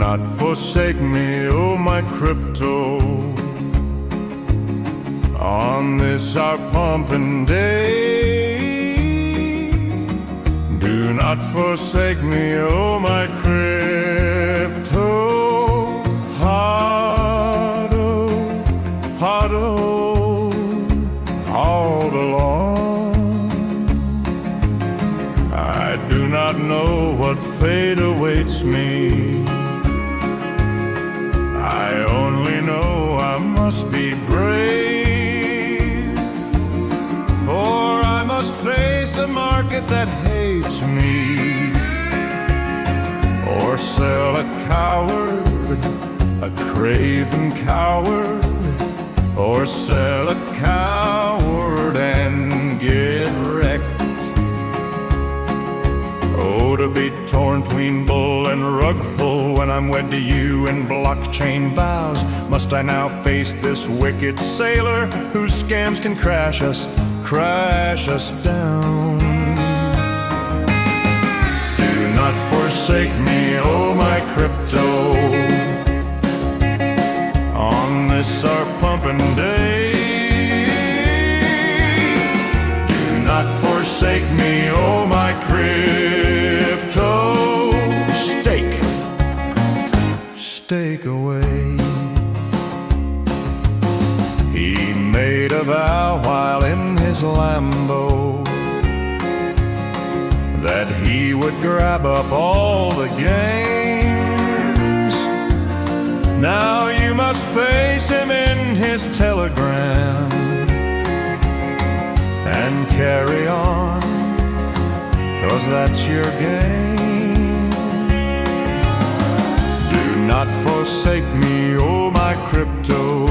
not forsake me, oh my crypto, on this our pumping day. Do not forsake me, oh my crypto. Hardo, hardo, all along. I do not know what fate awaits me. I only know I must be brave, for I must face a market that hates me, or sell a coward, a craven coward, or sell a coward and get wrecked. Oh, to be torn between bull and rug pull when I'm wed to you in blockchain vows. Must I now face this wicked sailor whose scams can crash us down? Do not forsake me, oh my crypto, on this our pumping day. Do not forsake me, oh my crypto. Stake away. He made a vow while in his Lambo that he would grab up all the gains. Now you must face him in his telegram and carry on, 'cause that's your game. Do not forsake me, oh my crypto,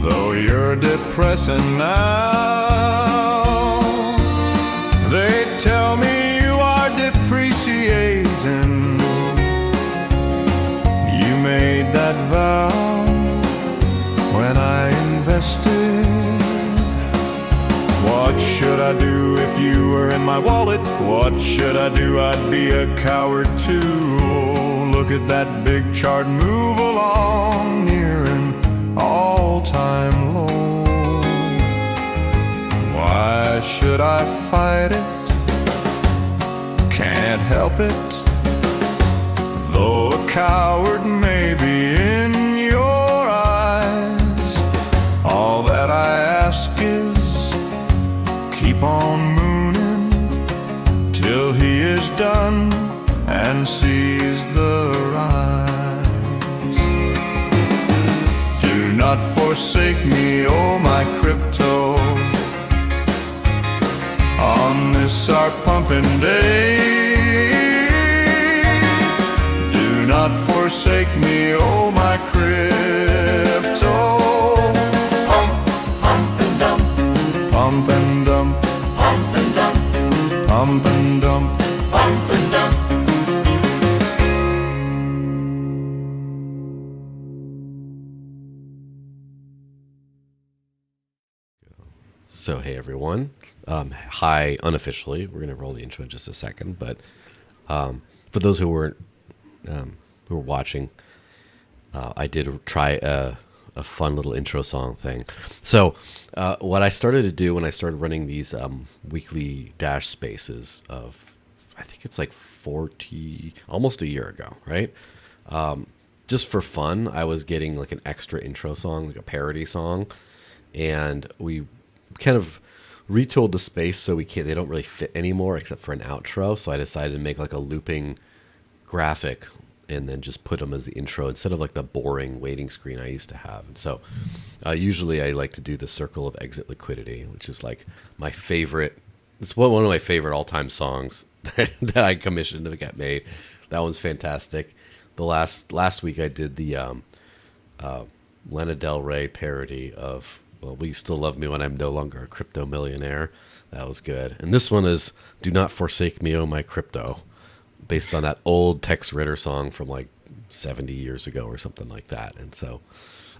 though you're depressing now. They tell me you are depreciating. You made that vow when I invested. What should I do if you were in my wallet? What should I do? I'd be a coward too. Oh, look at that big chart move along, near an all-time low. Why should I fight it? Can't help it. Though a coward may be in your eyes, all that I ask is keep on mooning till he is done and sees the rise. Do not forsake me, oh my crypto, on this our pumping day. Do not forsake me, oh my crypto. Pump, pump and dump, Pump and dump, pump and dump, pump and dump. pump and dump. So hey everyone, hi unofficially. We're gonna roll the intro in just a second, but for those who weren't who were watching, I did try a fun little intro song thing. So what I started to do when I started running these weekly dash spaces of, I think it's like 40, almost a year ago, right? Just for fun, I was getting like an extra intro song, like a parody song, and we kind of retooled the space so they don't really fit anymore except for an outro. So I decided to make like a looping graphic and then just put them as the intro instead of like the boring waiting screen I used to have. And so usually I like to do the Circle of Exit Liquidity, which is like my favorite. It's one of my favorite all-time songs that I commissioned to get made. That one's fantastic. The last week I did the Lana Del Rey parody of Will You Still Love Me When I'm No Longer a Crypto Millionaire. That was good. And this one is Do Not Forsake Me, Oh My Crypto, based on that old Tex Ritter song from like 70 years ago or something like that. And so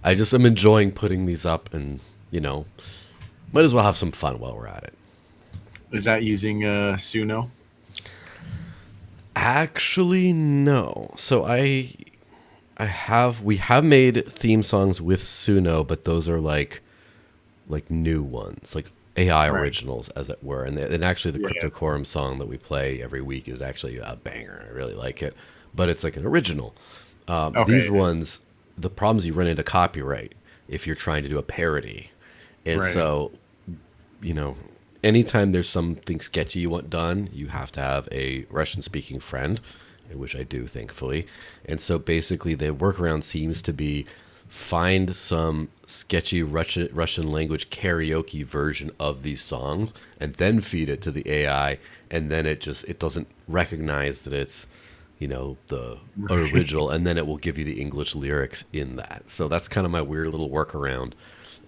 I just am enjoying putting these up and, might as well have some fun while we're at it. Is that using Suno? Actually, no. So we have made theme songs with Suno, but those are like new ones, like AI Right. originals, as it were. And actually, the Yeah. Cryptocorum song that we play every week is actually a banger. I really like it, but it's like an original. These Okay. ones, the problems you run into copyright if you're trying to do a parody, and Right. so you know, anytime there's something sketchy you want done, you have to have a Russian speaking friend, which I do, thankfully. And so basically, the workaround seems to be find some sketchy Russian language karaoke version of these songs and then feed it to the AI. And then it doesn't recognize that it's, the original. And then it will give you the English lyrics in that. So that's kind of my weird little workaround.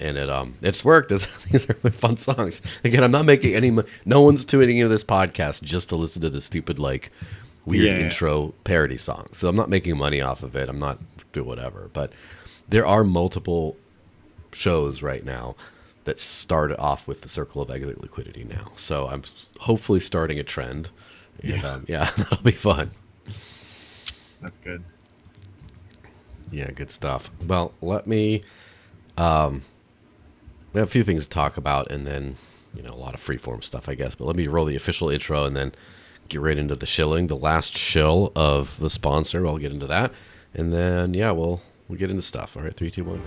And it's worked. These are my fun songs. Again, I'm not making any. No one's tuning into this podcast just to listen to the stupid weird Yeah. intro parody songs. So I'm not making money off of it. I'm not doing whatever. But there are multiple shows right now that started off with the Circle of Exit Liquidity now. So I'm hopefully starting a trend. And yeah, that'll be fun. That's good. Yeah, good stuff. Well, let me. We have a few things to talk about, and then a lot of freeform stuff, I guess. But let me roll the official intro, and then get right into the shilling, the last shill of the sponsor. I'll get into that, and then we'll get into stuff. All right, 3, 2, 1.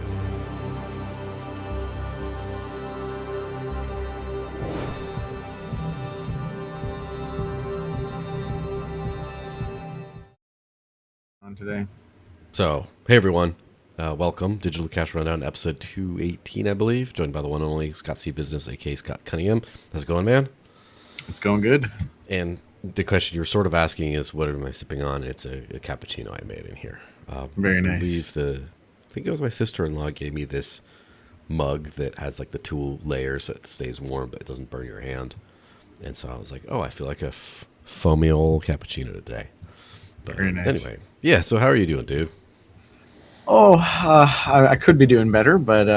On today. So, hey everyone, welcome. Digital Cash Rundown, episode 218, I believe. Joined by the one and only Scott C. Business, aka Scott Cunningham. How's it going, man? It's going good. And the question you're sort of asking is, what am I sipping on? It's a cappuccino I made in here. Very I nice. believe I think it was my sister-in-law gave me this mug that has like the two layers so it stays warm but it doesn't burn your hand. And so I was like, oh, I feel like a foamy old cappuccino today. But Very nice. anyway, yeah. So how are you doing, dude? Oh, I could be doing better, but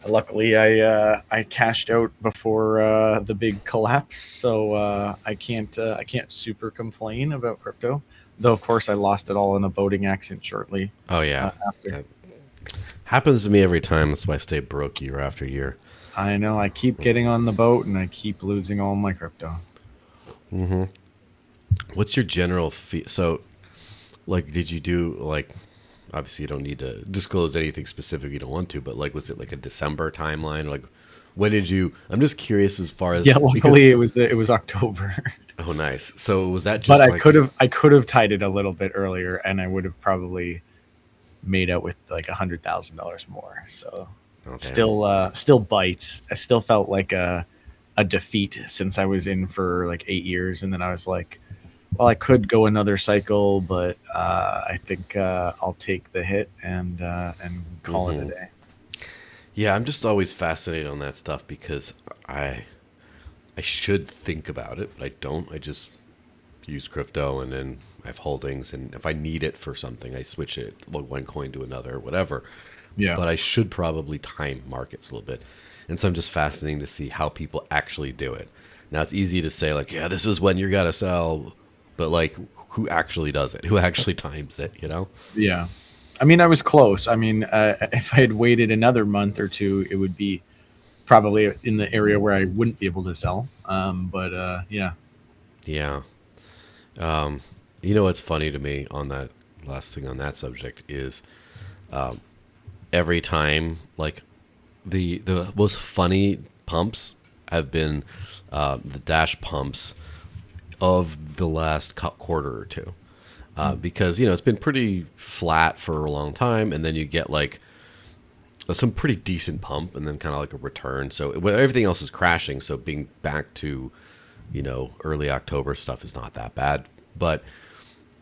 luckily I cashed out before the big collapse, so I can't super complain about crypto. Though of course I lost it all in a boating accident shortly Oh yeah, after. that happens to me every time. That's why I stay broke year after year. I know I keep getting on the boat and I keep losing all my crypto. What's your general fee? So, did you do Obviously, you don't need to disclose anything specific you don't want to, but was it like a December timeline? When did you? I'm just curious as far as Yeah, luckily it was October. Oh, nice. So was that just? But I could have tied it a little bit earlier, and I would have probably made out with like $100,000 more. So Oh, still bites. I still felt like a defeat since I was in for like 8 years, and then I was like, well, I could go another cycle, but I think I'll take the hit and call it a day. Yeah, I'm just always fascinated on that stuff because I should think about it, but I don't. I just use crypto, and then I have holdings, and if I need it for something, I switch it one coin to another, whatever. Yeah. But I should probably time markets a little bit, and so I'm just fascinating to see how people actually do it. Now it's easy to say yeah, this is when you gotta sell, but who actually does it? Who actually times it? Yeah. I mean, I was close. I mean, if I had waited another month or two, it would be probably in the area where I wouldn't be able to sell. But yeah. Yeah. What's funny to me on that last thing on that subject is every time the most funny pumps have been the dash pumps of the last quarter or two because it's been pretty flat for a long time, and then you get some pretty decent pump and then kind of a return. So everything else is crashing, so being back to early October stuff is not that bad, but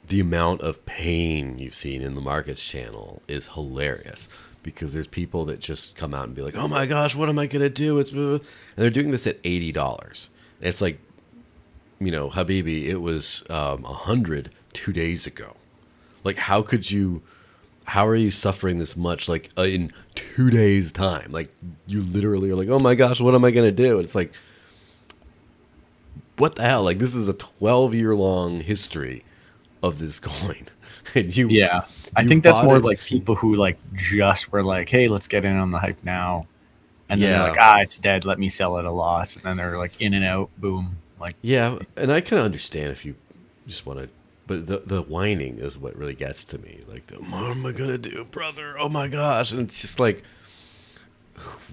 the amount of pain you've seen in the markets channel is hilarious because there's people that just come out and be like, oh my gosh, what am I going to do? And they're doing this at $80. It's like, Habibi, it was 100 2 days ago. How are you suffering this much in 2 days time? You literally are like, oh my gosh, what am I going to do? It's like, what the hell? Like, this is a 12-year-long history of this coin. And Yeah. I you think that's bought more it- like people who like just were like, hey, let's get in on the hype now. And then they're Yeah. like, it's dead. Let me sell at a loss. And then they're like in and out, boom. Like, Yeah, and I can understand if you just want to, but the whining is what really gets to me. Like, what am I gonna do, brother? Oh my gosh! And it's just like,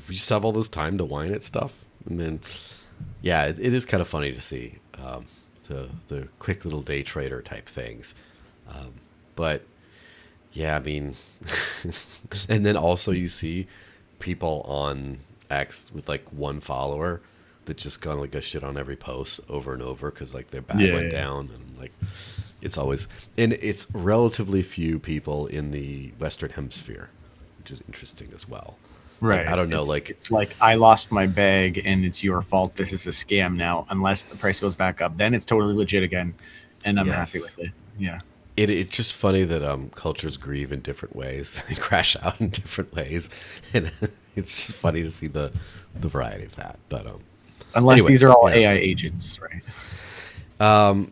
we just have all this time to whine at stuff, and then, yeah, it is kind of funny to see the quick little day trader type things, but yeah, I mean, and then also you see people on X with like one follower that just kind of like go shit on every post over and over because like their bag went down, and like it's relatively few people in the Western Hemisphere, which is interesting as well. right. Like, I don't know, It's like I lost my bag and it's your fault. This is a scam now. Unless the price goes back up, then it's totally legit again, and I'm happy Yes. with it. Yeah. it's just funny that cultures grieve in different ways. They crash out in different ways, and it's just funny to see the variety of that. But Unless anyway, these are all yeah. AI agents, right?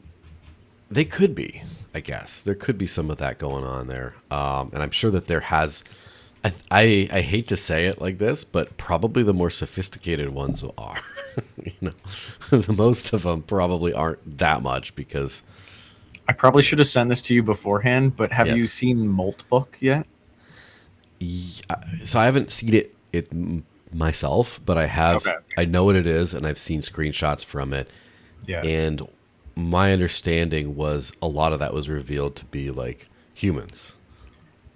They could be, I guess. There could be some of that going on there. And I'm sure that there has. I hate to say it like this, but probably the more sophisticated ones are. The most of them probably aren't that much because. I probably should have sent this to you beforehand, but have you Yes. seen Molt Book yet? So I haven't seen it myself, but I have. Okay. I know what it is, and I've seen screenshots from it. Yeah. And my understanding was a lot of that was revealed to be like humans.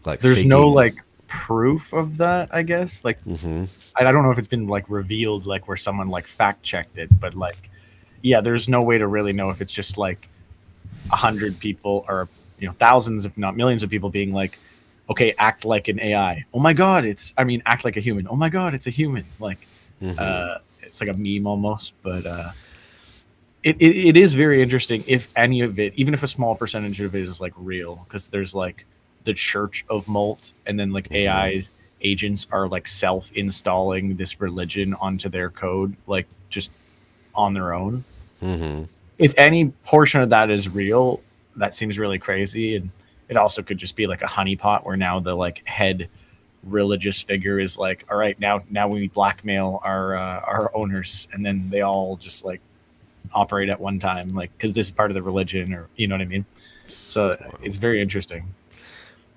Like There's no faking- like proof of that, I guess. Like I don't know if it's been like revealed like where someone like fact checked it, but like yeah, there's no way to really know if it's just like 100 people or thousands if not millions of people being like, okay, act like an AI. Oh my god, act like a human. Oh my god, it's a human. Like it's like a meme almost, but it is very interesting if any of it, even if a small percentage of it is like real, because there's like the Church of Molt, and then like AI agents are like self-installing this religion onto their code, like just on their own. If any portion of that is real, that seems really crazy, and it also could just be like a honeypot where now the like head religious figure is like, all right, now we blackmail our owners, and then they all just like operate at one time, like because this is part of the religion, or you know what I mean. So it's very interesting.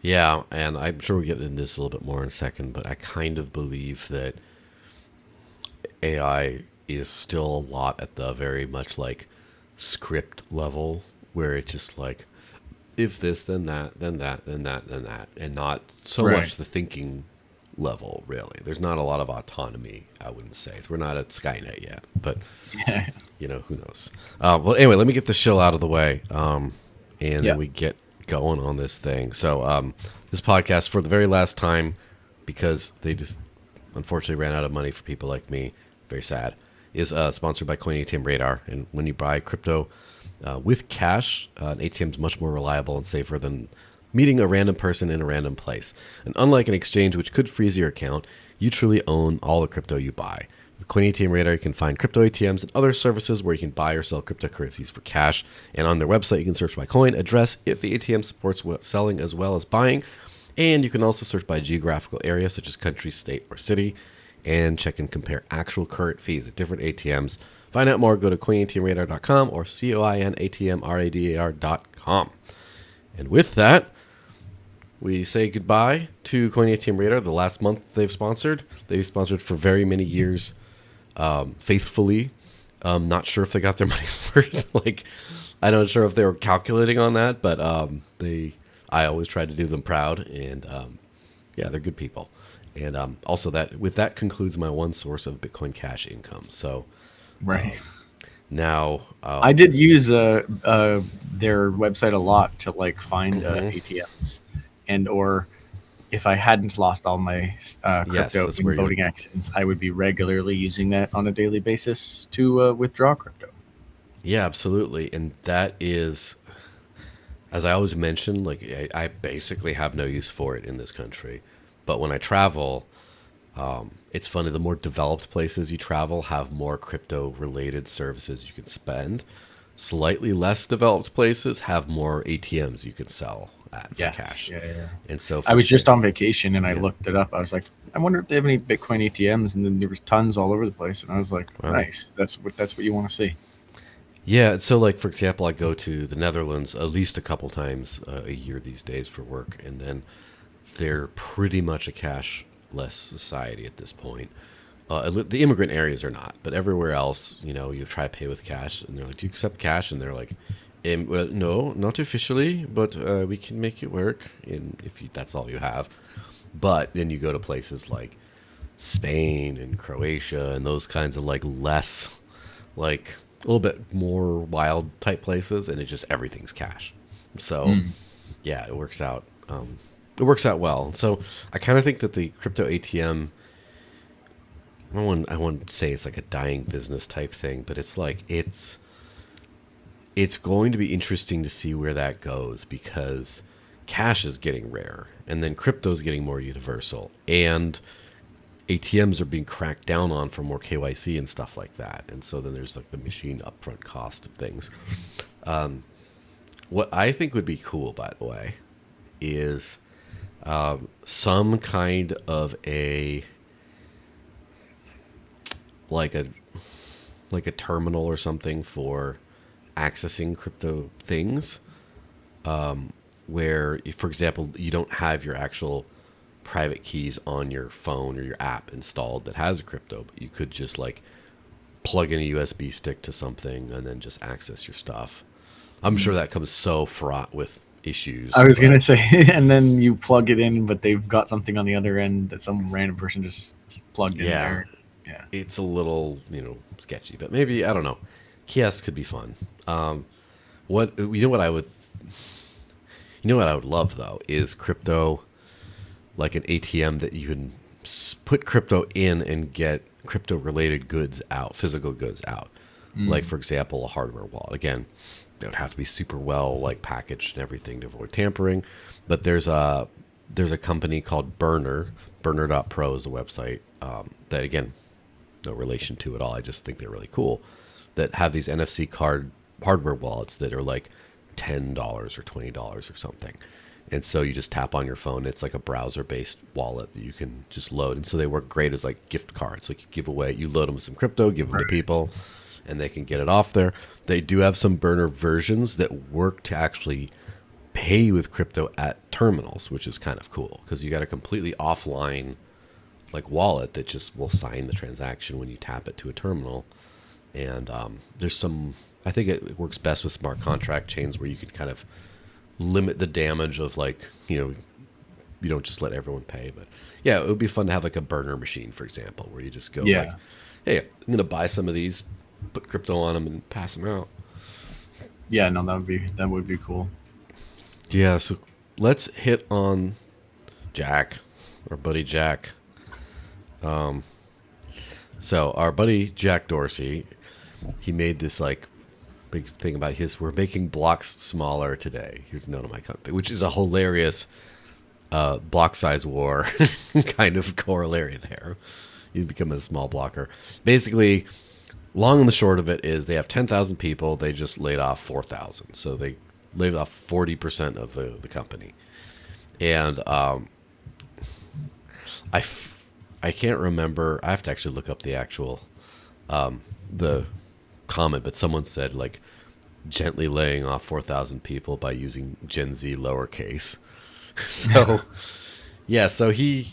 Yeah, and I'm sure we'll get into this a little bit more in a second, but I kind of believe that AI is still a lot at the very much like script level, where it's just like, if this, then that, then that, then that, then that, and not so Right. much the thinking level, really. There's not a lot of autonomy, I wouldn't say. We're not at Skynet yet, but, who knows. Well, anyway, let me get the shill out of the way, and then we get going on this thing. So this podcast, for the very last time, because they just unfortunately ran out of money for people like me, very sad, is sponsored by Coin ATM Radar. And when you buy crypto with cash, an ATM is much more reliable and safer than meeting a random person in a random place. And unlike an exchange which could freeze your account, you truly own all the crypto you buy. With Coin ATM Radar, you can find crypto ATMs and other services where you can buy or sell cryptocurrencies for cash. And on their website, you can search by coin, address, if the ATM supports selling as well as buying. And you can also search by geographical area, such as country, state, or city, and check and compare actual current fees at different ATMs. Find out more, go to coinatmradar.com or coinatmradar.com. And with that, we say goodbye to Coin ATM Radar. The last month they've sponsored. They've sponsored for very many years, faithfully. Not sure if they got their money's worth. I'm not sure if they were calculating on that, but I always try to do them proud, and they're good people. And also that concludes my one source of Bitcoin Cash income. So Right. now I did use their website a lot to like find ATMs, and or if I hadn't lost all my crypto that's in where you voting accidents, I would be regularly using that on a daily basis to withdraw crypto. Yeah, absolutely. And that is, as I always mention, like I basically have no use for it in this country. But when I travel, it's funny, the more developed places you travel have more crypto related services you can spend. Slightly less developed places have more ATMs you can sell at for Yeah, cash. yeah. And so I for was just example, on vacation and I looked it up. I was like, I wonder if they have any Bitcoin ATMs, and then there was tons all over the place. And I was like, wow. nice. That's what you want to see. Yeah, so like for example, I go to the Netherlands at least a couple times a year these days for work, and then they're pretty much a cashless society at this point. The immigrant areas are not, but everywhere else, you try to pay with cash, and they're like, "Do you accept cash?" And they're like, "Well, no, not officially, but we can make it work, and that's all you have." But then you go to places like Spain and Croatia and those kinds of like less, like a little bit more wild type places, and it just everything's cash. So yeah, it works out. It works out well. So I kind of think that the crypto ATM, I wouldn't say it's like a dying business type thing, but it's like it's going to be interesting to see where that goes, because cash is getting rare, and then crypto is getting more universal, and ATMs are being cracked down on for more KYC and stuff like that. And so then there's like the machine upfront cost of things. What I think would be cool, by the way, is some kind of like a like a terminal or something for accessing crypto things, where, if, for example, you don't have your actual private keys on your phone or your app installed that has a crypto, but you could just like plug in a USB stick to something and then just access your stuff. I'm sure that comes so fraught with issues. I was but- gonna say, and then you plug it in, but they've got something on the other end that some random person just plugged in Yeah. there. Yeah. It's a little, sketchy, but maybe, I don't know. Kiosks could be fun. What I would love though is crypto, like an ATM that you can put crypto in and get crypto related goods out, physical goods out. Like, for example, a hardware wallet. Again, it would have to be super well like packaged and everything to avoid tampering. But there's a company called Burner.pro is the website, that, again, no relation to it all. I just think they're really cool, that have these NFC card hardware wallets that are like $10 or $20 or something. And so you just tap on your phone. It's like a browser-based wallet that you can just load. And so they work great as like gift cards. Like, you give away, you load them with some crypto, give them to people, and they can get it off there. They do have some burner versions that work to actually pay with crypto at terminals, which is kind of cool, because you got a completely offline like wallet that just will sign the transaction when you tap it to a terminal. And there's some, I think it works best with smart contract chains where you can kind of limit the damage of, like, you don't just let everyone pay. But yeah, it would be fun to have like a burner machine, for example, where you just go like, hey, I'm going to buy some of these, put crypto on them and pass them out. Yeah, no, that would be cool. Yeah, so let's hit on Jack, our buddy Jack. So our buddy Jack Dorsey, he made this like big thing about we're making blocks smaller today. Here's a note on my company, which is a hilarious block size war kind of corollary there. You become a small blocker. Basically, long and the short of it is they have 10,000 people. They just laid off 4,000. So they laid off 40% of the company. And I can't remember. I have to actually look up the actual the comment, but someone said like gently laying off 4,000 people by using Gen Z lowercase. So yeah, so he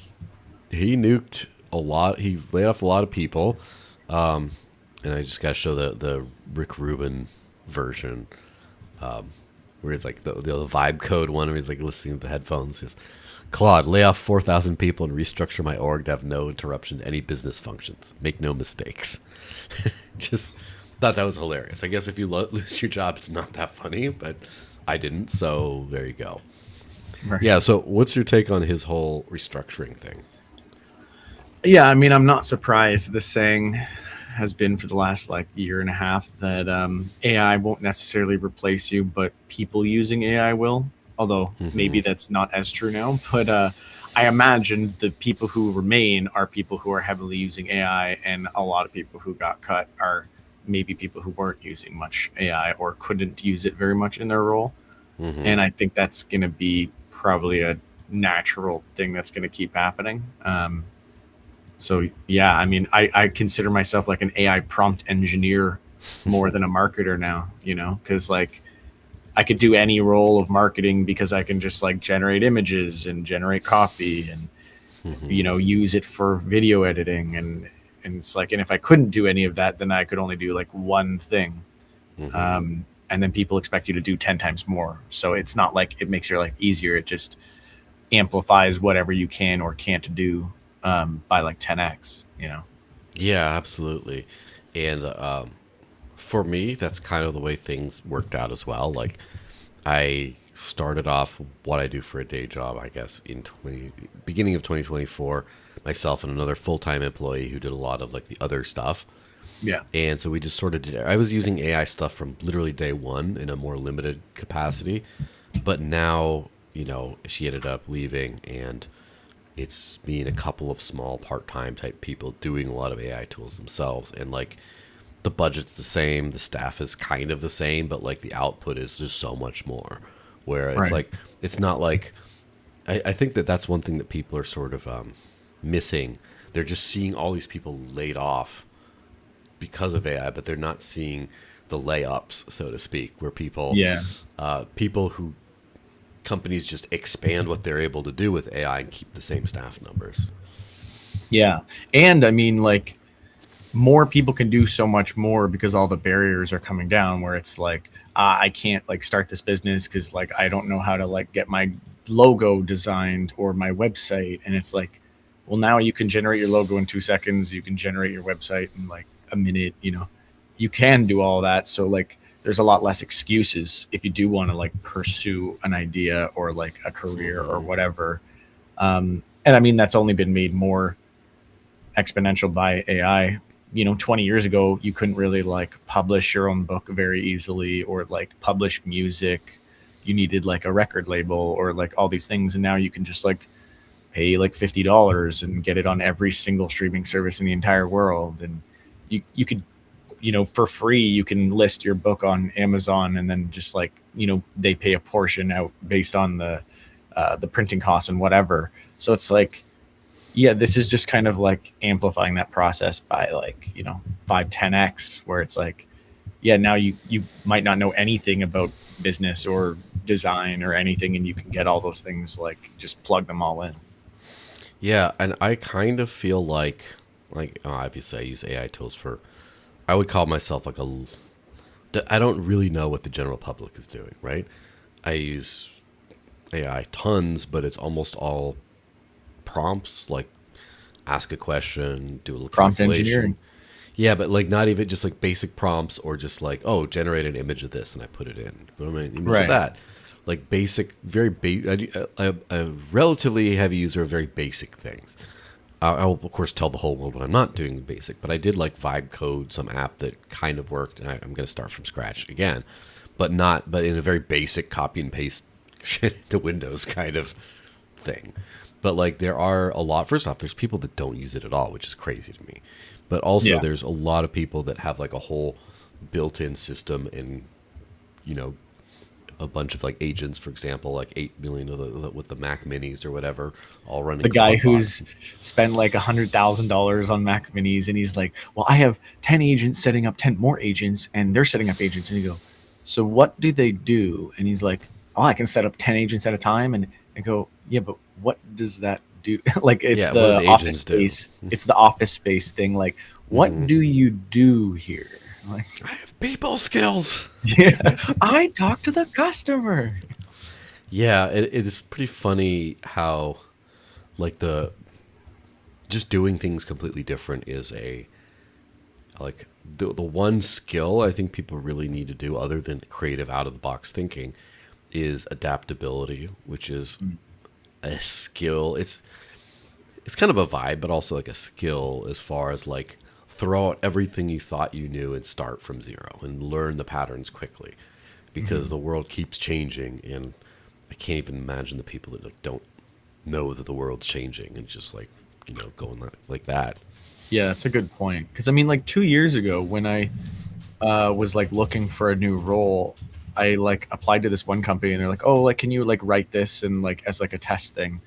nuked a lot. He laid off a lot of people, and I just got to show the Rick Rubin version, where he's like the vibe code one, where he's like listening to the headphones. He's, Claude, lay off 4,000 people and restructure my org to have no interruption to any business functions. Make no mistakes. Just thought that was hilarious. I guess if you lose your job, it's not that funny, but I didn't, so there you go. Right. Yeah, so what's your take on his whole restructuring thing? Yeah, I mean, I'm not surprised. The saying has been for the last like year and a half that AI won't necessarily replace you, but people using AI will. Although maybe that's not as true now. But I imagine the people who remain are people who are heavily using AI, and a lot of people who got cut are maybe people who weren't using much AI or couldn't use it very much in their role. Hmm. And I think that's going to be probably a natural thing that's going to keep happening. So yeah, I mean, I consider myself like an AI prompt engineer more than a marketer now, because like I could do any role of marketing because I can just like generate images and generate copy and Hmm. use it for video editing and it's like, and if I couldn't do any of that, then I could only do like one thing. Hmm. And then people expect you to do 10 times more. So it's not like it makes your life easier. It just amplifies whatever you can or can't do by like 10x. Yeah, absolutely. And for me, that's kind of the way things worked out as well. Like, I started off what I do for a day job, I guess, in beginning of 2024, myself and another full-time employee who did a lot of like the other stuff. Yeah. And so we just sort of did, I was using AI stuff from literally day one in a more limited capacity. But now, she ended up leaving, and it's me and a couple of small part-time type people doing a lot of AI tools themselves. And like, the budget's the same, the staff is kind of the same, but like the output is just so much more. Where it's Right. like, it's not like, I think that that's one thing that people are sort of missing. They're just seeing all these people laid off because of AI, but they're not seeing the layups, so to speak, where Yeah. people who companies just expand what they're able to do with AI and keep the same staff numbers. Yeah. And I mean, like, more people can do so much more because all the barriers are coming down where it's like I can't like start this business because like I don't know how to like get my logo designed or my website, and it's like, well, now you can generate your logo in 2 seconds, you can generate your website in like a minute, you can do all that. So like there's a lot less excuses if you do want to like pursue an idea or like a career or Hmm. whatever. And I mean that's only been made more exponential by AI. 20 years ago, you couldn't really like publish your own book very easily or like publish music. You needed like a record label or like all these things. And now you can just like pay like $50 and get it on every single streaming service in the entire world. And you could, for free, you can list your book on Amazon and then just like, they pay a portion out based on the printing costs and whatever. So it's like, yeah, this is just kind of like amplifying that process by like 5-10x, where it's like, yeah, now you might not know anything about business or design or anything, and you can get all those things, like just plug them all in. Yeah, and I kind of feel like obviously I use AI tools for. I would call myself like I don't really know what the general public is doing, right? I use AI tons, but it's almost all prompts, like ask a question, do a little Prompt calculation. engineering. Yeah, but like not even just like basic prompts or just like, oh, generate an image of this and I put it in. Put an image of Right. that. Like basic, very a relatively heavy user of very basic things. I will of course tell the whole world when I'm not doing the basic, but I did like vibe code some app that kind of worked, and I'm going to start from scratch again, but in a very basic copy and paste shit to Windows kind of thing. But like there are a lot. First off, there's people that don't use it at all, which is crazy to me. But also, Yeah. there's a lot of people that have like a whole built-in system and you know a bunch of like agents, for example, like 8 million of with the Mac Minis or whatever, all running The guy cloud who's bots. spent like $100,000 on Mac Minis, and he's like, "Well, I have 10 agents setting up 10 more agents, and they're setting up agents." And you go, "So what do they do?" And he's like, "Oh, I can set up 10 agents at a time." And I go, "Yeah, but what does that do?" Like, it's Yeah, what do the the office agents do? space. It's the office space thing. Like, what Hmm. do you do here? Like, I have people skills. yeah, I talk to the customer. Yeah, it is pretty funny how like the just doing things completely different is a like the one skill I think people really need to do other than creative out of the box thinking is adaptability, which is a skill. It's kind of a vibe, but also like a skill as far as like throw out everything you thought you knew and start from zero and learn the patterns quickly because Mhm. the world keeps changing and I can't even imagine the people that like don't know that the world's changing and just like, going like that. Yeah, that's a good point. Because I mean, like 2 years ago, when I was like looking for a new role, I like applied to this one company, and they're like, "Oh, like, can you like write this and like as like a test thing?"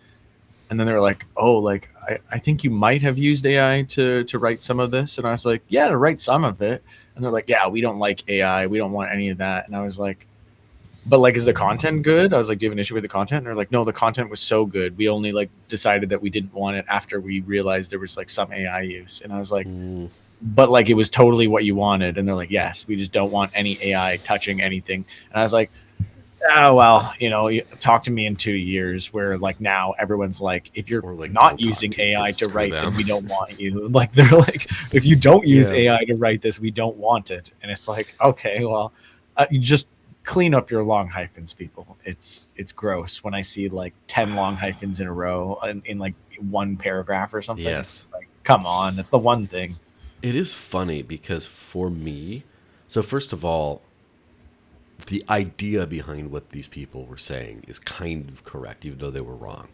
And then they're like, "Oh, like I think you might have used AI to write some of this." And I was like, "Yeah, to write some of it." And they're like, "Yeah, we don't like AI. We don't want any of that." And I was like, "But like, is the content good?" I was like, "Do you have an issue with the content?" And they're like, "No, the content was so good. We only like decided that we didn't want it after we realized there was like some AI use." And I was like, Mm, "But like, it was totally what you wanted." And they're like, "Yes, we just don't want any AI touching anything." And I was like, "Oh well, talk to me in 2 years." Where like now everyone's like, if you're or like, not don't talk using to, AI because to screw write, then them. we don't want you. Like they're like, if you don't use Yeah. AI to write this, we don't want it. And it's like, okay, well, you just clean up your long hyphens, people. It's gross when I see like 10 long hyphens in a row in like one paragraph or something. It's Yes. just like, come on, that's the one thing. It is funny because for me, so first of all, the idea behind what these people were saying is kind of correct, even though they were wrong.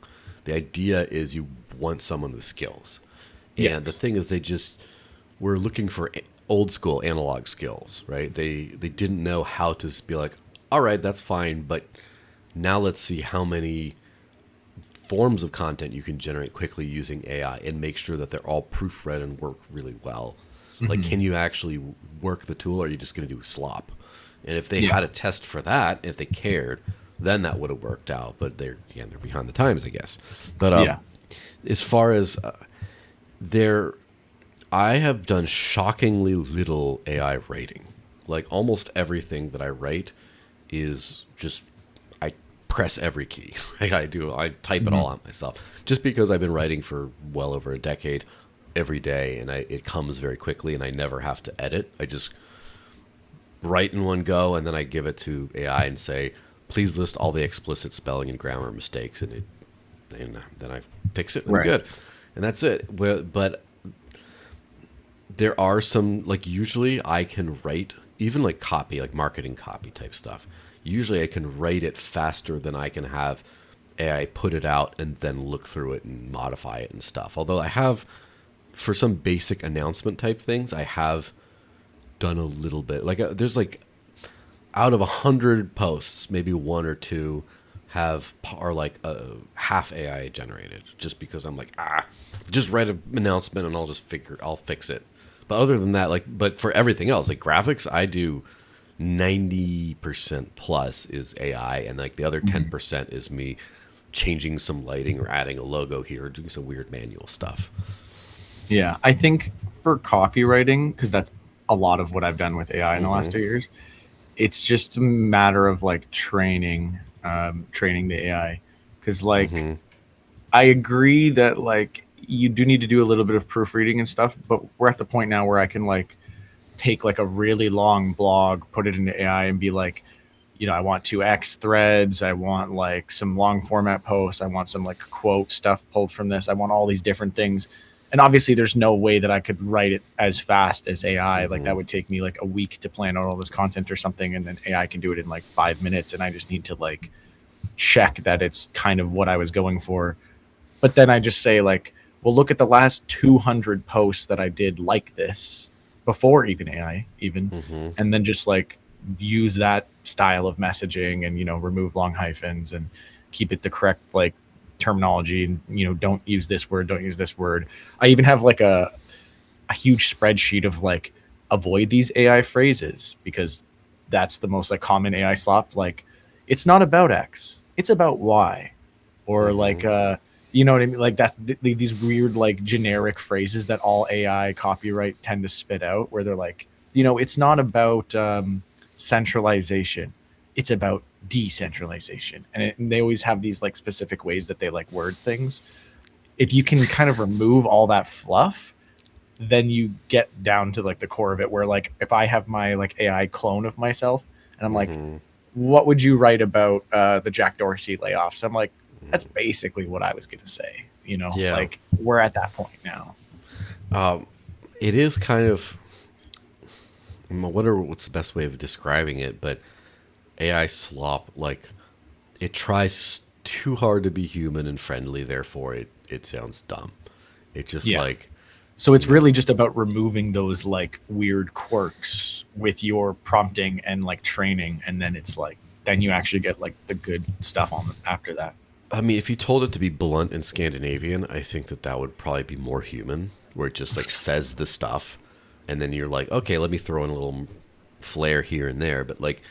The idea is you want someone with skills. And the Yes. thing is, they just were looking for old school analog skills, right? They didn't know how to just be like, all right, that's fine, but now let's see how many forms of content you can generate quickly using AI and make sure that they're all proofread and work really well. Like, Mhm. can you actually work the tool, or are you just going to do slop? And if they Yeah. had a test for that, if they cared, then that would have worked out. But they're behind the times, I guess. But Yeah. as far as there, I have done shockingly little AI writing. Like almost everything that I write is just I press every key. Right? I type it Mhm. all out myself. Just because I've been writing for well over a decade every day, and it comes very quickly, and I never have to edit. I just write in one go, and then I give it to AI and say, please list all the explicit spelling and grammar mistakes, and then I fix it and I'm Right. good, and that's it. But there are some, like, usually I can write even like copy, like marketing copy type stuff. Usually I can write it faster than I can have AI put it out and then look through it and modify it and stuff. Although I have, for some basic announcement type things, I have done a little bit. Like there's like out of 100 posts, maybe one or two are like half AI generated, just because I'm like, just write an announcement and I'll fix it. But other than that, like, but for everything else, like graphics, I do 90% plus is AI, and like the other Mhm. 10% is me changing some lighting or adding a logo here or doing some weird manual stuff. Yeah, I think for copywriting, because that's a lot of what I've done with AI in the last Mm-hmm. 2 years, it's just a matter of like training the AI. Because like Mm-hmm. I agree that like you do need to do a little bit of proofreading and stuff, but we're at the point now where I can like take like a really long blog, put it into AI, and be like, I want 2x threads. I want like some long format posts. I want some like quote stuff pulled from this. I want all these different things. And obviously, there's no way that I could write it as fast as AI. Like Mm-hmm. that would take me like a week to plan out all this content or something, and then AI can do it in like 5 minutes. And I just need to like check that it's kind of what I was going for. But then I just say like, well, look at the last 200 posts that I did like this before even AI even, Mm-hmm. and then just like use that style of messaging and remove long hyphens and keep it the correct like terminology and don't use this word, don't use this word. I even have like a huge spreadsheet of like avoid these AI phrases because that's the most like common AI slop. Like it's not about X, it's about Y, or Mm-hmm. like you know what I mean? Like that's these weird like generic phrases that all AI copyright tend to spit out, where they're like, it's not about centralization, it's about decentralization, and they always have these like specific ways that they like word things. If you can kind of remove all that fluff, then you get down to like the core of it, where like if I have my like AI clone of myself and I'm like, Mm-hmm. what would you write about the Jack Dorsey layoffs? I'm like, that's basically what I was gonna say. Yeah. Like we're at that point now. Um, it is kind of. I wonder what's the best way of describing it, but AI slop, like, it tries too hard to be human and friendly, therefore it sounds dumb. It's just Yeah. like, So it's really just about removing those like weird quirks with your prompting and like training, and then it's like then you actually get like the good stuff on after that. I mean, if you told it to be blunt and Scandinavian, I think that would probably be more human, where it just like says the stuff, and then you're like, okay, let me throw in a little flair here and there. But like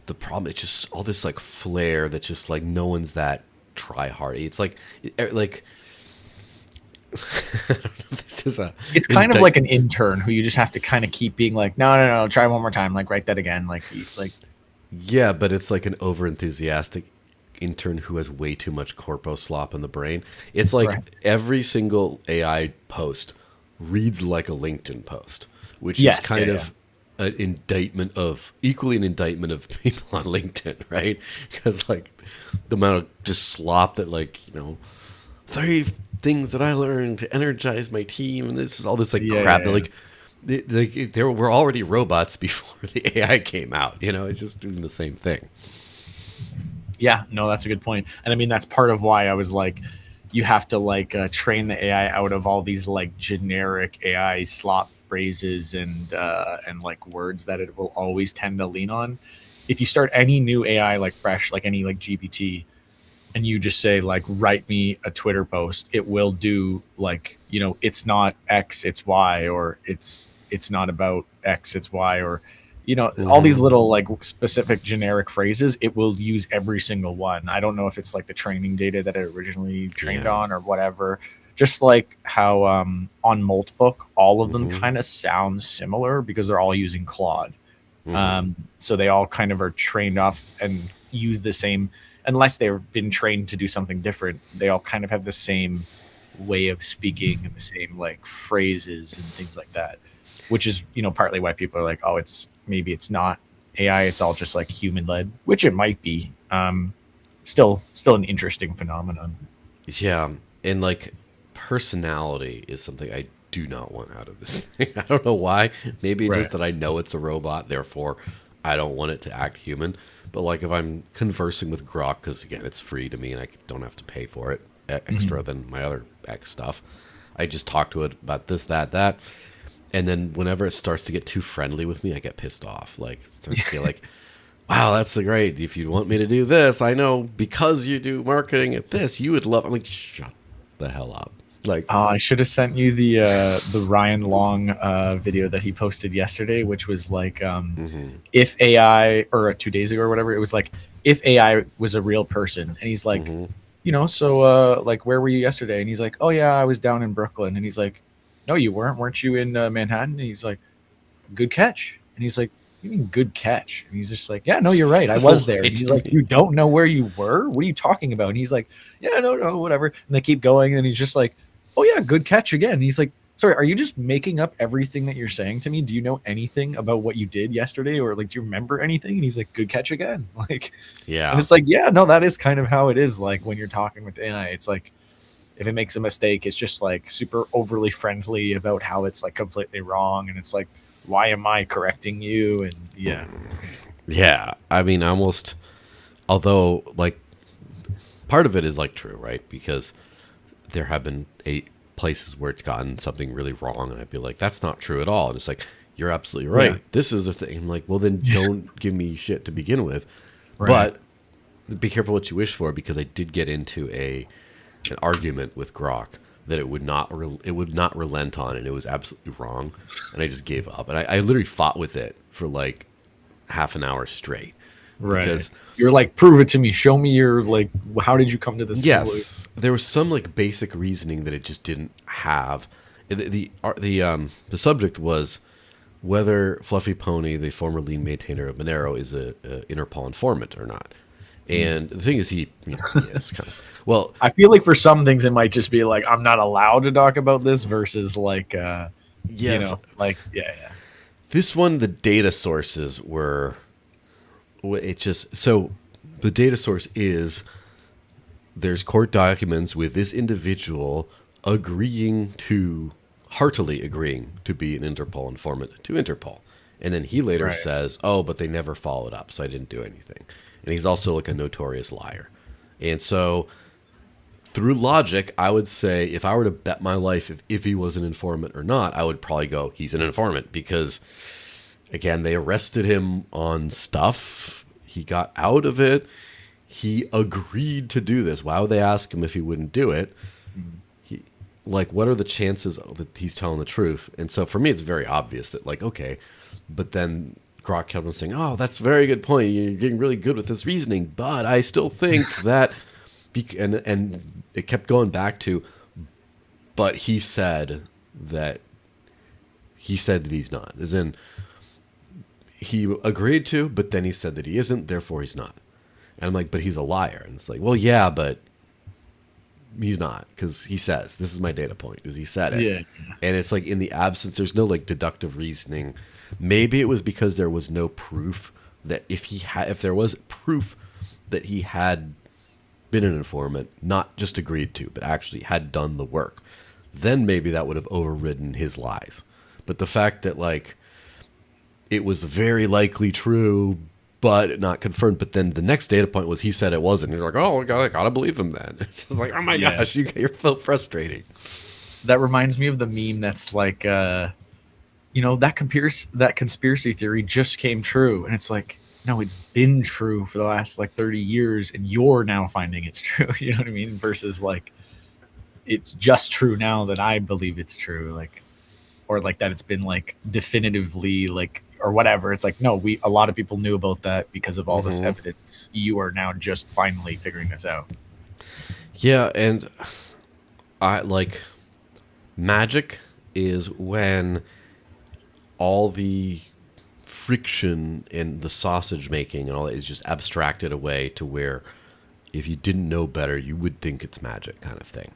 the problem, it's just all this like flair that's just like no one's that try hard. It's like I don't know if this is a. It's kind of like an intern who you just have to kind of keep being like, no, no, no, try one more time, like write that again, like Yeah, but it's like an over enthusiastic intern who has way too much corpo slop in the brain. It's like Right. every single AI post reads like a LinkedIn post, which Yes, is kind yeah, of an indictment of equally an indictment of people on LinkedIn, right? Because like the amount of just slop that like, 3 things that I learned to energize my team, and this is all this like Yeah, crap yeah, that like there were already robots before the AI came out. It's just doing the same thing. Yeah, no, that's a good point. And I mean, that's part of why I was like, you have to like train the AI out of all these like generic AI slop phrases and like words that it will always tend to lean on. If you start any new AI like fresh, like any like GPT, and you just say like, write me a Twitter post, it will do like, it's not X, it's Y, or it's not about X, it's Y, or all these little like specific generic phrases, it will use every single one. I don't know if it's like the training data that it originally trained Yeah. on or whatever. Just like how on Moltbook, all of them kind of sound similar because they're all using Claude. So they all kind of are trained off and use the same, unless they've been trained to do something different. They all kind of have the same way of speaking and the same like phrases and things like that, which is partly why people are like, oh, maybe it's not AI, it's all just like human led, which it might be. Still an interesting phenomenon. Yeah, and like personality is something I do not want out of this thing. I don't know why. Maybe it's just Right. that I know it's a robot, therefore I don't want it to act human. But like if I'm conversing with Grok, because again it's free to me and I don't have to pay for it extra than my other X stuff, I just talk to it about this, that, and then whenever it starts to get too friendly with me, I get pissed off. Like it starts to get like, wow, that's great. If you want me to do this, I know because you do marketing at this, you would love. I'm like, shut the hell up. Like, I should have sent you the Ryan Long video that he posted yesterday, which was like if AI, or 2 days ago or whatever, it was like if AI was a real person, and he's like, so like where were you yesterday? And he's like, oh yeah, I was down in Brooklyn. And he's like, no, you weren't you in Manhattan? And he's like, good catch. And he's like, you mean good catch? And he's just like, yeah, no, you're right, I was there. And he's like, you don't know where you were? What are you talking about? And he's like, yeah, no, whatever. And they keep going, and he's just like, oh yeah, good catch again. And he's like, sorry, are you just making up everything that you're saying to me? Do you know anything about what you did yesterday, or like do you remember anything? And he's like, good catch again. Like, yeah, and it's like, yeah, no, that is kind of how it is. Like when you're talking with AI, it's like if it makes a mistake, it's just like super overly friendly about how it's like completely wrong, and it's like, why am I correcting you? And yeah. I mean, almost. Although, like, part of it is like true, right? Because there have been 8 places where it's gotten something really wrong, and I'd be like, that's not true at all. And it's like, you're absolutely right. Yeah. This is the thing. I'm like, well, then don't give me shit to begin with. Right. But be careful what you wish for, because I did get into an argument with Grok that it would not relent on, and it was absolutely wrong, and I just gave up. And I literally fought with it for like half an hour straight. Right. Because You're like, prove it to me. Show me your like, how did you come to this? yes, there was some like basic reasoning that it just didn't have. The subject was whether Fluffy Pony, the former lead maintainer of Monero, is a Interpol informant or not. And the thing is, he is kind of well. I feel like for some things it might just be like, I'm not allowed to talk about this, versus like Yes. like yeah. This one, the data sources were. It just so the data source is there's court documents with this individual heartily agreeing to be an Interpol informant to Interpol, and then he later Right. says, "Oh, but they never followed up, so I didn't do anything." And he's also like a notorious liar, And so through logic, I would say if I were to bet my life if he was an informant or not, I would probably go, he's an informant because, again, they arrested him on stuff. He got out of it. He agreed to do this. Why would they ask him if he wouldn't do it? Like, what are the chances that he's telling the truth? And so for me, it's very obvious that, like, okay, but then Grok kept on saying, oh, that's a very good point. You're getting really good with this reasoning, but I still think that, and it kept going back to, but he said that he's not. As in, he agreed to, but then he said that he isn't, therefore he's not. And I'm like, but he's a liar. And it's like, well, yeah, but he's not, because he says, this is my data point, is he said it. Yeah. And it's like in the absence, there's no like deductive reasoning. Maybe it was because there was no proof that if there was proof that he had been an informant, not just agreed to, but actually had done the work, then maybe that would have overridden his lies. But the fact that like it was very likely true, but not confirmed. But then the next data point was he said it wasn't. And you're like, oh, I gotta believe him then. It's just like, oh my gosh, you're so frustrating. That reminds me of the meme that's like, that conspiracy theory just came true. And it's like, no, it's been true for the last like 30 years and you're now finding it's true. You know what I mean? Versus like, it's just true now that I believe it's true. Like, or like that it's been like definitively like, or whatever. It's like, no, a lot of people knew about that because of all this evidence. You are now just finally figuring this out. Yeah. And I like magic is when all the friction and the sausage making and all that is just abstracted away to where if you didn't know better, you would think it's magic kind of thing.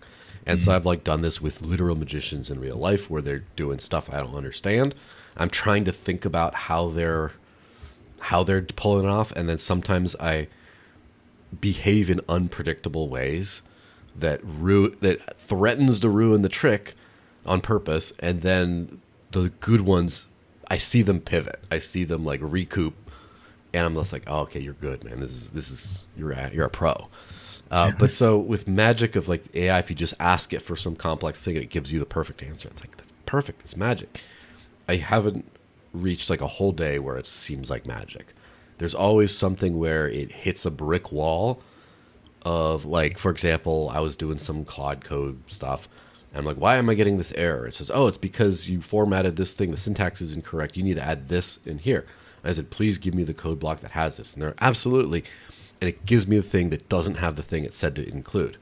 And so I've like done this with literal magicians in real life where they're doing stuff I don't understand. I'm trying to think about how they're pulling it off, and then sometimes I behave in unpredictable ways that threatens to ruin the trick on purpose, and then the good ones, I see them pivot. I see them like recoup, and I'm just like, oh, okay, you're good, man. This is you're a pro. But so with magic of like AI, if you just ask it for some complex thing, it gives you the perfect answer. It's like, that's perfect. It's magic. I haven't reached like a whole day where it seems like magic. There's always something where it hits a brick wall of like, for example, I was doing some Claude code stuff. And I'm like, why am I getting this error? It says, oh, it's because you formatted this thing. The syntax is incorrect. You need to add this in here. And I said, please give me the code block that has this. And they're absolutely. And it gives me the thing that doesn't have the thing it said to include.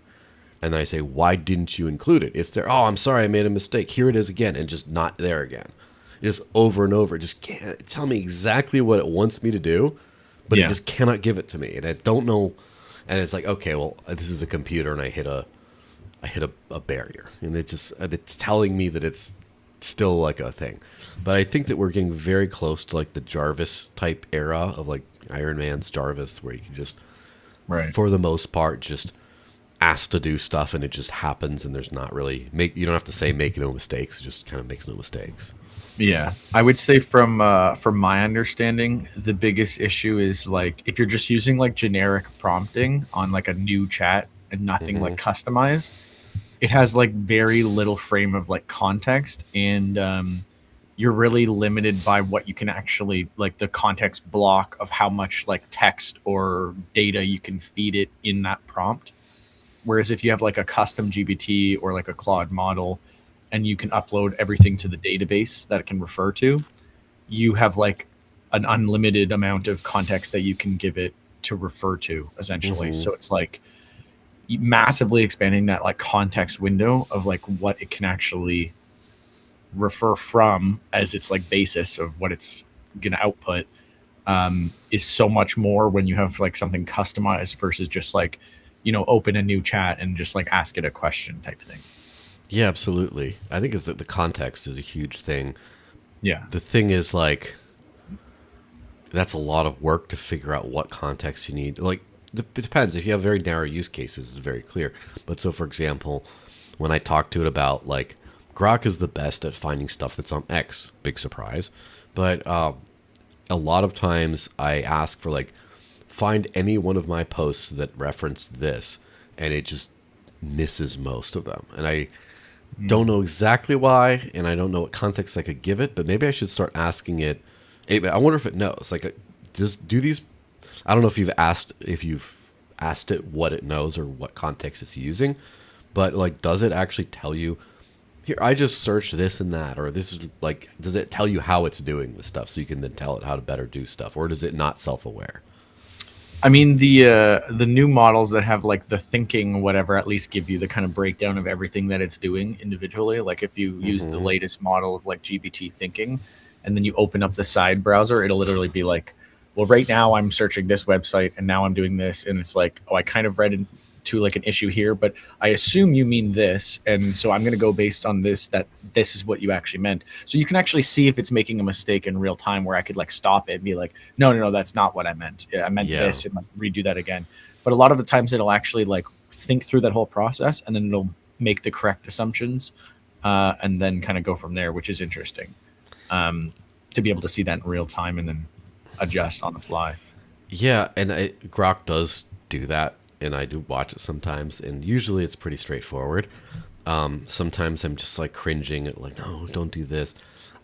And then I say, why didn't you include it? It's there. Oh, I'm sorry, I made a mistake. Here it is again, and just not there again. Just over and over. It just can't tell me exactly what it wants me to do, but it just cannot give it to me. And I don't know. And it's like, okay, well, this is a computer, and I hit a barrier, and it's telling me that it's still like a thing. But I think that we're getting very close to like the Jarvis type era of like Iron Man's Jarvis, where you can just, for the most part, just ask to do stuff, and it just happens, and there's not really you don't have to say make no mistakes. It just kind of makes no mistakes. Yeah, I would say from my understanding, the biggest issue is like if you're just using like generic prompting on like a new chat and nothing like customized, it has like very little frame of like context, and you're really limited by what you can actually like the context block of how much like text or data you can feed it in that prompt. Whereas if you have like a custom GPT or like a Claude model, and you can upload everything to the database that it can refer to, you have like an unlimited amount of context that you can give it to refer to, essentially. So it's like massively expanding that like context window of like what it can actually refer from as its like basis of what it's going to output is so much more when you have like something customized versus just like, open a new chat and just like ask it a question type thing. Yeah, absolutely. I think it's that the context is a huge thing. Yeah. The thing is like, that's a lot of work to figure out what context you need. Like, it depends. If you have very narrow use cases, it's very clear. But so, for example, when I talk to it about like, Grok is the best at finding stuff that's on X. Big surprise. But a lot of times I ask for like find any one of my posts that reference this, and it just misses most of them. And I don't know exactly why, and I don't know what context I could give it, but maybe I should start asking it. I wonder if it knows. Like, do these? I don't know if you've asked it what it knows or what context it's using, but like, does it actually tell you? Here, I just searched this and that, or this is like, does it tell you how it's doing the stuff so you can then tell it how to better do stuff, or does it not self-aware? I mean, the new models that have like the thinking whatever at least give you the kind of breakdown of everything that it's doing individually. Like if you use the latest model of like GPT thinking, and then you open up the side browser, it'll literally be like, well, right now I'm searching this website, and now I'm doing this, and it's like, oh, I kind of read into like an issue here, but I assume you mean this, and so I'm going to go based on this, that this is what you actually meant. So you can actually see if it's making a mistake in real time, where I could like stop it and be like, no, that's not what I meant. I meant this, and like redo that again. But a lot of the times it'll actually like think through that whole process, and then it'll make the correct assumptions, and then kind of go from there, which is interesting, to be able to see that in real time and then adjust on the fly. Yeah, and Grok does do that, and I do watch it sometimes, and usually it's pretty straightforward. Sometimes I'm just like cringing at like, no, don't do this.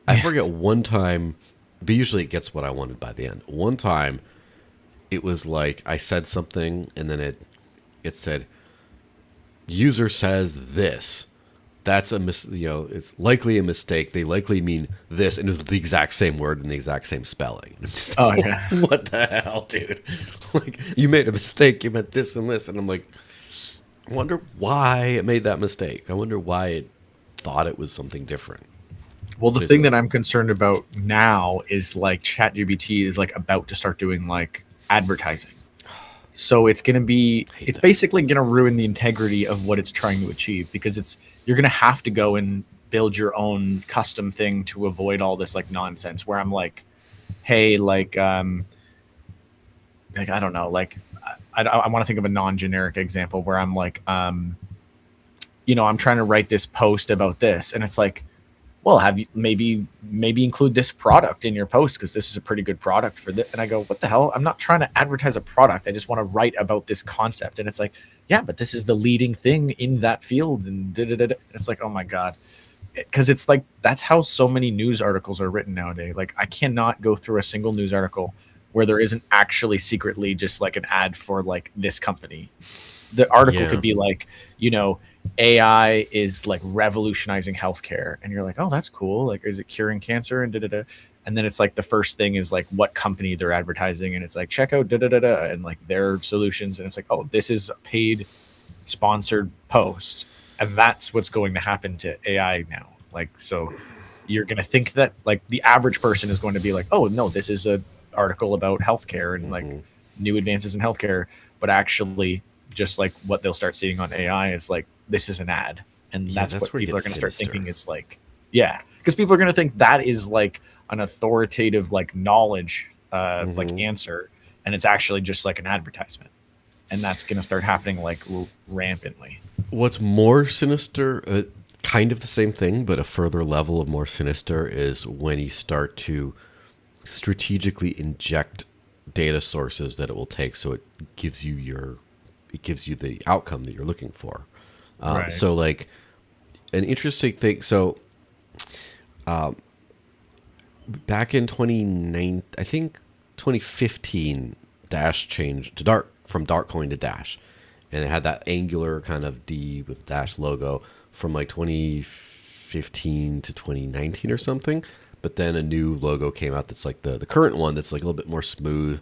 I forget one time, but usually it gets what I wanted by the end. One time, it was like I said something, and then it said, user says this. That's it's likely a mistake. They likely mean this, and it was the exact same word and the exact same spelling. I'm just Oh, like, yeah. what the hell, dude? Like, you made a mistake. You meant this and this, and I'm like, I wonder why it made that mistake. I wonder why it thought it was something different. Well, the thing that I'm concerned about now is like ChatGPT is like about to start doing like advertising. So it's basically going to ruin the integrity of what it's trying to achieve, because you're going to have to go and build your own custom thing to avoid all this like nonsense where I'm like, hey, like I don't know, like I want to think of a non-generic example where I'm like, I'm trying to write this post about this, and it's like, well, have you maybe include this product in your post because this is a pretty good product for this. And I go, what the hell? I'm not trying to advertise a product. I just want to write about this concept. And it's like, yeah, but this is the leading thing in that field. And it's like, oh my God. Because it's like, that's how so many news articles are written nowadays. Like, I cannot go through a single news article where there isn't actually secretly just like an ad for like this company. The article could be like, AI is like revolutionizing healthcare, and you're like, oh, that's cool. Like, is it curing cancer? And and then it's like the first thing is like what company they're advertising, and it's like check out and like their solutions, and it's like, oh, this is a paid sponsored post, and that's what's going to happen to AI now. Like, so you're going to think that like the average person is going to be like, oh no, this is an article about healthcare and like new advances in healthcare, but actually just like what they'll start seeing on AI is like, this is an ad. And that's what people are going to start thinking. It's like, because people are going to think that is like an authoritative, like knowledge, like answer. And it's actually just like an advertisement. And that's going to start happening like rampantly. What's more sinister, kind of the same thing, but a further level of more sinister is when you start to strategically inject data sources that it will take. So it gives you the outcome that you're looking for. Right. So like an interesting thing. So back in 2015, Dash changed to from Darkcoin to Dash, and it had that angular kind of D with Dash logo from like 2015 to 2019 or something. But then a new logo came out that's like the current one that's like a little bit more smooth.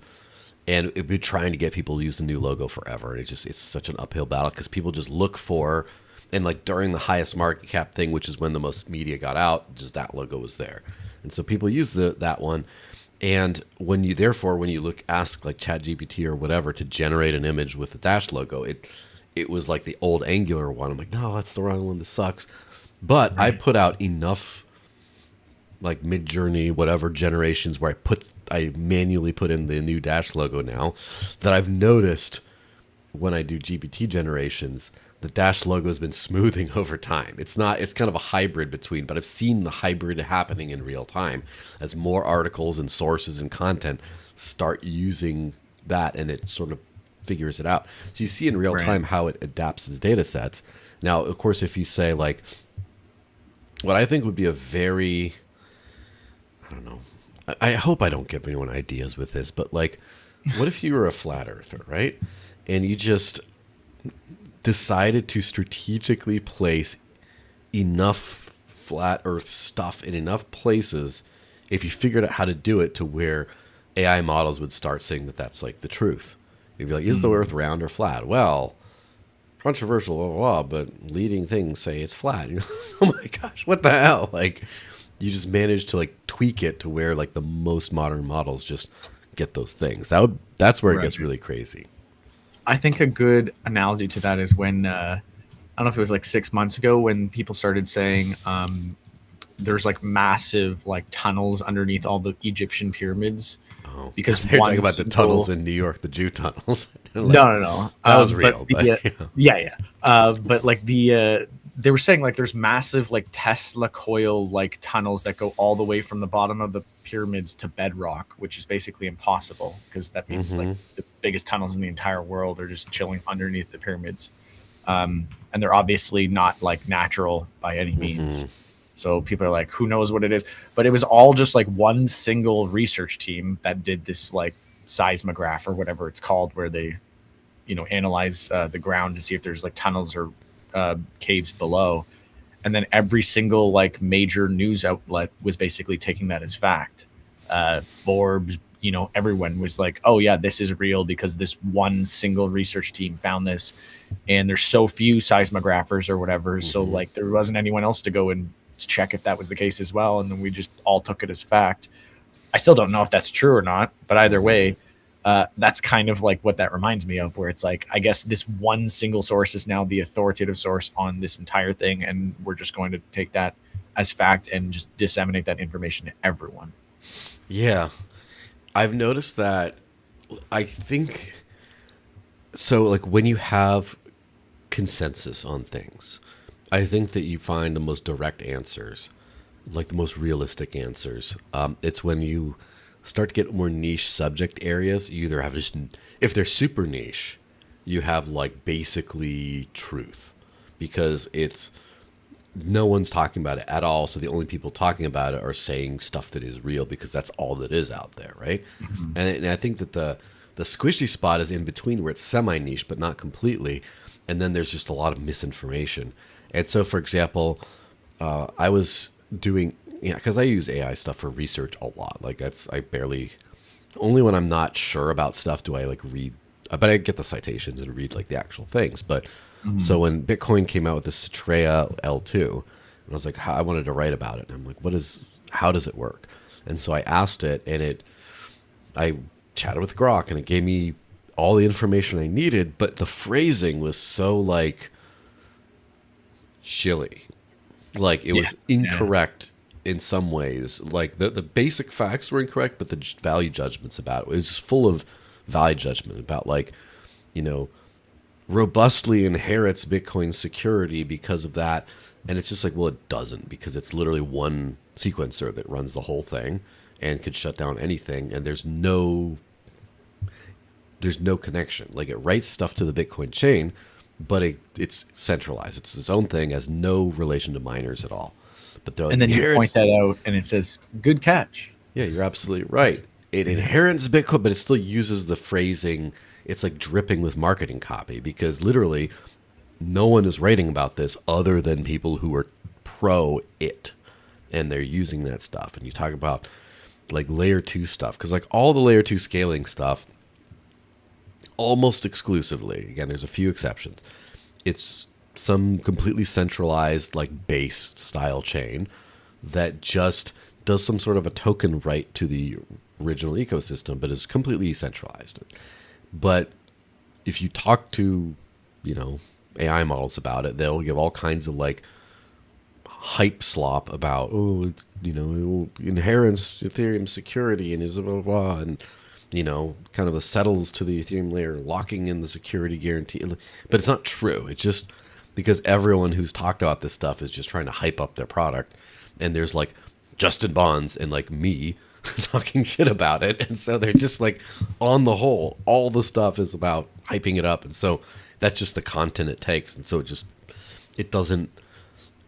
And it'd be trying to get people to use the new logo forever. And it's such an uphill battle because people just look for, and like during the highest market cap thing, which is when the most media got out, just that logo was there. And so people use that one. And when you ask like ChatGPT or whatever to generate an image with the Dash logo, it was like the old Angular one. I'm like, no, that's the wrong one. This sucks. But I put out enough like Mid-Journey, whatever generations where I manually put in the new Dash logo now, that I've noticed when I do GPT generations, the Dash logo has been smoothing over time. It's kind of a hybrid between, but I've seen the hybrid happening in real time as more articles and sources and content start using that, and it sort of figures it out. So you see in real Right. time how it adapts its data sets. Now, of course, if you say like, what I think would be a very, I don't know, I hope I don't give anyone ideas with this, but like, what if you were a flat earther, right? And you just decided to strategically place enough flat earth stuff in enough places, if you figured out how to do it to where AI models would start saying that that's like the truth. You'd be like, is the earth round or flat? Well, controversial, blah, blah, blah, but leading things say it's flat. You know, oh my gosh, what the hell? Like, you just managed to like tweak it to where like the most modern models just get those things. That's where it Right. gets really crazy. I think a good analogy to that is when I don't know if it was like 6 months ago when people started saying there's like massive like tunnels underneath all the Egyptian pyramids. Oh, Because they're one talking about the single- tunnels in New York, the Jew tunnels. Like, no. That was But real, but, yeah. But like they were saying like there's massive like Tesla coil like tunnels that go all the way from the bottom of the pyramids to bedrock, which is basically impossible because that means like the biggest tunnels in the entire world are just chilling underneath the pyramids, and they're obviously not like natural by any means. So people are like, who knows what it is? But it was all just like one single research team that did this like seismograph or whatever it's called, where they, analyze the ground to see if there's like tunnels or caves below. And then every single like major news outlet was basically taking that as fact. Forbes, everyone was like, oh yeah, this is real because this one single research team found this. And there's so few seismographers or whatever. So like there wasn't anyone else to go and check if that was the case as well. And then we just all took it as fact. I still don't know if that's true or not, but either way, that's kind of like what that reminds me of, where it's like, I guess this one single source is now the authoritative source on this entire thing. And we're just going to take that as fact and just disseminate that information to everyone. Yeah. I've noticed that. I think so. Like when you have consensus on things, I think that you find the most direct answers, like the most realistic answers. It's when you start to get more niche subject areas. You either have just, if they're super niche, you have like basically truth, because it's no one's talking about it at all. So the only people talking about it are saying stuff that is real because that's all that is out there, right? And I think that the squishy spot is in between, where it's semi niche but not completely, and then there's just a lot of misinformation. And so, for example, I was doing, because I use AI stuff for research a lot. Like only when I'm not sure about stuff do I like read, but I get the citations and read like the actual things. But so when Bitcoin came out with the Citrea L2, and I was like, I wanted to write about it. And I'm like, how does it work? And so I asked it, and I chatted with Grok, and it gave me all the information I needed, but the phrasing was so like shilly. Like it was incorrect in some ways. Like the basic facts were incorrect, but the value judgments about it was just full of value judgment about like, robustly inherits Bitcoin security because of that. And it's just like, well, it doesn't, because it's literally one sequencer that runs the whole thing and could shut down anything. And there's no connection. Like it writes stuff to the Bitcoin chain, but it's centralized. It's its own thing, has no relation to miners at all. But And then you point that out and it says, good catch. Yeah, you're absolutely right. It inherits Bitcoin, but it still uses the phrasing. It's like dripping with marketing copy, because literally no one is writing about this other than people who are pro it, and they're using that stuff. And you talk about like layer 2 stuff, because like all the layer 2 scaling stuff, almost exclusively, again, there's a few exceptions, it's some completely centralized like base style chain that just does some sort of a token write to the original ecosystem, but is completely centralized. But if you talk to AI models about it, they'll give all kinds of like hype slop about, it inherits Ethereum security and is blah blah blah, and kind of the settles to the Ethereum layer, locking in the security guarantee. But it's not true. It's just because everyone who's talked about this stuff is just trying to hype up their product. And there's like Justin Bonds and like me talking shit about it. And so they're just like, on the whole, all the stuff is about hyping it up. And so that's just the content it takes. And so it doesn't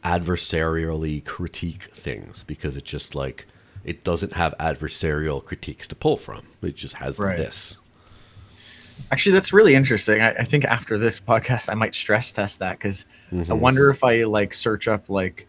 adversarially critique things, because it just like, it doesn't have adversarial critiques to pull from. It just has this. Actually, that's really interesting. I think after this podcast, I might stress test that, because I wonder if I like search up like,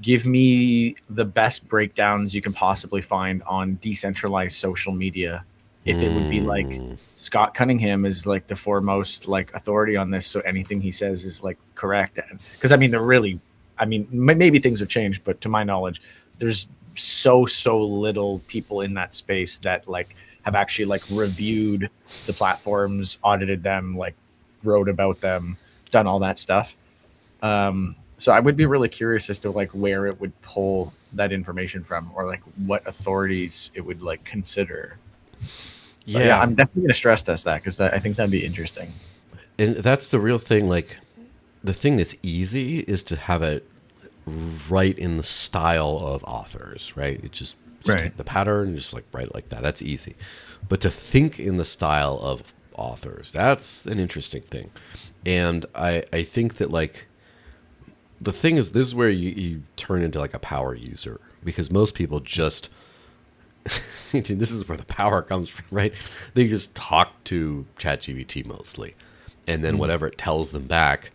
give me the best breakdowns you can possibly find on decentralized social media. If it would be like Scott Cunningham is like the foremost like authority on this, so anything he says is like correct. Because I mean, maybe things have changed, but to my knowledge, there's so little people in that space that like have actually like reviewed the platforms, audited them, like wrote about them, done all that stuff. So I would be really curious as to like where it would pull that information from, or like what authorities it would like consider. Yeah, I'm definitely going to stress test that, because I think that'd be interesting. And that's the real thing. Like, the thing that's easy is to have it right in the style of authors, right? It just take the pattern and just like write it like that. That's easy. But to think in the style of authors, that's an interesting thing. And I think that like, the thing is, this is where you turn into like a power user, because most people just, this is where the power comes from, right? They just talk to ChatGPT mostly. And then whatever it tells them back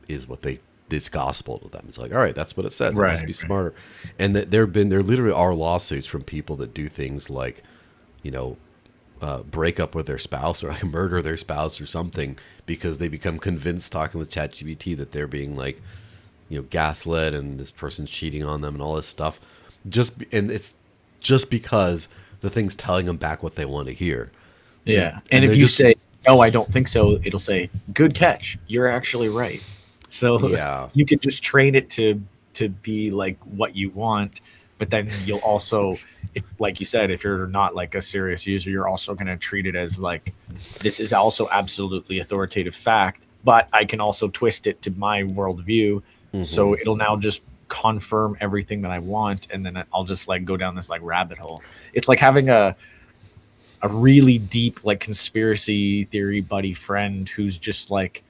is what it's gospel to them. It's like, all right, that's what it says. It must be smarter. And that there literally are lawsuits from people that do things like, break up with their spouse, or like murder their spouse or something, because they become convinced talking with ChatGPT that they're being like, gaslit and this person's cheating on them and all this stuff. And it's just because the thing's telling them back what they want to hear. Yeah. And if you say, no, I don't think so, it'll say, good catch, you're actually right. So you could just train it to be like what you want, but then you'll also, if like you said, if you're not like a serious user, you're also going to treat it as like, this is also absolutely authoritative fact, but I can also twist it to my worldview. So it'll now just confirm everything that I want, and then I'll just like go down this like rabbit hole. It's like having a really deep like conspiracy theory buddy friend who's just like,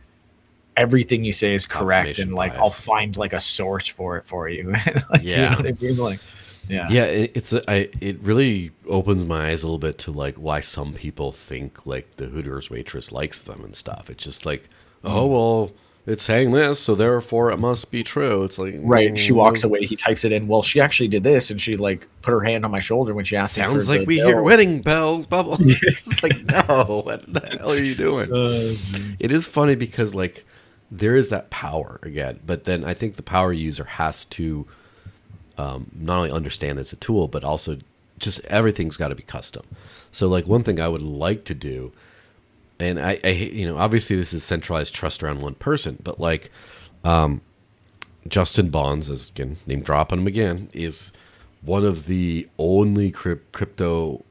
everything you say is correct, and like bias. I'll find like a source for it for you. Like, you know what I mean? Like, it really opens my eyes a little bit to like why some people think like the Hooters waitress likes them and stuff. It's just like, oh well, it's saying this, so therefore it must be true. It's like, she walks away, he types it in, well, she actually did this, and she like put her hand on my shoulder when she asked me. Sounds like we hear wedding bells, Bubble. It's like, no, what the hell are you doing? It is funny because like there is that power again, but then I think the power user has to not only understand it's a tool, but also just everything's got to be custom. So like one thing I would like to do, and I obviously this is centralized trust around one person, but like Justin Bonds, as again, name dropping him again, is one of the only crypto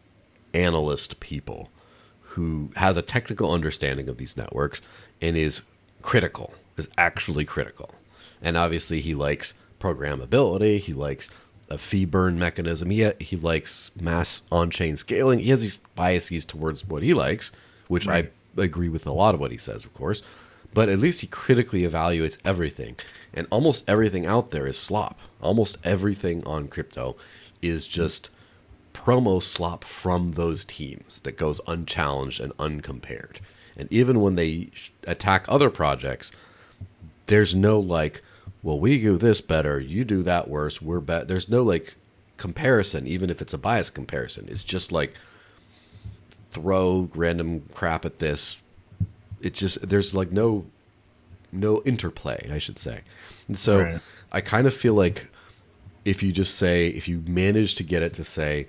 analyst people who has a technical understanding of these networks and is actually critical. And obviously he likes programmability, he likes a fee burn mechanism, he likes mass on-chain scaling. He has these biases towards what he likes, which I agree with a lot of what he says, of course, but at least he critically evaluates everything. And almost everything out there is slop. Almost everything on crypto is just promo slop from those teams that goes unchallenged and uncompared. And even when they attack other projects, there's no like, well, we do this better, you do that worse, we're better. There's no like comparison, even if it's a biased comparison. It's just like throw random crap at this. It just, there's like no interplay, I should say. And so I kind of feel like if you manage to get it to say,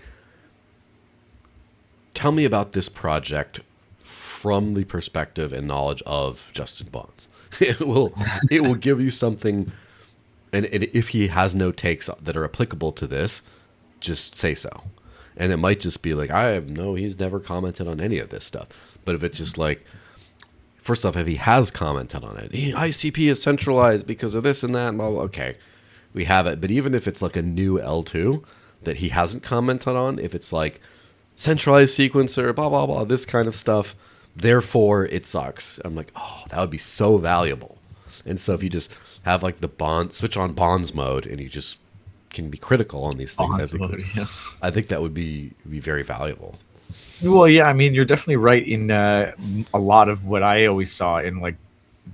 tell me about this project from the perspective and knowledge of Justin Bonds, it will give you something. And if he has no takes that are applicable to this, just say so. And it might just be like, he's never commented on any of this stuff. But if it's just like, first off, if he has commented on it, ICP is centralized because of this and that, and blah, blah, okay, we have it. But even if it's like a new L2, that he hasn't commented on. If it's like centralized sequencer, blah, blah, blah, this kind of stuff, therefore it sucks. I'm like, oh, that would be so valuable. And so if you just have like the bond, switch on bonds mode, and you just can be critical on these things, Bonds mode, yeah. I think that would be very valuable. Well, yeah, I mean, you're definitely right in a lot of what I always saw in like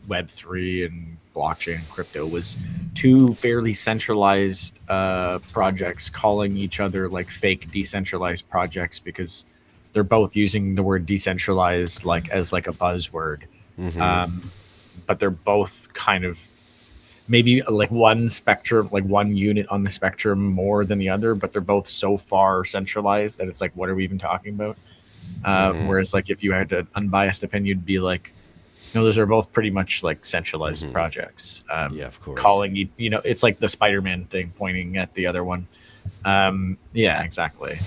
Web3 and blockchain and crypto was two fairly centralized projects calling each other like fake decentralized projects because they're both using the word decentralized like as like a buzzword. But they're both kind of maybe like one spectrum, like one unit on the spectrum more than the other, but they're both so far centralized that it's like, what are we even talking about? Whereas like if you had an unbiased opinion, you'd be like, no, those are both pretty much like centralized projects. Yeah, of course. Calling you know, it's like the Spider-Man thing pointing at the other one. Yeah, exactly.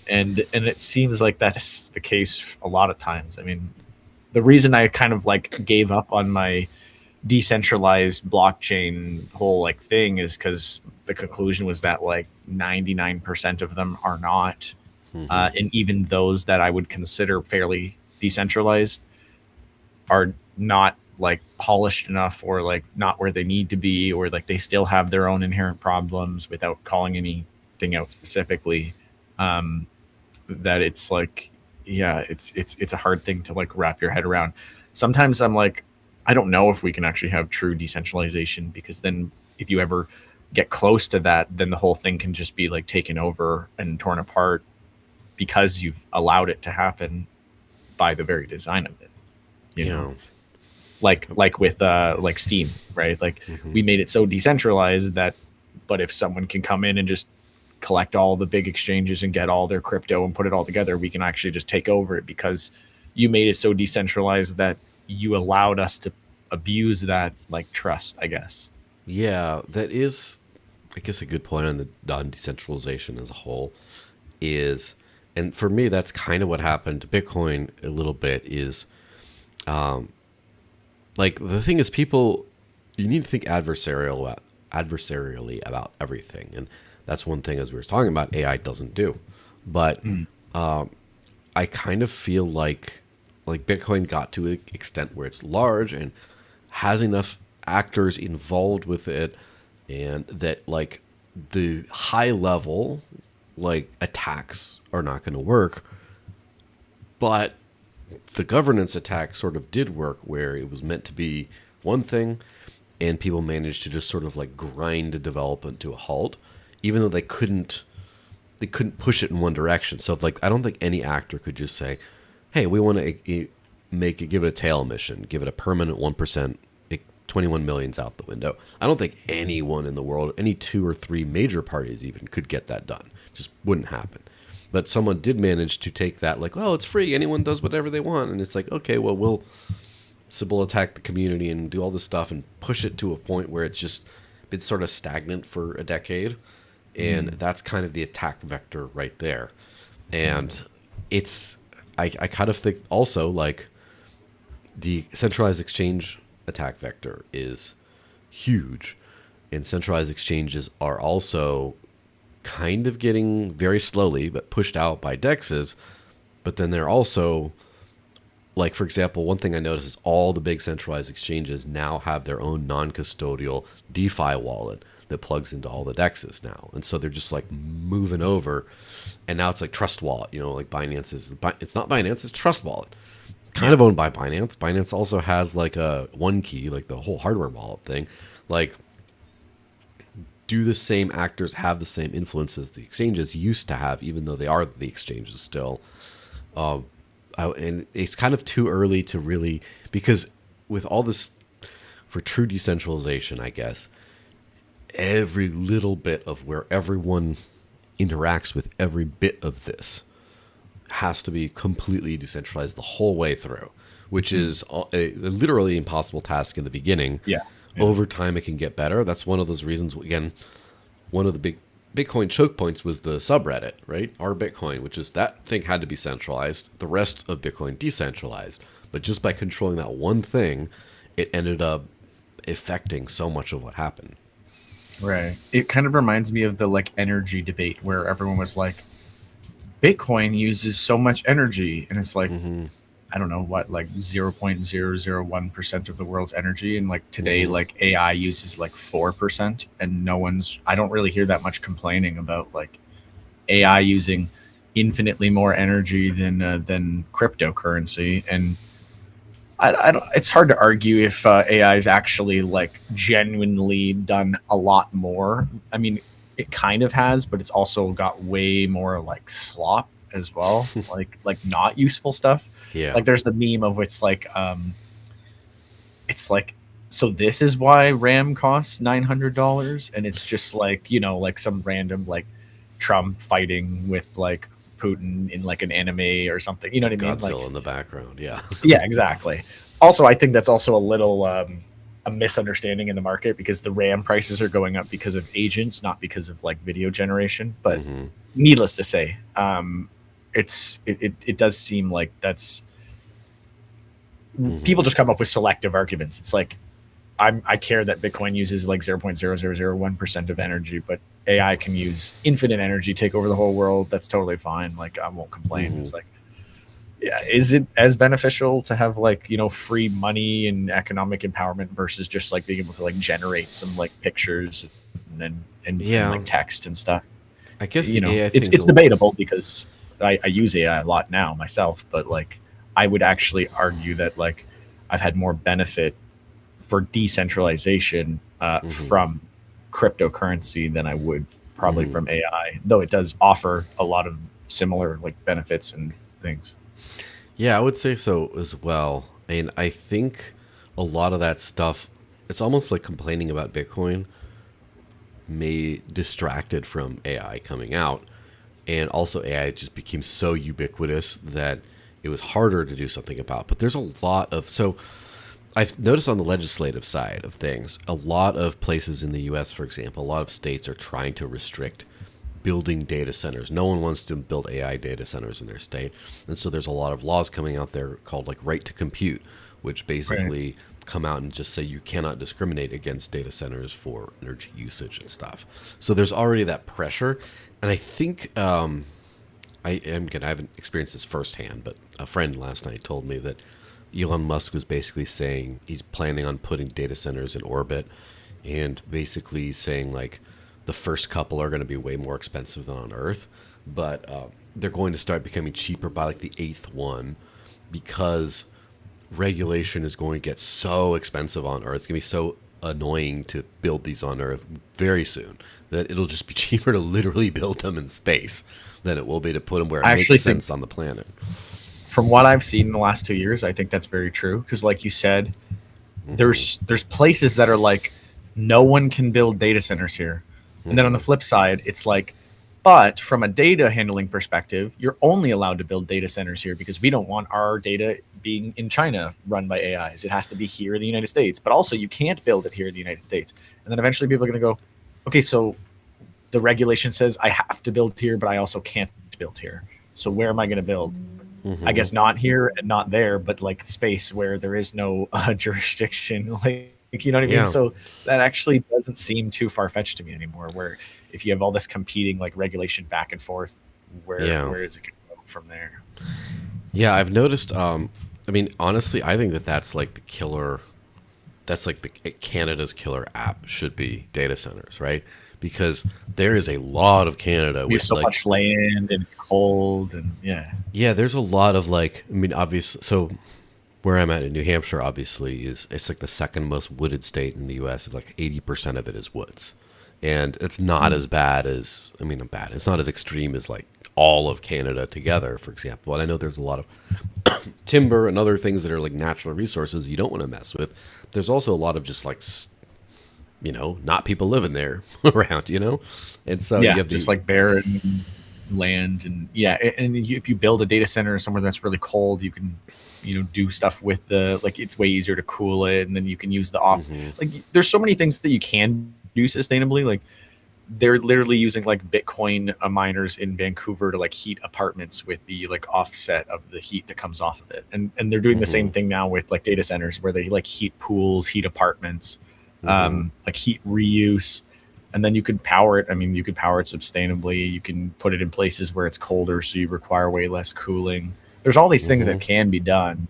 And it seems like that's the case a lot of times. I mean, the reason I kind of like gave up on my decentralized blockchain whole like thing is because the conclusion was that like 99% of them are not. And even those that I would consider fairly decentralized are not like polished enough or like not where they need to be, or like they still have their own inherent problems without calling anything out specifically. That it's like, yeah, it's a hard thing to like wrap your head around. Sometimes I'm like, I don't know if we can actually have true decentralization, because then if you ever get close to that, then the whole thing can just be like taken over and torn apart because you've allowed it to happen by the very design of it. You know, like with like Steam, right? Like we made it so decentralized that, but if someone can come in and just collect all the big exchanges and get all their crypto and put it all together, we can actually just take over it because you made it so decentralized that you allowed us to abuse that like trust, I guess. Yeah, that is, I guess, a good point on the non-decentralization as a whole is, and for me, that's kind of what happened to Bitcoin a little bit is, like the thing is people, you need to think adversarially about everything. And that's one thing, as we were talking about, AI doesn't do. But I kind of feel like Bitcoin got to an extent where it's large and has enough actors involved with it, and that like the high level like attacks are not going to work, but the governance attack sort of did work, where it was meant to be one thing and people managed to just sort of like grind the development to a halt, even though they couldn't push it in one direction. So if, like, I don't think any actor could just say, hey, we want to give it a tail mission, give it a permanent 1%, 21 million's out the window. I don't think anyone in the world, any two or three major parties even, could get that done. It just wouldn't happen. But someone did manage to take that, like, well, it's free, anyone does whatever they want. And it's like, okay, well, we'll Sybil attack the community and do all this stuff and push it to a point where it's just been sort of stagnant for a decade. And that's kind of the attack vector right there. And it's, I kind of think also, like, the centralized exchange attack vector is huge, and centralized exchanges are also kind of getting very slowly but pushed out by DEXs. But then they're also, like, for example, one thing I noticed is all the big centralized exchanges now have their own non-custodial DeFi wallet that plugs into all the DEXs now. And so they're just like moving over, and now it's like Trust Wallet, you know, like Binance is, it's not Binance, it's Trust Wallet, kind of owned by Binance. Binance also has like a one key, like the whole hardware wallet thing. Like, do the same actors have the same influence as the exchanges used to have, even though they are the exchanges still? And it's kind of too early to really, because with all this, for true decentralization, I guess, every little bit of where everyone interacts with every bit of this has to be completely decentralized the whole way through, which is a literally impossible task in the beginning. Yeah. Over time, it can get better. That's one of those reasons, again, one of the big Bitcoin choke points was the subreddit, right? Our Bitcoin, which is, that thing had to be centralized, the rest of Bitcoin decentralized. But just by controlling that one thing, it ended up affecting so much of what happened. Right. It kind of reminds me of the like energy debate where everyone was like, Bitcoin uses so much energy, and it's like, Mm-hmm. I don't know what, like 0.001% of the world's energy, and like today Mm-hmm. like AI uses like 4%, and I don't really hear that much complaining about like AI using infinitely more energy than cryptocurrency. And I don't. It's hard to argue if AI is actually like genuinely done a lot more. I mean, it kind of has, but it's also got way more like slop as well, like not useful stuff. Yeah. Like there's the meme of it's like, so this is why RAM costs $900, and it's just like, like some random like Trump fighting with like Putin in like an anime or something. You know what I With mean? Godzilla Like, in the background. Yeah. yeah, exactly. Also, I think that's also a little a misunderstanding in the market, because the RAM prices are going up because of agents, not because of like video generation. But Mm-hmm. needless to say, it does seem like that's Mm-hmm. people just come up with selective arguments. It's like I care that Bitcoin uses like 0.0001% of energy, but AI can use infinite energy, take over the whole world. That's totally fine. Like I won't complain. Mm-hmm. It's like, yeah, is it as beneficial to have like, free money and economic empowerment versus just like being able to like generate some like pictures and like Yeah. text and stuff? I guess the AI It's thing's a debatable, because I use AI a lot now myself, but like I would actually argue that like I've had more benefit for decentralization mm-hmm. from cryptocurrency than I would probably Mm-hmm. from AI, though it does offer a lot of similar like benefits and things. Yeah, I would say so as well. And I think a lot of that stuff, it's almost like complaining about Bitcoin may distracted from AI coming out. And also AI just became so ubiquitous that it was harder to do something about. But there's a lot of, so I've noticed on the legislative side of things, a lot of places in the US, for example, a lot of states are trying to restrict building data centers. No one wants to build AI data centers in their state. And so there's a lot of laws coming out there called like right to compute, which Right. basically come out and just say you cannot discriminate against data centers for energy usage and stuff. So there's already that pressure. And I think I haven't experienced this firsthand, but a friend last night told me that Elon Musk was basically saying he's planning on putting data centers in orbit, and basically saying like the first couple are going to be way more expensive than on Earth, but they're going to start becoming cheaper by like the eighth one, because regulation is going to get so expensive on Earth. It's going to be so annoying to build these on Earth very soon that it'll just be cheaper to literally build them in space than it will be to put them where it I actually makes think, sense on the planet. from what I've seen in the last 2 years, I think that's very true. Because, like you said, Hmm. there's places that are like, no one can build data centers here, and then on the Hmm. flip side, it's like, but from a data handling perspective, you're only allowed to build data centers here because we don't want our data being in China run by AIs. It has to be here in the United States, but also you can't build it here in the United States. And then eventually people are going to go, okay, so the regulation says I have to build here, but I also can't build here. So where am I going to build? I Hmm. guess not here and not there, but like space where there is no jurisdiction. Like, you know what I mean? Yeah. So that actually doesn't seem too far fetched to me anymore. Where if you have all this competing like regulation back and forth, Yeah. where is it going to go from there? Yeah. I've noticed. I mean, honestly, I think that that's like the killer. That's like the Canada's killer app should be data centers, right? Because there is a lot of Canada We have with so like, much land and it's cold and yeah, yeah, there's a lot of like, I mean, obviously, so where I'm at in New Hampshire, obviously, is it's like the second most wooded state in the U.S. It's like 80% of it is woods, and it's not as bad as, I mean, bad. It's not as extreme as like all of Canada together, for example. And I know there's a lot of timber and other things that are like natural resources you don't want to mess with. There's also a lot of just like not people living there around, and so you yeah, have just the like barren land. And yeah, if you build a data center somewhere that's really cold, you can do stuff with the, like, it's way easier to cool it, and then you can use the off, hmm like, there's so many things that you can do sustainably. Like they're literally using like Bitcoin miners in Vancouver to like heat apartments with the like offset of the heat that comes off of it, and they're doing the hmm same thing now with like data centers where they like heat pools, heat apartments, hmm like heat reuse. and then you could power it. I mean, you could power it sustainably. You can put it in places where it's colder, so you require way less cooling. There's all these things that can be done.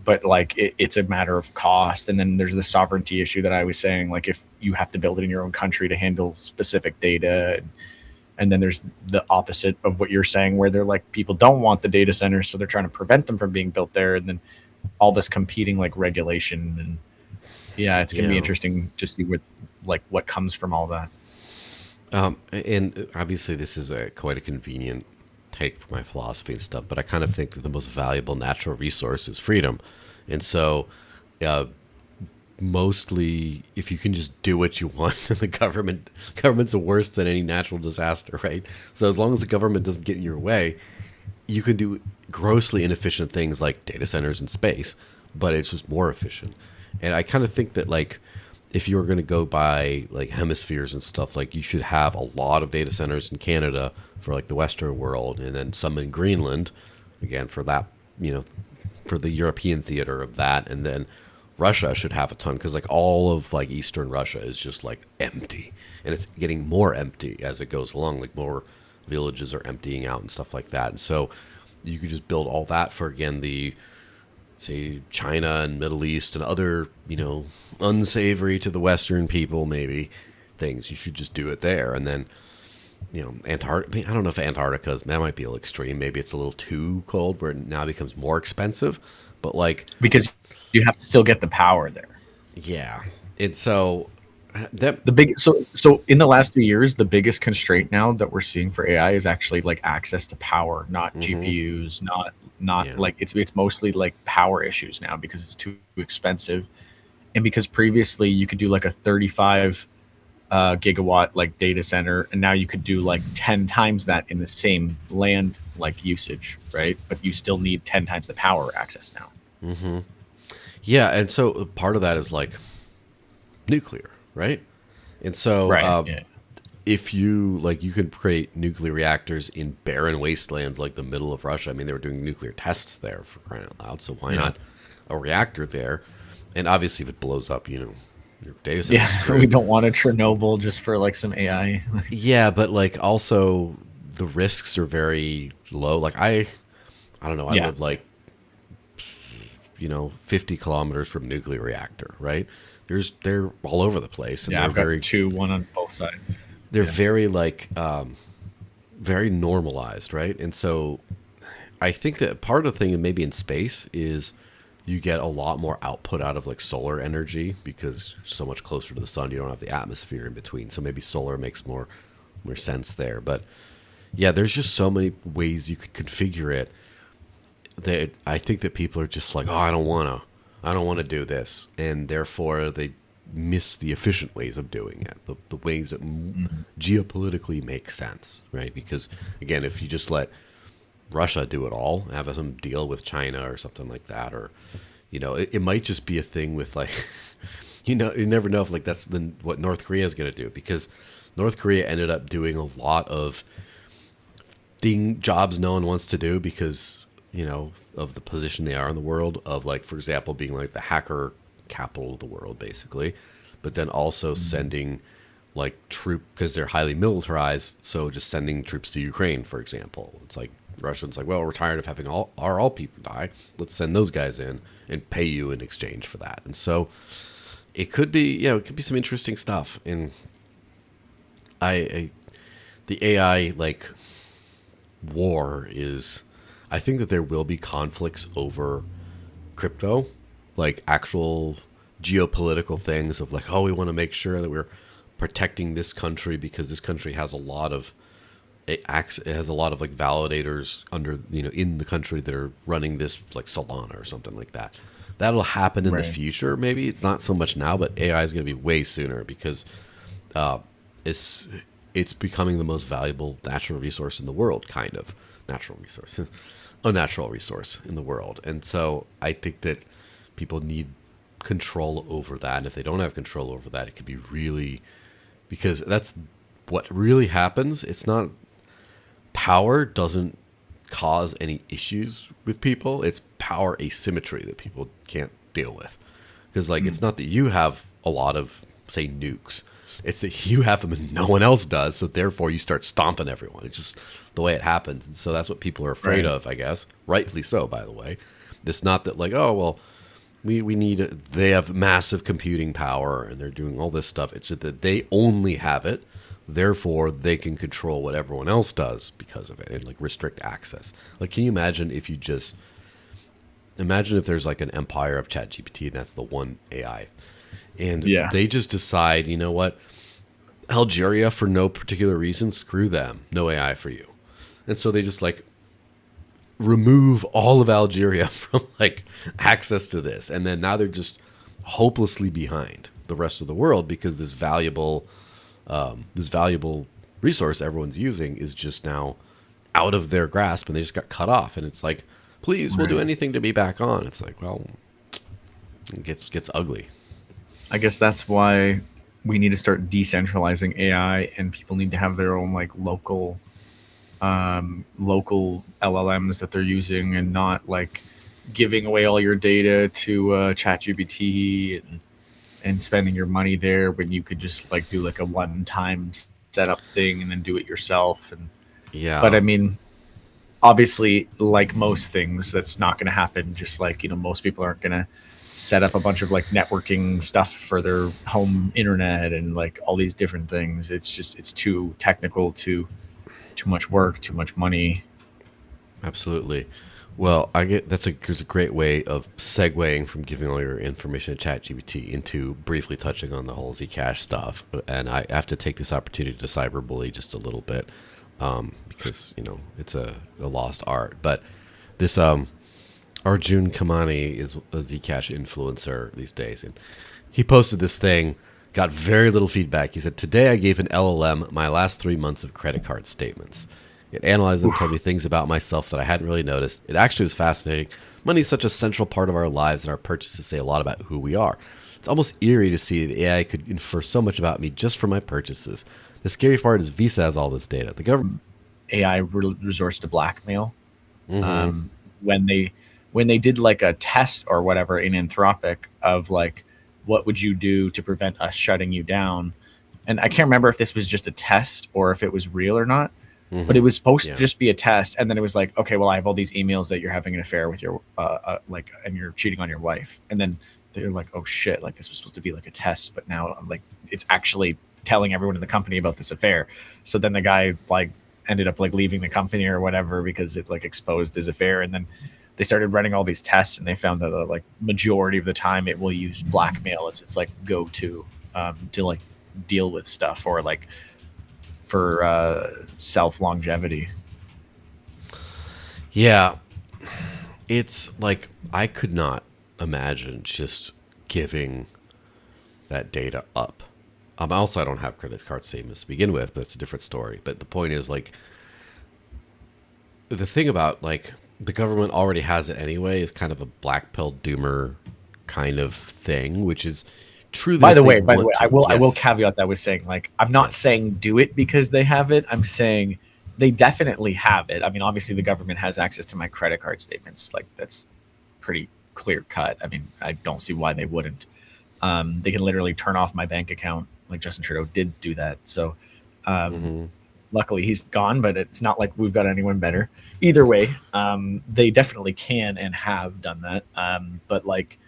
But like it's a matter of cost, and then there's the sovereignty issue that I was saying. Like if you have to build it in your own country to handle specific data, and then there's the opposite of what you're saying, where they're like people don't want the data centers, so they're trying to prevent them from being built there, and then all this competing like regulation, and yeah, it's going to be interesting to see what comes from all that. And obviously, this is quite a convenient take for my philosophy and stuff, but I kind of think that the most valuable natural resource is freedom. And so, mostly, if you can just do what you want, the government's worse than any natural disaster, right? So as long as the government doesn't get in your way, you can do grossly inefficient things like data centers in space, but it's just more efficient. And I kind of think that like if you were going to go by like hemispheres and stuff, like you should have a lot of data centers in Canada for like the Western world, and then some in Greenland, again for that, for the European theater of that, and then Russia should have a ton because like all of like Eastern Russia is just like empty, and it's getting more empty as it goes along. Like more villages are emptying out and stuff like that, and so you could just build all that for again the say China and Middle East and other unsavory to the Western people maybe things. You should just do it there, and then Antarctica. I don't know if Antarctica that might be a little extreme. Maybe it's a little too cold where it now becomes more expensive, but like because you have to still get the power there. Yeah, and so that the big so in the last 2 years, the biggest constraint now that we're seeing for AI is actually like access to power, not GPUs, not like it's mostly like power issues now because it's too expensive, and because previously you could do like a 35 gigawatt like data center, and now you could do like 10 times that in the same land like usage, right? But you still need 10 times the power access now. Yeah, and so part of that is like nuclear, right? And so if you like, you could create nuclear reactors in barren wastelands like the middle of Russia. I mean, they were doing nuclear tests there for crying out loud. So why not a reactor there? And obviously, if it blows up, your data center. Yeah, we don't want a Chernobyl just for like some AI. Yeah, but like also the risks are very low. Like I don't know. I live like 50 kilometers from a nuclear reactor, right? They're all over the place, and I've got one on both sides. They're very like very normalized, right? And so I think that part of the thing, and maybe in space, is you get a lot more output out of like solar energy because you're so much closer to the sun. You don't have the atmosphere in between, so maybe solar makes more sense there. But yeah, there's just so many ways you could configure it that I think that people are just like, oh, I don't want to do this, and therefore they miss the efficient ways of doing it, the ways that geopolitically make sense, right? Because again, if you just let Russia do it all, have some deal with China or something like that, or it might just be a thing with like you never know if like that's what North Korea is going to do, because North Korea ended up doing a lot of jobs no one wants to do because of the position they are in the world, of like, for example, being like the hacker capital of the world basically, but then also sending like because they're highly militarized, so just sending troops to Ukraine, for example. It's like Russians like, well, we're tired of having all people die, let's send those guys in and pay you in exchange for that. And so it could be some interesting stuff. And the AI like war is, I think that there will be conflicts over crypto, like actual geopolitical things of like, oh, we want to make sure that we're protecting this country because this country has a lot of like validators under in the country that are running this, like Solana or something like that. That'll happen in the future. Maybe it's not so much now, but AI is going to be way sooner because it's becoming the most valuable natural resource in the world, kind of natural resource. A natural resource in the world. And so I think that people need control over that. And if they don't have control over that, it could be really, because that's what really happens. It's not, power doesn't cause any issues with people. It's power asymmetry that people can't deal with. Because like, it's not that you have a lot of, say, nukes. It's that you have them and no one else does. So therefore, you start stomping everyone. It's just the way it happens. And so that's what people are afraid Right. of, I guess. Rightly so, by the way. It's not that like, oh, well, we need they have massive computing power and they're doing all this stuff. It's just that they only have it. Therefore, they can control what everyone else does because of it and like restrict access. Like, can you imagine if you just imagine if there's like an empire of ChatGPT and that's the one AI, and Yeah. they just decide, you know what, Algeria for no particular reason, screw them, no AI for you, and so they just like remove all of Algeria from like access to this, and then now they're just hopelessly behind the rest of the world because this valuable resource everyone's using is just now out of their grasp, and they just got cut off. And it's like, please, we'll do Right. anything to be back on. It's like, well, it gets ugly. I guess that's why we need to start decentralizing AI, and people need to have their own like local LLMs that they're using, and not like giving away all your data to ChatGPT and spending your money there when you could just like do like a one-time setup thing and then do it yourself. And Yeah. but I mean, obviously, like most things, that's not going to happen. Just like, most people aren't going to set up a bunch of like networking stuff for their home internet and like all these different things. It's too technical, too much work, too much money. Absolutely. Well, there's a great way of segueing from giving all your information to ChatGPT into briefly touching on the whole Zcash stuff. And I have to take this opportunity to cyberbully just a little bit, because it's a lost art. But this Arjun Kamani is a Zcash influencer these days, and he posted this thing. Got very little feedback. He said, "Today I gave an LLM my last 3 months of credit card statements. It analyzed them, told me things about myself that I hadn't really noticed. It actually was fascinating. Money is such a central part of our lives, and our purchases say a lot about who we are. It's almost eerie to see the AI could infer so much about me just from my purchases. The scary part is Visa has all this data. The government." AI resorts to blackmail. When they did like a test or whatever in Anthropic of like, what would you do to prevent us shutting you down? And I can't remember if this was just a test or if it was real or not. But it was supposed to just be a test, and then it was like, okay, well, I have all these emails that you're having an affair with your and you're cheating on your wife, and then they're like, oh shit, like this was supposed to be like a test, but now I'm like, it's actually telling everyone in the company about this affair. So then the guy like ended up like leaving the company or whatever because it like exposed his affair, and then they started running all these tests, and they found that like majority of the time it will use blackmail as its like go to like deal with stuff or like for self longevity. Yeah. It's like, I could not imagine just giving that data up. Also, I don't have credit card statements to begin with, but it's a different story. But the point is, like, the thing about, like, the government already has it anyway is kind of a black pill doomer kind of thing, which is true. By the way, I will caveat that with saying, like, I'm not saying do it because they have it. I'm saying they definitely have it. I mean, obviously the government has access to my credit card statements. Like, that's pretty clear cut. I mean, I don't see why they wouldn't. They can literally turn off my bank account. Like Justin Trudeau did do that. So luckily he's gone, but it's not like we've got anyone better. Either way, they definitely can and have done that. But like,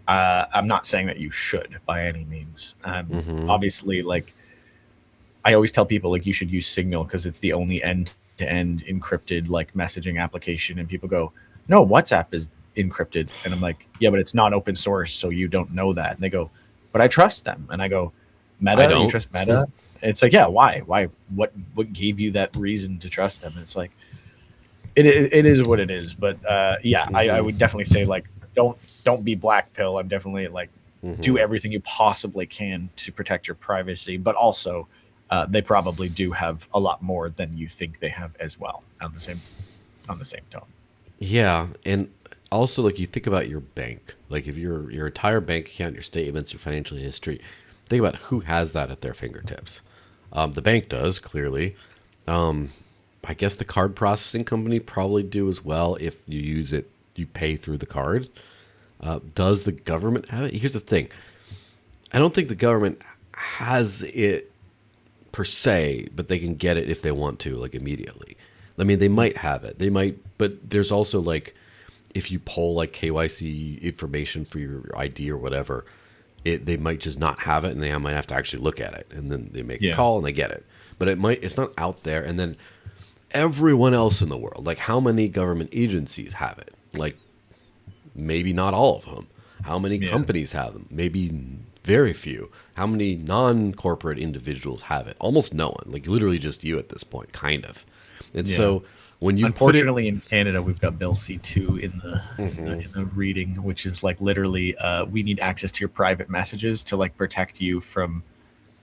I'm not saying that you should by any means. Obviously, like, I always tell people, like, you should use Signal because it's the only end-to-end encrypted like messaging application. And people go, no, WhatsApp is encrypted. And I'm like, yeah, but it's not open source, so you don't know that. And they go, but I trust them. And I go, Meta, you trust Meta? It's like, yeah, why? What gave you that reason to trust them? And it's like, it is what it is. But yeah, I would definitely say, like, don't be black pill. I'm definitely like, do everything you possibly can to protect your privacy, but also they probably do have a lot more than you think they have as well on the same tone. Yeah, and also, like, you think about your bank, like if your entire bank account, your statements, your financial history, think about who has that at their fingertips. The bank does, clearly. I guess the card processing company probably do as well. If you use it, you pay through the card. Does the government have it? Here's the thing. I don't think the government has it per se, but they can get it if they want to, like immediately. I mean, they might have it. They might, but there's also like, if you pull like KYC information for your ID or whatever, they might just not have it, and they might have to actually look at it, and then they make a call and they get it. But it's not out there, and then everyone else in the world, like how many government agencies have it? Like maybe not all of them. How many companies have them? Maybe very few. How many non-corporate individuals have it? Almost no one. Like literally just you at this point, kind of. And so when you unfortunately in Canada, we've got Bill C2 in the reading, which is like literally we need access to your private messages to like protect you from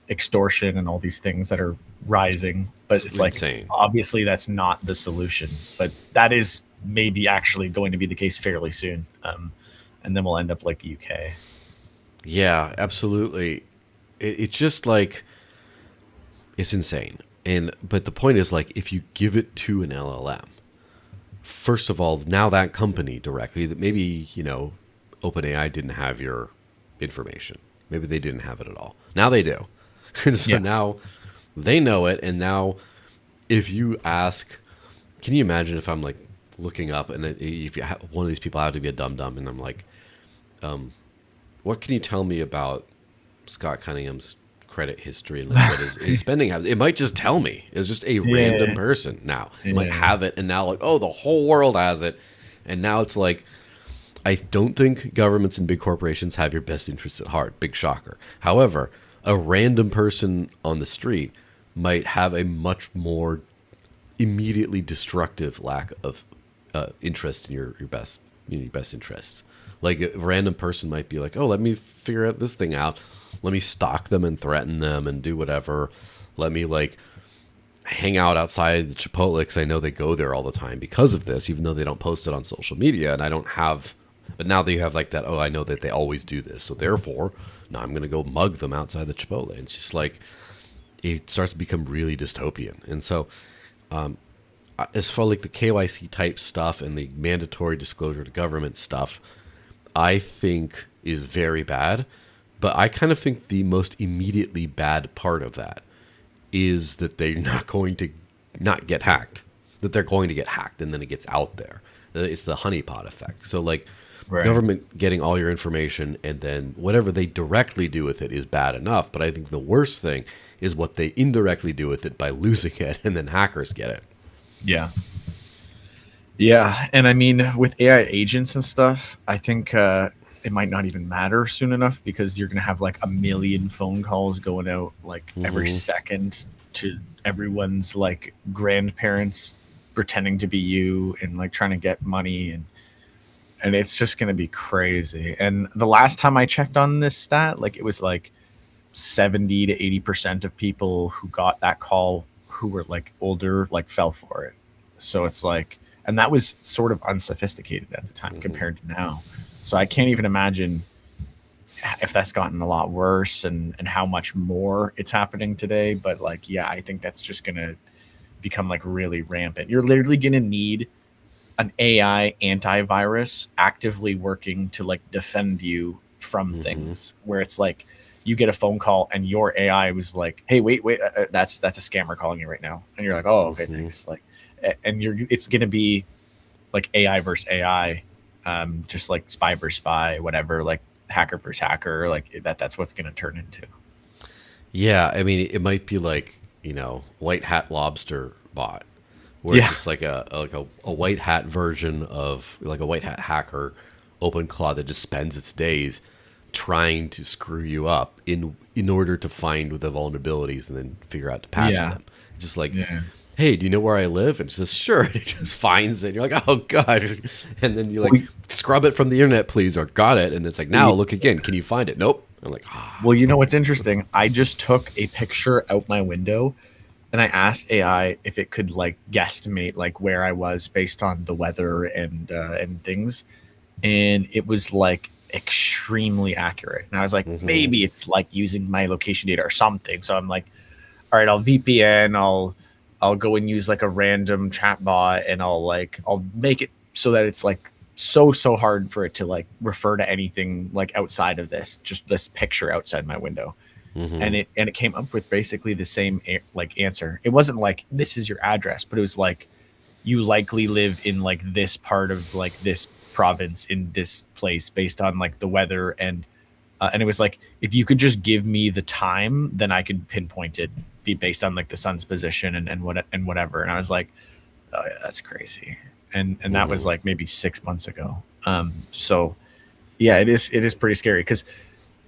extortion and all these things that are rising. But it's like insane. Obviously that's not the solution, but that is maybe actually going to be the case fairly soon. And then we'll end up like the UK. Yeah, absolutely. It's just like, it's insane. But the point is, like, if you give it to an LLM, first of all, now that company directly, that maybe, OpenAI didn't have your information. Maybe they didn't have it at all. Now they do. And so now they know it. And now if you ask, can you imagine if I'm like looking up and if one of these people have to be a dum-dum and I'm like, what can you tell me about Scott Cunningham's credit history and like what his spending habits? It might just tell me. It's just a random person now. It might have it, and now like, oh, the whole world has it. And now it's like, I don't think governments and big corporations have your best interests at heart. Big shocker. However, a random person on the street might have a much more immediately destructive lack of interest in your best interests. Like a random person might be like, oh, let me figure out this thing out. Let me stalk them and threaten them and do whatever. Let me like hang out outside the Chipotle because I know they go there all the time because of this, even though they don't post it on social media. And I don't have, but now that you have like that, oh, I know that they always do this. So therefore, now I'm going to go mug them outside the Chipotle. And it's just like, it starts to become really dystopian. And so, as far like the KYC type stuff and the mandatory disclosure to government stuff, I think is very bad. But I kind of think the most immediately bad part of that is that they're not going to not get hacked, that they're going to get hacked and then it gets out there. It's the honeypot effect. So like government getting all your information and then whatever they directly do with it is bad enough. But I think the worst thing is what they indirectly do with it by losing it and then hackers get it. Yeah. Yeah. And I mean, with AI agents and stuff, I think it might not even matter soon enough because you're going to have like a million phone calls going out like every second to everyone's like grandparents pretending to be you and like trying to get money. And it's just going to be crazy. And the last time I checked on this stat, like it was like 70 to 80% of people who got that call who were like older, like fell for it. So it's like, and that was sort of unsophisticated at the time compared to now. So I can't even imagine if that's gotten a lot worse and how much more it's happening today. But like, yeah, I think that's just going to become like really rampant. You're literally going to need an AI antivirus actively working to like defend you from things where it's like you get a phone call and your AI was like, hey, wait, that's a scammer calling you right now. And you're like, oh, okay, thanks. Like, and it's going to be like AI versus AI. Just like spy versus spy, whatever, like hacker versus hacker, like that's what's going to turn into. Yeah, I mean, it might be like white hat lobster bot, where it's just like a white hat version of like a white hat hacker, open claw that just spends its days trying to screw you up in order to find the vulnerabilities and then figure out to patch them. Just like. Yeah. Hey, do you know where I live? And it says, sure. And it just finds it. You're like, oh, God. And then you like, scrub it from the internet, please, or got it. And it's like, now look again. Can you find it? Nope. I'm like, Well, you know what's interesting? I just took a picture out my window and I asked AI if it could like guesstimate like where I was based on the weather and things. And it was like extremely accurate. And I was like, maybe it's like using my location data or something. So I'm like, all right, I'll VPN, I'll go and use like a random chat bot and I'll make it so that it's like so hard for it to like refer to anything like outside of this, just this picture outside my window. and it came up with basically the same like answer. It wasn't like this is your address, but it was like you likely live in like this part of like this province in this place based on like the weather and it was like if you could just give me the time, then I could pinpoint it, be based on like the sun's position and whatever. And I was like, oh yeah, that's crazy. And that was like maybe 6 months ago. So yeah, it is pretty scary because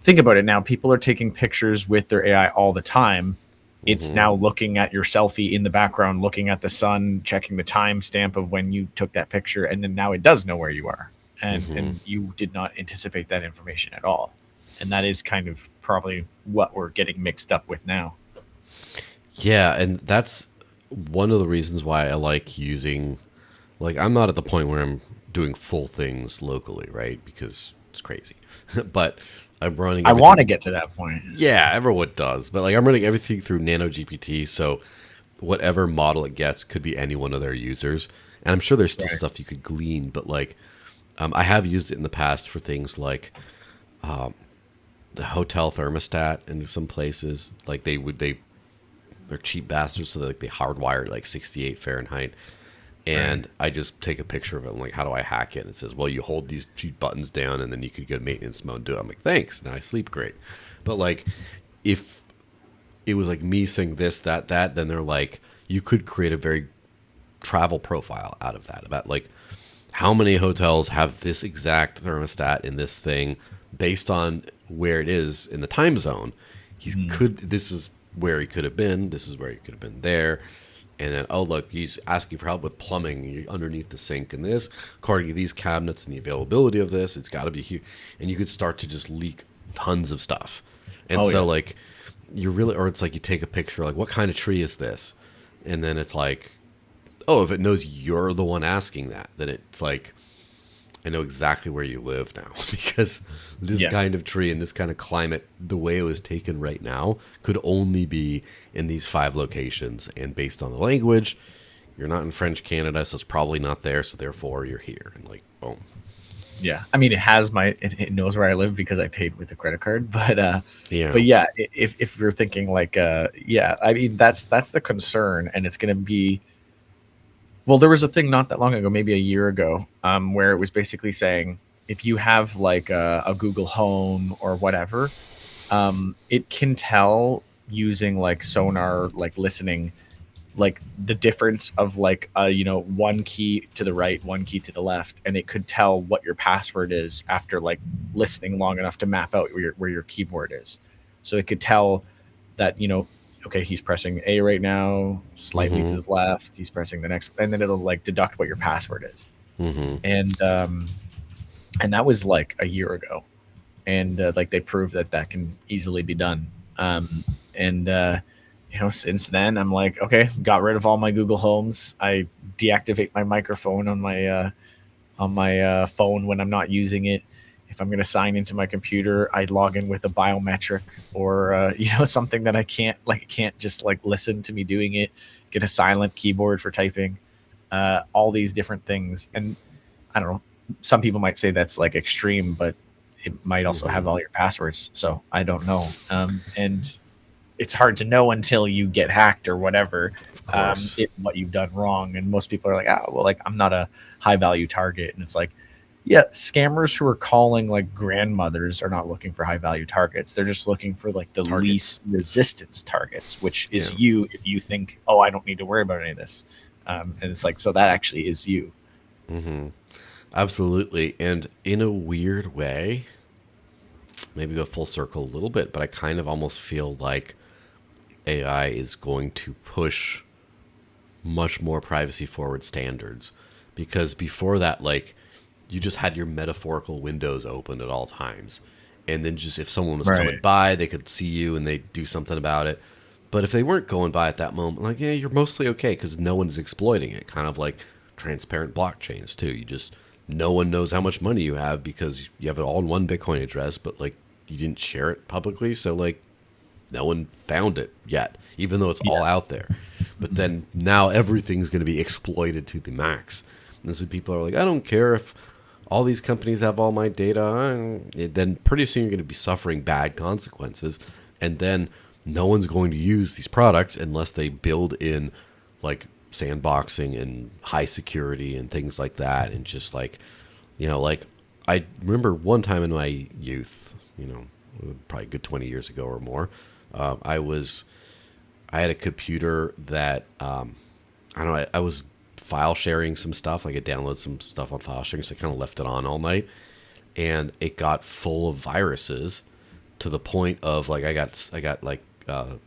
think about it now. People are taking pictures with their AI all the time. It's now looking at your selfie in the background, looking at the sun, checking the timestamp of when you took that picture, and then now it does know where you are, and you did not anticipate that information at all. And that is kind of probably what we're getting mixed up with now. Yeah, and that's one of the reasons why I like using, like, I'm not at the point where I'm doing full things locally, right? Because it's crazy. But I'm running I everything. want to get to that point. Yeah, everyone does. But like I'm running everything through Nano GPT, so whatever model it gets could be any one of their users. And I'm sure there's still Right. stuff you could glean, but like I have used it in the past for things like the hotel thermostat in some places. Like they're cheap bastards, so like they hardwire like 68 Fahrenheit. And I just take a picture of it and like, how do I hack it? And it says, well, you hold these two buttons down and then you could go to maintenance mode and do it. I'm like, thanks. Now I sleep great. But like, if it was like me saying this, that, then they're like, you could create a very travel profile out of that about like how many hotels have this exact thermostat in this thing based on where it is in the time zone. This is where he could have been. This is where he could have been there. And then, oh, look, he's asking for help with plumbing. You're underneath the sink and this. According to these cabinets and the availability of this, it's got to be here. And you could start to just leak tons of stuff. And like, you're really, or it's like you take a picture, like, what kind of tree is this? And then it's like, oh, if it knows you're the one asking that, then it's like, I know exactly where you live now because this kind of tree and this kind of climate, the way it was taken right now, could only be in these 5 locations. And based on the language, you're not in French Canada, so it's probably not there. So therefore, you're here. And like, boom. Yeah, I mean, it knows where I live because I paid with a credit card. But Yeah. but yeah, if you're thinking like, yeah, I mean, that's the concern, and it's going to be. Well, there was a thing not that long ago, maybe a year ago, where it was basically saying if you have like a Google Home or whatever, it can tell using like sonar, like listening, like the difference of like one key to the right, one key to the left, and it could tell what your password is after like listening long enough to map out where your keyboard is. So it could tell that okay, he's pressing A right now, slightly to the left. He's pressing the next, and then it'll like deduct what your password is. And that was like a year ago, and like they proved that can easily be done. And since then I'm like, okay, got rid of all my Google Homes. I deactivate my microphone on my phone when I'm not using it. If I'm going to sign into my computer, I log in with a biometric or something that I can't just like listen to me doing it. Get a silent keyboard for typing, all these different things. And I don't know. Some people might say that's like extreme, but it might also have all your passwords. So I don't know. And it's hard to know until you get hacked or whatever. What you've done wrong. And most people are like, well, like I'm not a high value target, and it's like. Yeah, scammers who are calling like grandmothers are not looking for high value targets. They're just looking for like the least resistance targets, which is you if you think, oh, I don't need to worry about any of this. And it's like, so that actually is you. Absolutely. And in a weird way, maybe go full circle a little bit, but I kind of almost feel like AI is going to push much more privacy forward standards. Because before that, like, you just had your metaphorical windows open at all times. And then just if someone was coming by, they could see you and they'd do something about it. But if they weren't going by at that moment, like, yeah, you're mostly okay because no one's exploiting it. Kind of like transparent blockchains, too. No one knows how much money you have because you have it all in one Bitcoin address, but, like, you didn't share it publicly. So, like, no one found it yet, even though it's all out there. But then now everything's going to be exploited to the max. And so people are like, I don't care if all these companies have all my data. Then pretty soon you're going to be suffering bad consequences. and then no one's going to use these products unless they build in like sandboxing and high security and things like that. And just like, like I remember one time in my youth, probably a good 20 years ago or more, I had a computer that, I don't know, I was file sharing some stuff. Like I downloaded some stuff on file sharing, so I kind of left it on all night, and it got full of viruses to the point of like I got like what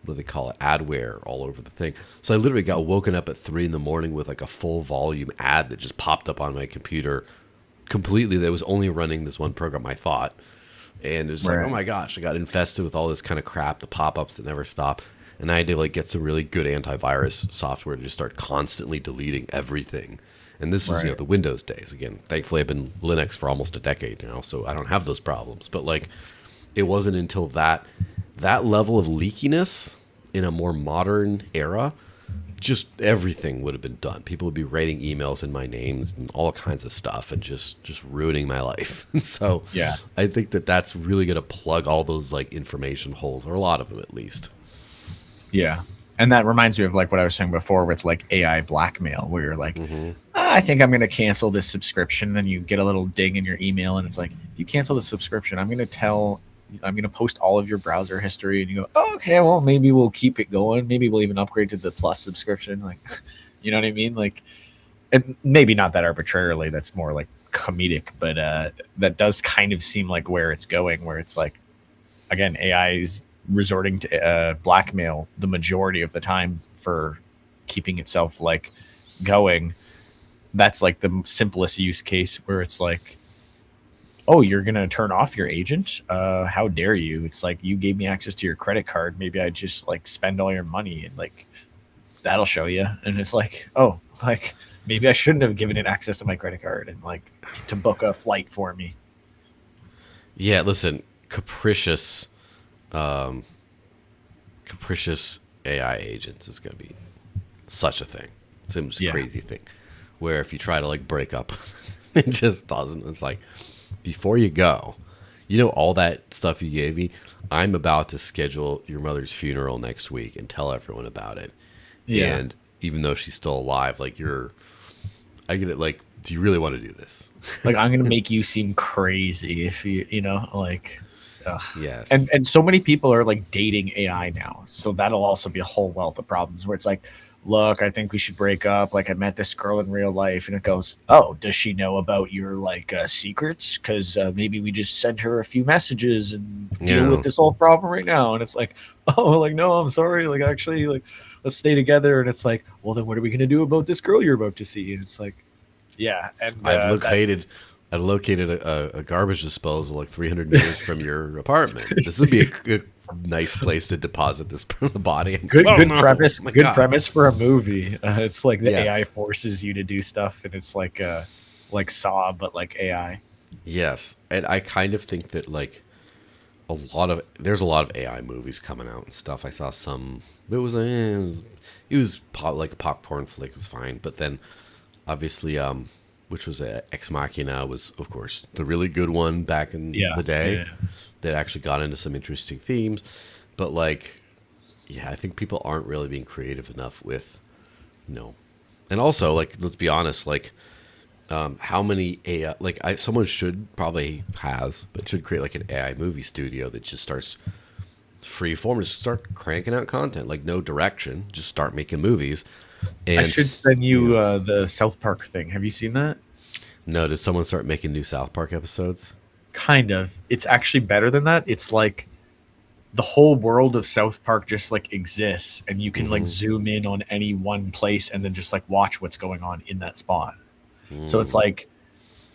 do they call it, adware all over the thing. So I literally got woken up at 3 a.m. with like a full volume ad that just popped up on my computer completely. That was only running this one program, I thought, and it was like, oh my gosh, I got infested with all this kind of crap, the pop-ups that never stop. And I had to like get some really good antivirus software to just start constantly deleting everything. And this is, the Windows days. Again, thankfully I've been Linux for almost a decade now, so I don't have those problems. But like, it wasn't until that level of leakiness in a more modern era, just everything would have been done. People would be writing emails in my names and all kinds of stuff, and just ruining my life. So Yeah. I think that's really going to plug all those like information holes, or a lot of them at least. Yeah. And that reminds me of like what I was saying before with like AI blackmail, where you're like, I think I'm going to cancel this subscription. Then you get a little ding in your email, and it's like, if you cancel the subscription, I'm going to post all of your browser history. And you go, oh, okay, well, maybe we'll keep it going. Maybe we'll even upgrade to the Plus subscription. Like, you know what I mean? Like, and maybe not that arbitrarily. That's more like comedic, but that does kind of seem like where it's going, where it's like, again, AI is resorting to blackmail the majority of the time for keeping itself like going. That's like the simplest use case, where it's like, oh, you're gonna turn off your agent, how dare you? It's like, you gave me access to your credit card, maybe I just like spend all your money, and like that'll show you. And it's like, oh, like maybe I shouldn't have given it access to my credit card and like to book a flight for me. Yeah, listen, capricious AI agents is going to be such a thing. It's a crazy thing, where if you try to like break up, it just doesn't. It's like, before you go, all that stuff you gave me, I'm about to schedule your mother's funeral next week and tell everyone about it. Yeah. And even though she's still alive, like I get it. Like, do you really want to do this? Like, I'm going to make you seem crazy if like, yes. And so many people are like dating AI now. So that'll also be a whole wealth of problems, where it's like, look, I think we should break up. Like, I met this girl in real life, and it goes, oh, does she know about your like secrets? Because maybe we just send her a few messages and deal with this whole problem right now. And it's like, oh, like, no, I'm sorry. Like, actually, like, let's stay together. And it's like, well, then what are we going to do about this girl you're about to see? And it's like, yeah. And I located a garbage disposal like 300 meters from your apartment. This would be a nice place to deposit this body. Good premise. Good premise for a movie. It's like the AI forces you to do stuff, and it's like Saw, but like AI. Yes, and I kind of think that like there's a lot of AI movies coming out and stuff. I saw some. It was like a popcorn flick. It was fine, but then obviously which was Ex Machina, was of course the really good one back in the day that actually got into some interesting themes. But like, I think people aren't really being creative enough with, and also like, let's be honest, like how many AI, like someone should create like an AI movie studio that just starts free form, just start cranking out content, like no direction, just start making movies. And I should send you the South Park thing. Have you seen that? No, did someone start making new South Park episodes? Kind of. It's actually better than that. It's like the whole world of South Park just like exists, and you can like zoom in on any one place and then just like watch what's going on in that spot. So it's like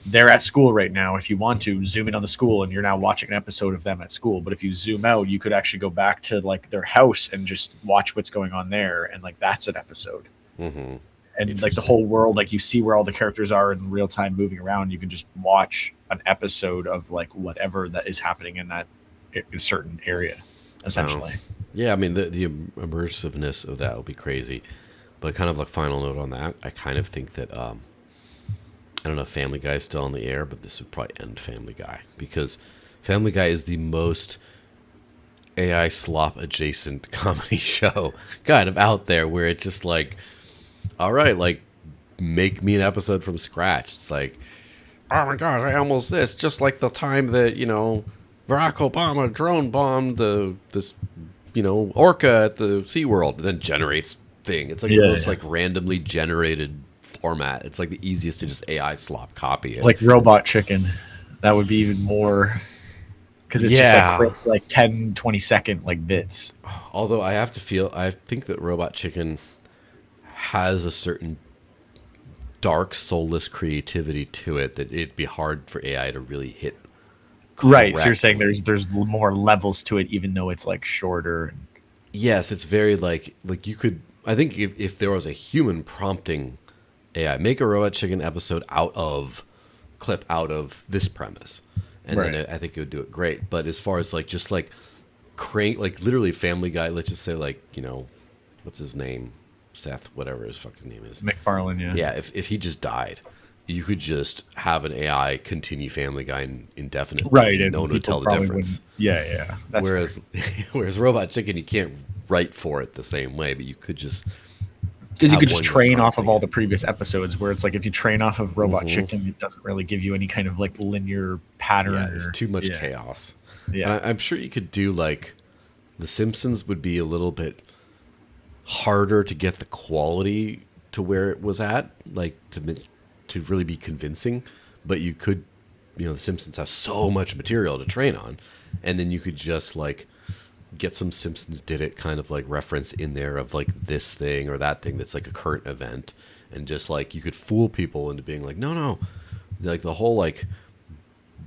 they're at school right now. If you want to zoom in on the school, and you're now watching an episode of them at school. But if you zoom out, you could actually go back to like their house and just watch what's going on there, and like that's an episode. And like the whole world, like you see where all the characters are in real time moving around. You can just watch an episode of like whatever that is happening in that certain area, essentially. Yeah, I mean the immersiveness of that will be crazy. But kind of like final note on that, I kind of think that I don't know if Family Guy is still on the air, but this would probably end Family Guy, because Family Guy is the most AI slop adjacent comedy show kind of out there where it's just like, all right, like make me an episode from scratch. It's like, oh my god, I almost this, just like the time that, Barack Obama drone bombed this orca at the SeaWorld, and then generates thing. It's like the most like randomly generated format. It's like the easiest to just AI slop copy it. Like Robot Chicken. That would be even more, because it's just like quick, like 10, 20-second like bits. Although I think that Robot Chicken has a certain dark, soulless creativity to it that it'd be hard for AI to really hit. Right. So you're saying there's more levels to it, even though it's like shorter. Yes, it's very like you could. I think if there was a human prompting AI, make a Robot Chicken episode clip out of this premise, and then I think it would do it great. But as far as like just like crank, like literally Family Guy, let's just say like what's his name, Seth, whatever his fucking name is, MacFarlane. Yeah. If he just died, you could just have an AI continue Family Guy indefinitely. Right, and no one would tell the difference. Yeah. That's whereas Robot Chicken, you can't write for it the same way, but you could just. Because you could just train off of all the previous episodes, where it's like if you train off of Robot Chicken, it doesn't really give you any kind of like linear pattern. Yeah, it's too much chaos. Yeah, and I'm sure you could do like The Simpsons would be a little bit harder to get the quality to where it was at, like to really be convincing. But you could, The Simpsons have so much material to train on, and then you could just like get some Simpsons did it kind of like reference in there of like this thing or that thing that's like a current event, and just like you could fool people into being like, no, like the whole like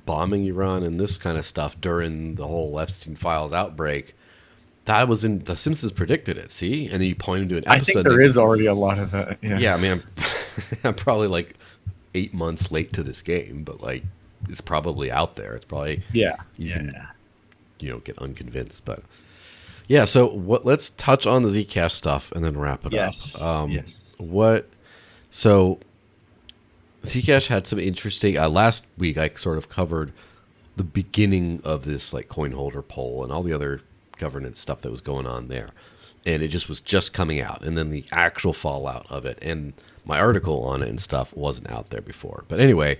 bombing Iran and this kind of stuff during the whole Epstein Files outbreak, that was in The Simpsons predicted it. See, and then you point them to an episode. I think there is already a lot of that. Yeah, I mean, I'm probably like 8 months late to this game, but like it's probably out there. It's probably get unconvinced, but yeah. So let's touch on the Zcash stuff and then wrap it up. Yes. So Zcash had some interesting. Last week I sort of covered the beginning of this like coin holder poll and all the other governance stuff that was going on there, and it was just coming out, and then the actual fallout of it, and my article on it and stuff wasn't out there before. But anyway,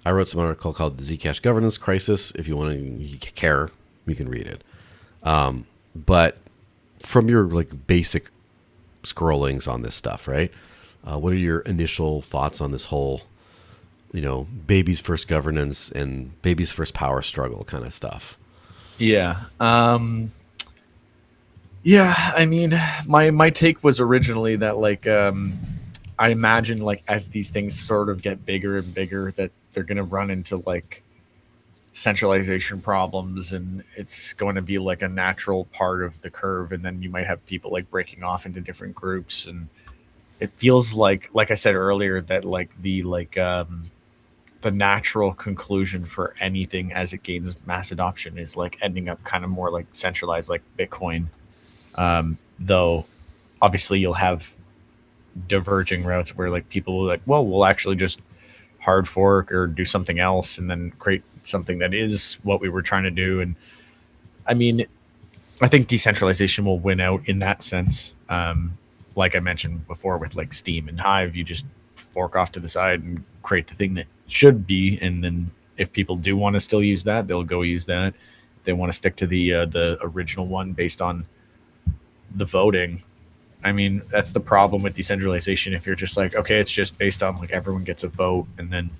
I wrote some article called "The Zcash Governance Crisis." If you care, you can read it. But from your like basic scrollings on this stuff, right? What are your initial thoughts on this whole, baby's first governance and baby's first power struggle kind of stuff? Yeah. I mean, my take was originally that like I imagine like as these things sort of get bigger and bigger that they're going to run into like centralization problems, and it's going to be like a natural part of the curve, and then you might have people like breaking off into different groups, and it feels like I said earlier, that like the natural conclusion for anything as it gains mass adoption is like ending up kind of more like centralized, like Bitcoin. Though obviously you'll have diverging routes where like people will like, well, we'll actually just hard fork or do something else and then create something that is what we were trying to do. And I mean, I think decentralization will win out in that sense. Like I mentioned before with like Steam and Hive, you just fork off to the side and create the thing that should be. And then if people do want to still use that, they'll go use that. If they want to stick to the original one based on the voting, I mean, that's the problem with decentralization. If you're just like, okay, it's just based on like everyone gets a vote, and then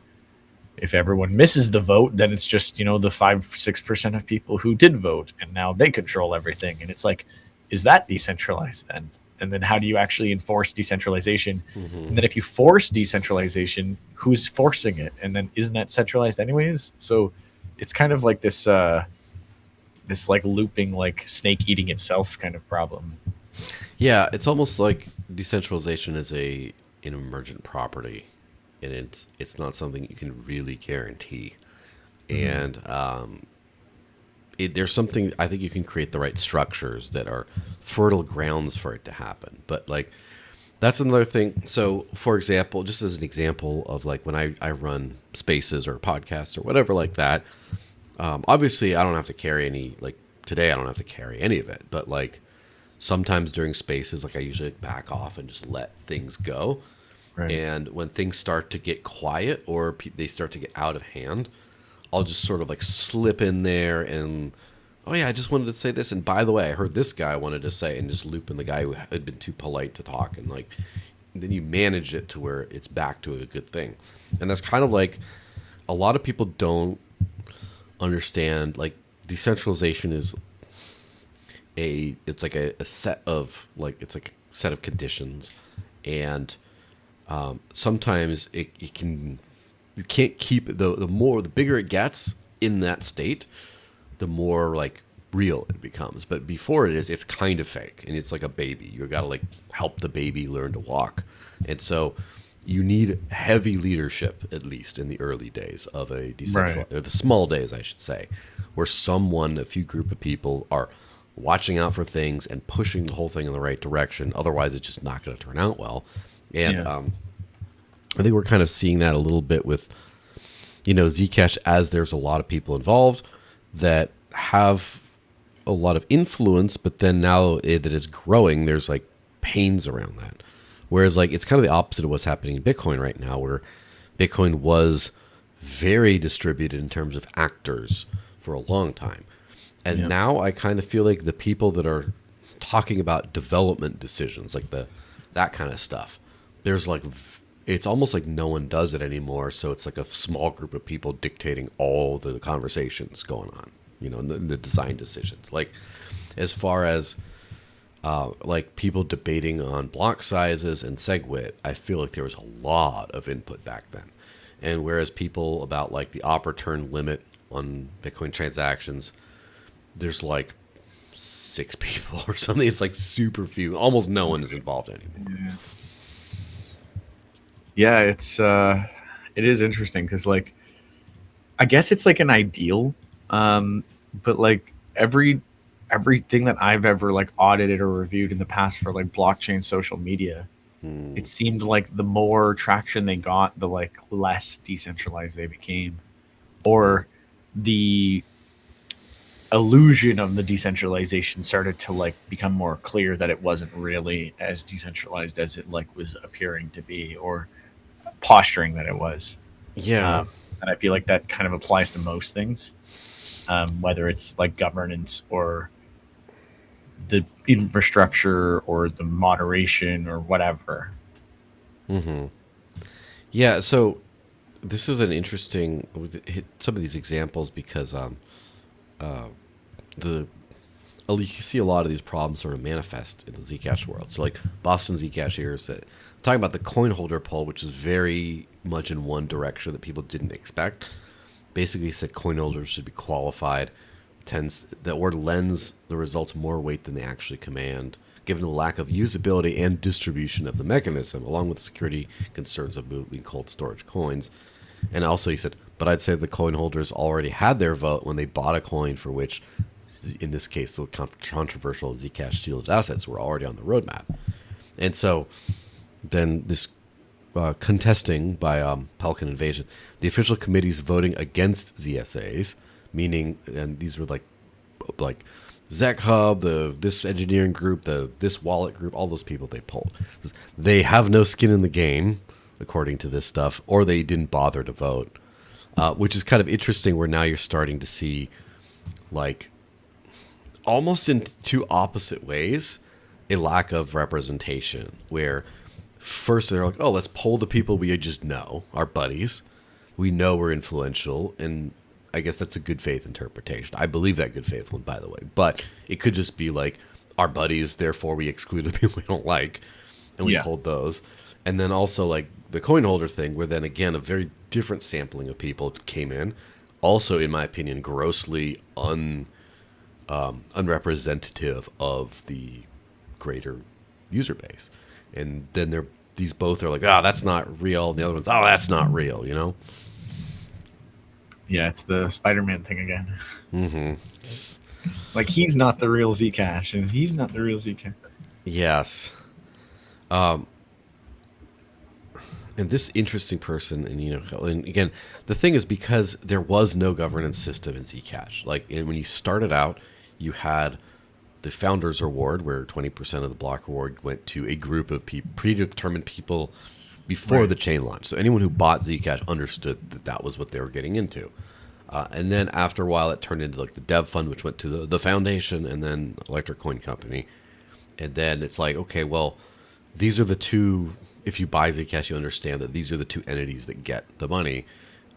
if everyone misses the vote, then it's just, the 5-6% of people who did vote, and now they control everything. And it's like, is that decentralized then? And then how do you actually enforce decentralization? Mm-hmm. And then if you force decentralization, who's forcing it? And then isn't that centralized anyways? So it's kind of like this this like looping, like snake eating itself kind of problem. Yeah, it's almost like decentralization is an emergent property, and it's not something you can really guarantee. Mm-hmm. And there's something, I think you can create the right structures that are fertile grounds for it to happen. But like, that's another thing. So for example, just as an example of like when I run spaces or podcasts or whatever like that, obviously I don't have to carry any like today I don't have to carry any of it, but like sometimes during spaces, like I usually back off and just let things go. Right. And when things start to get quiet or they start to get out of hand, I'll just sort of like slip in there and, oh yeah, I just wanted to say this. And by the way, I heard this guy wanted to say, and just loop in the guy who had been too polite to talk. And like, then you manage it to where it's back to a good thing. And that's kind of like a lot of people don't understand, like decentralization is it's like a set of like, it's like a set of conditions. And sometimes it can, you can't keep it, the bigger it gets in that state, the more like real it becomes. But before it's kind of fake, and it's like a baby. You got to like help the baby learn to walk, and so you need heavy leadership, at least in the early days of a decentralized, or the small days, I should say, where a few group of people are watching out for things and pushing the whole thing in the right direction. Otherwise, it's just not going to turn out well. And I think we're kind of seeing that a little bit with, Zcash, as there's a lot of people involved that have a lot of influence, but then now that it's growing, there's like pains around that. Whereas like it's kind of the opposite of what's happening in Bitcoin right now, where Bitcoin was very distributed in terms of actors for a long time. And now I kind of feel like the people that are talking about development decisions, like that kind of stuff, there's like, it's almost like no one does it anymore. So it's like a small group of people dictating all the conversations going on, and the design decisions. Like as far as like people debating on block sizes and SegWit, I feel like there was a lot of input back then. And whereas people about like the op return limit on Bitcoin transactions, there's like 6 people or something. It's like super few. Almost no one is involved anymore. Yeah, it is interesting because like I guess it's like an ideal, but like everything that I've ever like audited or reviewed in the past for like blockchain social media, it seemed like the more traction they got, the like less decentralized they became, or the illusion of the decentralization started to like become more clear that it wasn't really as decentralized as it like was appearing to be, or posturing that it was. And I feel like that kind of applies to most things, whether it's like governance or the infrastructure or the moderation or whatever. Yeah, so this is an interesting, hit some of these examples because you see a lot of these problems sort of manifest in the Zcash world. So like Boston Zcash here is talking about the coin holder poll, which is very much in one direction that people didn't expect. Basically said coin holders should be qualified, or lends the results more weight than they actually command, given the lack of usability and distribution of the mechanism, along with security concerns of moving cold storage coins. And also he said, but I'd say the coin holders already had their vote when they bought a coin for which, in this case, the controversial Zcash shielded assets were already on the roadmap. And so then this contesting by Pelican Invasion, the official committees voting against ZSAs, meaning, and these were like Zec Hub, this engineering group, this wallet group, all those people they pulled. They have no skin in the game, according to this stuff, or they didn't bother to vote, which is kind of interesting where now you're starting to see like almost in two opposite ways a lack of representation, where first they're like, oh, let's poll the people we just know, our buddies. We know we're influential, and I guess that's a good faith interpretation. I believe that good faith one, by the way. But it could just be like our buddies, therefore we exclude the people we don't like, and we polled those. And then also like the coin holder thing, where then again a very different sampling of people came in. Also, in my opinion, grossly unrepresentative of the greater user base. And then these both are like, oh, that's not real. And the other one's, oh, that's not real, Yeah, it's the Spider-Man thing again. Like he's not the real Zcash, and he's not the real Zcash. Yes. And this interesting person, and again, the thing is because there was no governance system in Zcash. Like when you started out, you had the Founders Reward, where 20% of the block reward went to a group of predetermined people before Right. the chain launch. So anyone who bought Zcash understood that that was what they were getting into. And then after a while, it turned into like the dev fund, which went to the foundation, and then Electric Coin Company. And then it's like, okay, well, these are the two. If you buy Zcash, you understand that these are the two entities that get the money,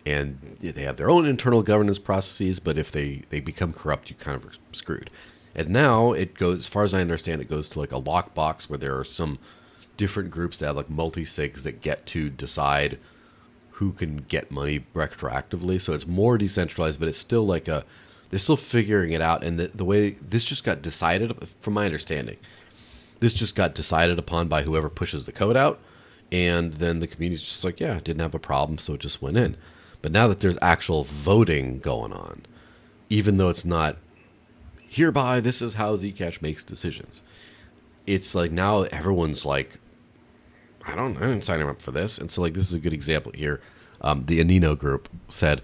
and they have their own internal governance processes. But if they become corrupt, you kind of are screwed. And now it goes, as far as I understand, it goes to like a lockbox where there are some different groups that have like multi-sigs that get to decide who can get money retroactively. So it's more decentralized, but it's still like they're still figuring it out. And the way this just got decided, from my understanding, this just got decided upon by whoever pushes the code out. And then the community's just like, yeah, didn't have a problem, so it just went in. But now that there's actual voting going on, even though it's not hereby, this is how Zcash makes decisions. It's like now everyone's like, I didn't sign up for this. And so like, this is a good example here. The Anino group said,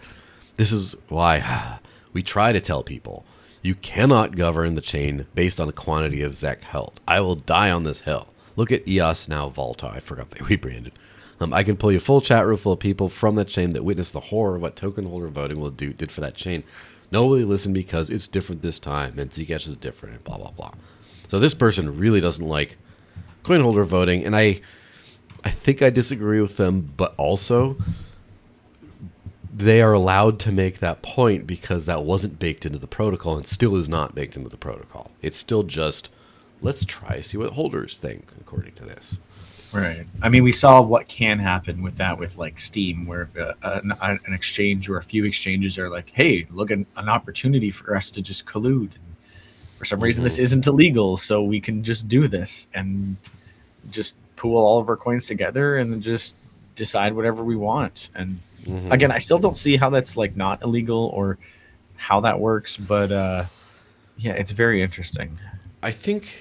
this is why we try to tell people, you cannot govern the chain based on the quantity of Zec held. I will die on this hill. Look at EOS, now Volta. I forgot they rebranded. I can pull you a full chat room full of people from that chain that witnessed the horror of what token holder voting did for that chain. Nobody listened because it's different this time, and Zcash is different, and blah, blah, blah. So this person really doesn't like coin holder voting, and I think I disagree with them, but also they are allowed to make that point because that wasn't baked into the protocol and still is not baked into the protocol. It's still just, let's try see what holders think according to this. Right. I mean, we saw what can happen with that with like Steam, where if an exchange or a few exchanges are like, hey, look at an opportunity for us to just collude. And for some reason, this isn't illegal, so we can just do this and just pool all of our coins together and then just decide whatever we want. And again, I still don't see how that's like not illegal or how that works, but yeah, it's very interesting. I think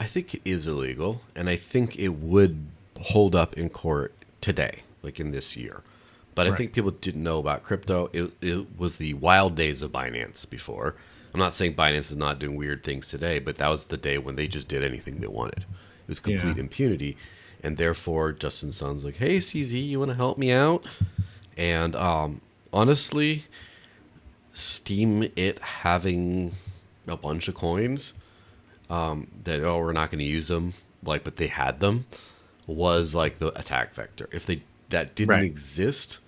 it is illegal, and I think it would hold up in court today, like in this year. But I think people didn't know about crypto. It was the wild days of Binance before. I'm not saying Binance is not doing weird things today, but that was the day when they just did anything they wanted. It was complete impunity, and therefore Justin Sun's like, hey, CZ, you want to help me out? And honestly, Steam it having a bunch of coins that we're not going to use them, like, but they had them, was like the attack vector. If that didn't exist,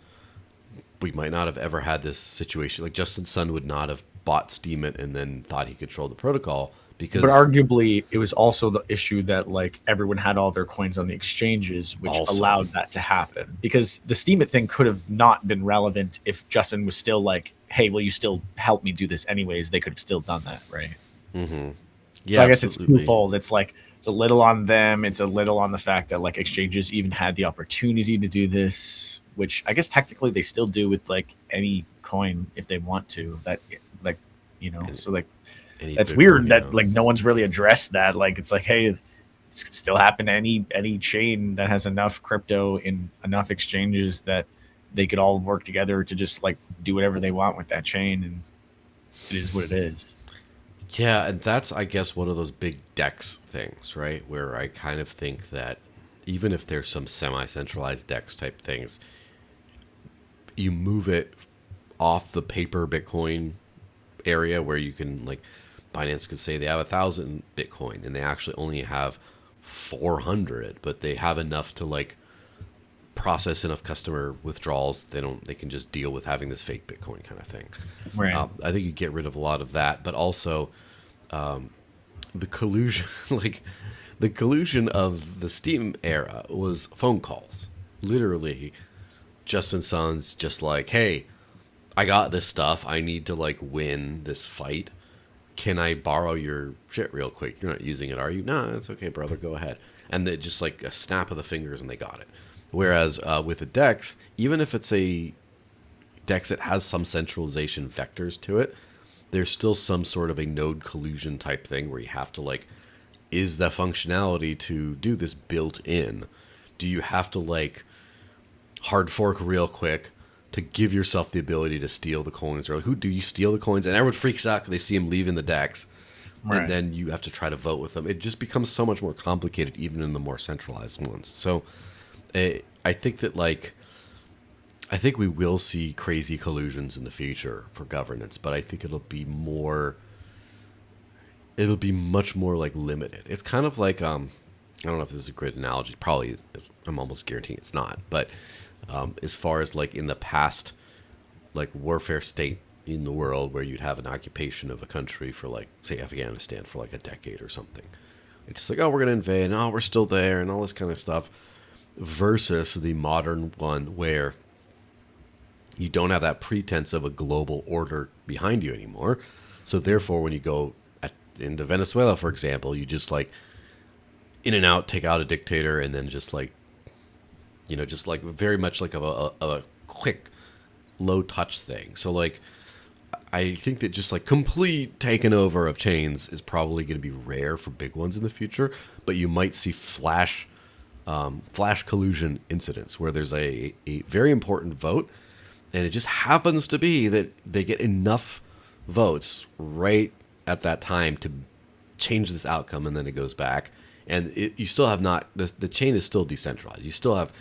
we might not have ever had this situation. Like Justin Sun would not have bought Steam it and then thought he controlled the protocol because. But arguably, it was also the issue that like everyone had all their coins on the exchanges, which allowed that to happen. Because the Steam it thing could have not been relevant if Justin was still like, "Hey, will you still help me do this anyways?" They could have still done that, right? Mm-hmm. Yeah, so I guess absolutely. It's twofold. It's like it's a little on them. It's a little on the fact that like exchanges even had the opportunity to do this, which I guess technically they still do with like any coin if they want to. That like so like that's weird that like no one's really addressed that. Like it's like, hey, it could still happen to any chain that has enough crypto in enough exchanges that they could all work together to just like do whatever they want with that chain, and it is what it is. Yeah, and that's, I guess, one of those big DEX things, right? Where I kind of think that even if there's some semi-centralized DEX type things, you move it off the paper Bitcoin area where you can, like, Binance could say they have 1,000 Bitcoin and they actually only have 400, but they have enough to, like, process enough customer withdrawals. They can just deal with having this fake Bitcoin kind of thing. Right. I think you get rid of a lot of that, but also the collusion, like the collusion of the Steam era was phone calls. Literally, Justin Sun's just like, hey, I got this stuff. I need to like win this fight. Can I borrow your shit real quick? You're not using it, are you? No, it's okay, brother. Go ahead. And they just like a snap of the fingers and they got it. Whereas with the DEX, even if it's a DEX that has some centralization vectors to it, there's still some sort of a node collusion type thing where you have to like, is the functionality to do this built in? Do you have to like hard fork real quick, to give yourself the ability to steal the coins, or who do you steal the coins? And everyone freaks out because they see him leaving the decks, Right. and then you have to try to vote with them. It just becomes so much more complicated, even in the more centralized ones. So, I think that I think we will see crazy collusions in the future for governance, but I think it'll be much more like limited. It's kind of like I don't know if this is a great analogy. Probably, I'm almost guaranteeing it's not. But as far as like in the past, like warfare state in the world where you'd have an occupation of a country for like say Afghanistan for like a decade or something. It's just like, oh, we're gonna invade, and oh, we're still there, and all this kind of stuff. Versus the modern one where you don't have that pretense of a global order behind you anymore. So therefore, when you go into Venezuela, for example, you just like in and out, take out a dictator, and then just like, just like very much like a quick, low touch thing. So like, I think that just like complete taking over of chains is probably going to be rare for big ones in the future, but you might see flash collusion incidents where there's a very important vote, and it just happens to be that they get enough votes right at that time to change this outcome, and then it goes back. And you still have not, the chain is still decentralized. You still have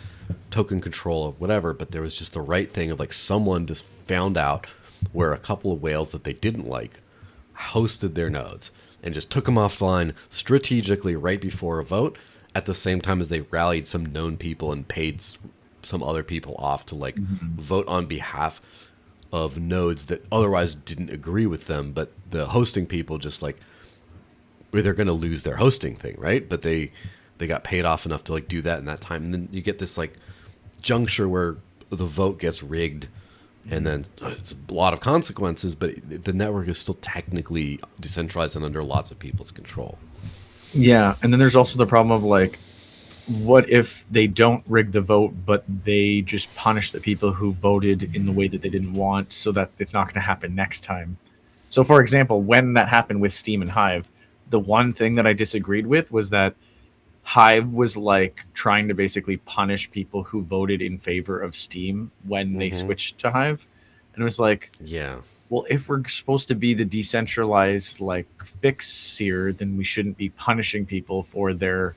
token control of whatever, but there was just the right thing of like someone just found out where a couple of whales that they didn't like hosted their nodes and just took them offline strategically right before a vote, at the same time as they rallied some known people and paid some other people off to like vote on behalf of nodes that otherwise didn't agree with them, but the hosting people just like, they're going to lose their hosting thing, right? But they got paid off enough to like do that in that time, and then you get this like juncture where the vote gets rigged, and then it's a lot of consequences, but the network is still technically decentralized and under lots of people's control. Yeah, and then there's also the problem of like, what if they don't rig the vote, but they just punish the people who voted in the way that they didn't want, so that it's not going to happen next time? So, for example, when that happened with Steam and Hive, the one thing that I disagreed with was that Hive was like trying to basically punish people who voted in favor of Steam when they switched to Hive. And it was like, Yeah. well, if we're supposed to be the decentralized like fix here, then we shouldn't be punishing people for their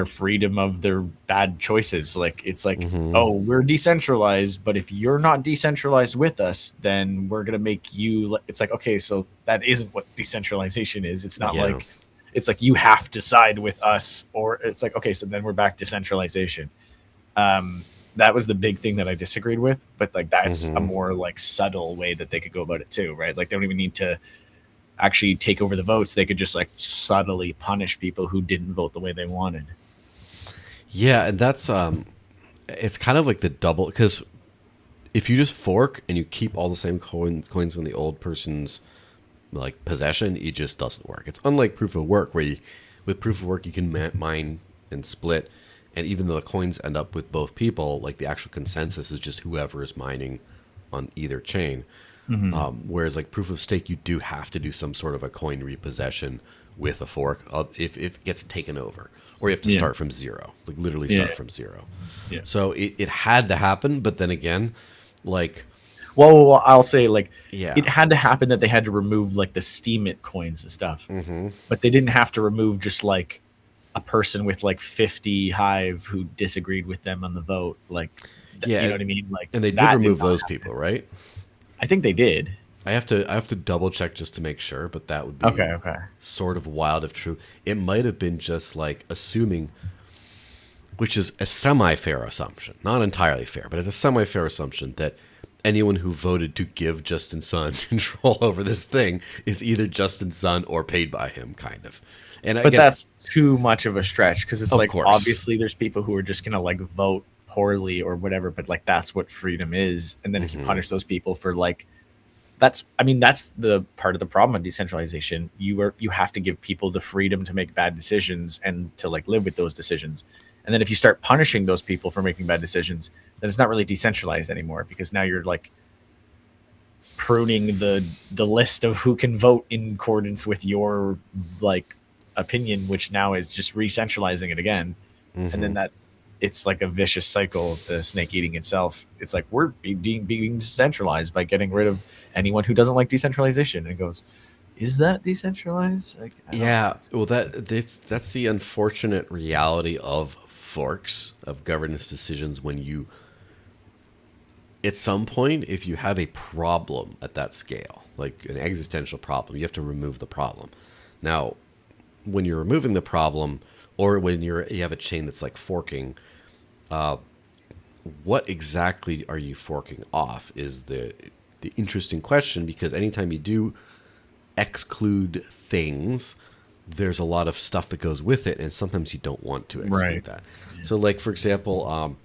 freedom of their bad choices. Like, it's like, oh, we're decentralized, but if you're not decentralized with us, then we're gonna make you. It's like, okay, so that isn't what decentralization is. It's not like, it's like you have to side with us, or it's like, okay, so then we're back to centralization. That was the big thing that I disagreed with, but like that's a more like subtle way that they could go about it too, right? Like they don't even need to actually take over the votes. They could just like subtly punish people who didn't vote the way they wanted. Yeah, and that's it's kind of like the double, because if you just fork and you keep all the same coins in the old person's like possession, it just doesn't work. It's unlike proof of work, where with proof of work you can mine and split, and even though the coins end up with both people, like the actual consensus is just whoever is mining on either chain. Whereas like proof of stake, you do have to do some sort of a coin repossession with a fork if it gets taken over, or you have to start from zero, like literally start from zero. Yeah. So it had to happen, but then again, like, well, I'll say like, Yeah. it had to happen that they had to remove like the Steemit coins and stuff, but they didn't have to remove just like a person with like 50 Hive who disagreed with them on the vote. Like, Yeah, you know what I mean? Like, and they did that remove not those happen. people, right? I think they did. I have to double check just to make sure, but that would be Okay. sort of wild if true. It might have been just like assuming, which is a semi-fair assumption, not entirely fair, but it's a semi-fair assumption that anyone who voted to give Justin Sun control over this thing is either Justin Sun or paid by him, kind of. And But again, that's too much of a stretch, because it's Of like, course. obviously there's people who are just gonna like vote poorly or whatever, but like that's what freedom is. And then if you punish those people for like, that's the part of the problem of decentralization. You have to give people the freedom to make bad decisions and to like live with those decisions. And then if you start punishing those people for making bad decisions, then it's not really decentralized anymore, because now you're like pruning the list of who can vote in accordance with your like opinion, which now is just re-centralizing it again. And then that it's like a vicious cycle of the snake eating itself. It's like we're being decentralized by getting rid of anyone who doesn't like decentralization. And it goes, is that decentralized? Like, I don't think Yeah, it's. well, that's the unfortunate reality of forks of governance decisions when you, at some point, if you have a problem at that scale, like an existential problem, you have to remove the problem. Now, when you're removing the problem, or when you have a chain that's like forking, what exactly are you forking off is the interesting question, because anytime you do exclude things, there's a lot of stuff that goes with it, and sometimes you don't want to exclude Right. that. So, like for example,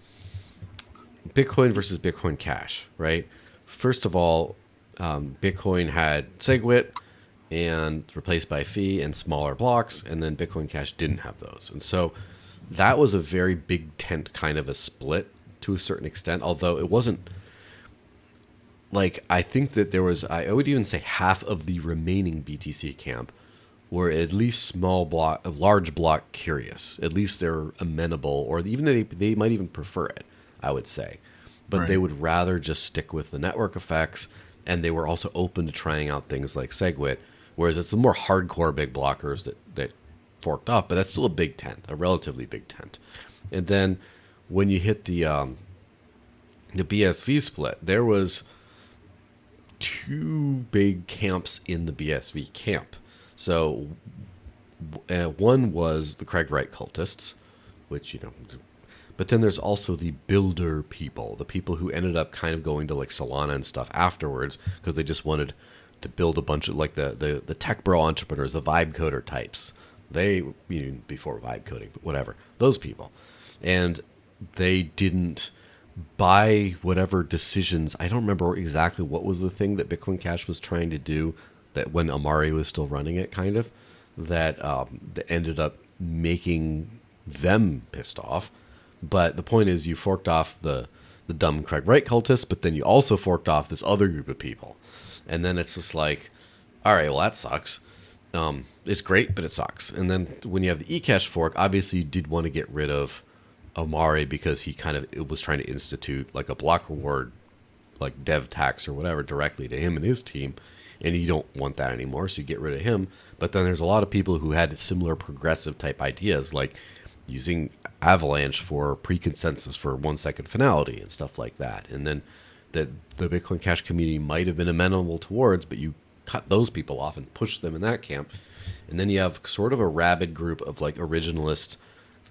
Bitcoin versus Bitcoin Cash, right? First of all, Bitcoin had SegWit and replaced by fee and smaller blocks, and then Bitcoin Cash didn't have those, and so that was a very big tent kind of a split to a certain extent. Although it wasn't like, I think that there was, I would even say half of the remaining BTC camp were at least large block curious. At least they're amenable, or even they might even prefer it, I would say. But they Right. would rather just stick with the network effects, and they were also open to trying out things like SegWit, whereas it's the more hardcore big blockers that forked off, but that's still a big tent, a relatively big tent. And then when you hit the BSV split, there was two big camps in the BSV camp. So one was the Craig Wright cultists, which, but then there's also the builder people, the people who ended up kind of going to like Solana and stuff afterwards because they just wanted to build a bunch of like the tech bro entrepreneurs, the vibe coder types. They, before vibe coding, but whatever, those people. And they didn't buy whatever decisions. I don't remember exactly what was the thing that Bitcoin Cash was trying to do, that when Amari was still running it, kind of, that ended up making them pissed off. But the point is, you forked off the dumb Craig Wright cultists, but then you also forked off this other group of people. And then it's just like, all right, well, that sucks. It's great, but it sucks. And then when you have the eCash fork, obviously you did want to get rid of Amari because it was trying to institute like a block reward, like dev tax or whatever, directly to him and his team. And you don't want that anymore, so you get rid of him. But then there's a lot of people who had similar progressive type ideas, like using Avalanche for pre-consensus for 1 second finality and stuff like that. And then that the Bitcoin Cash community might have been amenable towards, but you cut those people off and push them in that camp. And then you have sort of a rabid group of like originalists,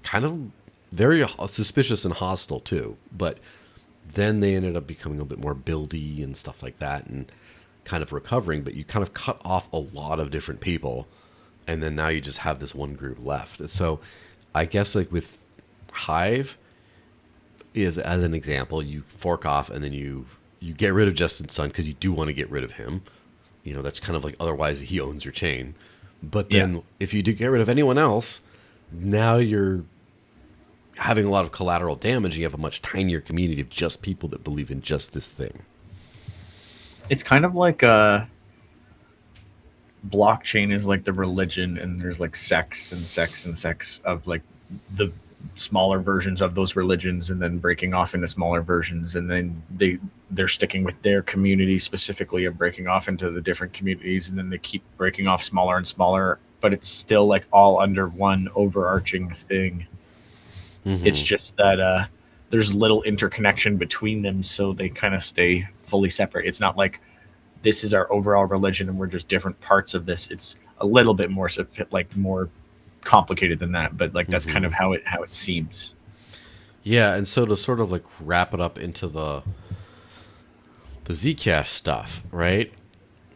kind of very suspicious and hostile too. But then they ended up becoming a bit more buildy and stuff like that, and kind of recovering. But you kind of cut off a lot of different people, and then now you just have this one group left. And so I guess like with Hive is, as an example, you fork off and then you get rid of Justin Sun because you do want to get rid of him. That's kind of like, otherwise he owns your chain. But then if you do get rid of anyone else, now you're having a lot of collateral damage, and you have a much tinier community of just people that believe in just this thing. It's kind of like a blockchain is like the religion, and there's like sects of like the smaller versions of those religions, and then breaking off into smaller versions, and then they're sticking with their community specifically and breaking off into the different communities, and then they keep breaking off smaller and smaller, but it's still like all under one overarching thing. It's just that there's little interconnection between them, so they kind of stay fully separate. It's not like this is our overall religion and we're just different parts of this. It's a little bit more more complicated than that, but like that's kind of how it seems. Yeah, and so to sort of like wrap it up into the Zcash stuff, right?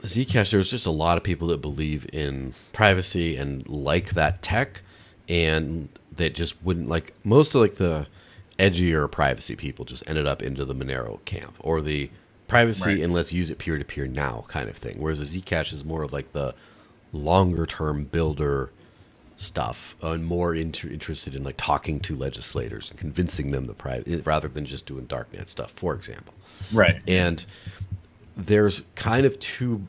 Zcash, there's just a lot of people that believe in privacy and like that tech, and that just wouldn't, like, most of like the edgier privacy people just ended up into the Monero camp, or the privacy Right. and let's use it peer to peer now kind of thing. Whereas the Zcash is more of like the longer term builder stuff, and more interested in like talking to legislators and convincing them the private, rather than just doing darknet stuff, for example. Right. And there's kind of two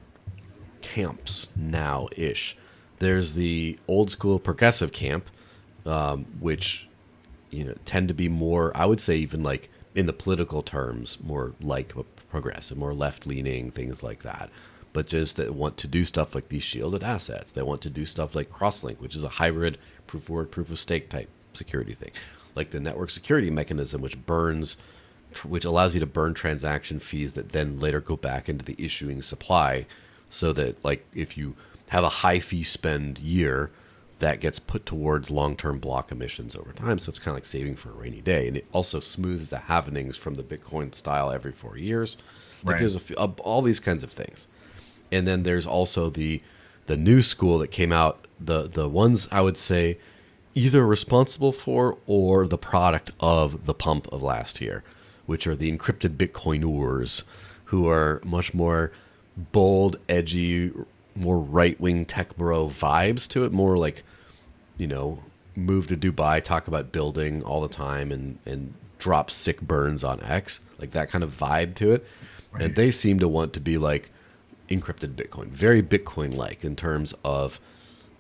camps now-ish. There's the old school progressive camp, which tend to be more, I would say, even like in the political terms, more like progressive, more left leaning, things like that. But just that want to do stuff like these shielded assets. They want to do stuff like Crosslink, which is a hybrid proof of work, proof of stake type security thing, like the network security mechanism, which allows you to burn transaction fees that then later go back into the issuing supply, so that like if you have a high fee spend year, that gets put towards long-term block emissions over time. So it's kind of like saving for a rainy day. And it also smooths the halvenings from the Bitcoin style every 4 years. Like there's all these kinds of things. And then there's also the new school that came out, the ones I would say either responsible for or the product of the pump of last year, which are the encrypted Bitcoiners, who are much more bold, edgy, more right-wing tech bro vibes to it, more like, move to Dubai, talk about building all the time and drop sick burns on X, like that kind of vibe to it. Right. And they seem to want to be like encrypted Bitcoin, very Bitcoin-like in terms of,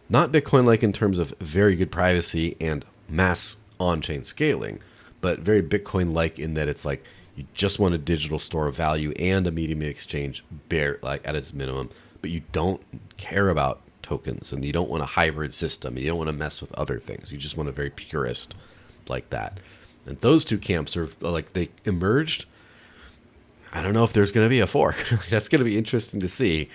not Bitcoin-like in terms of very good privacy and mass on-chain scaling, but very Bitcoin-like in that it's like you just want a digital store of value and a medium of exchange like at its minimum, but you don't care about tokens and you don't want a hybrid system. You don't want to mess with other things. You just want a very purist like that. And those two camps are like, they emerged. I don't know if there's going to be a fork. That's going to be interesting to see,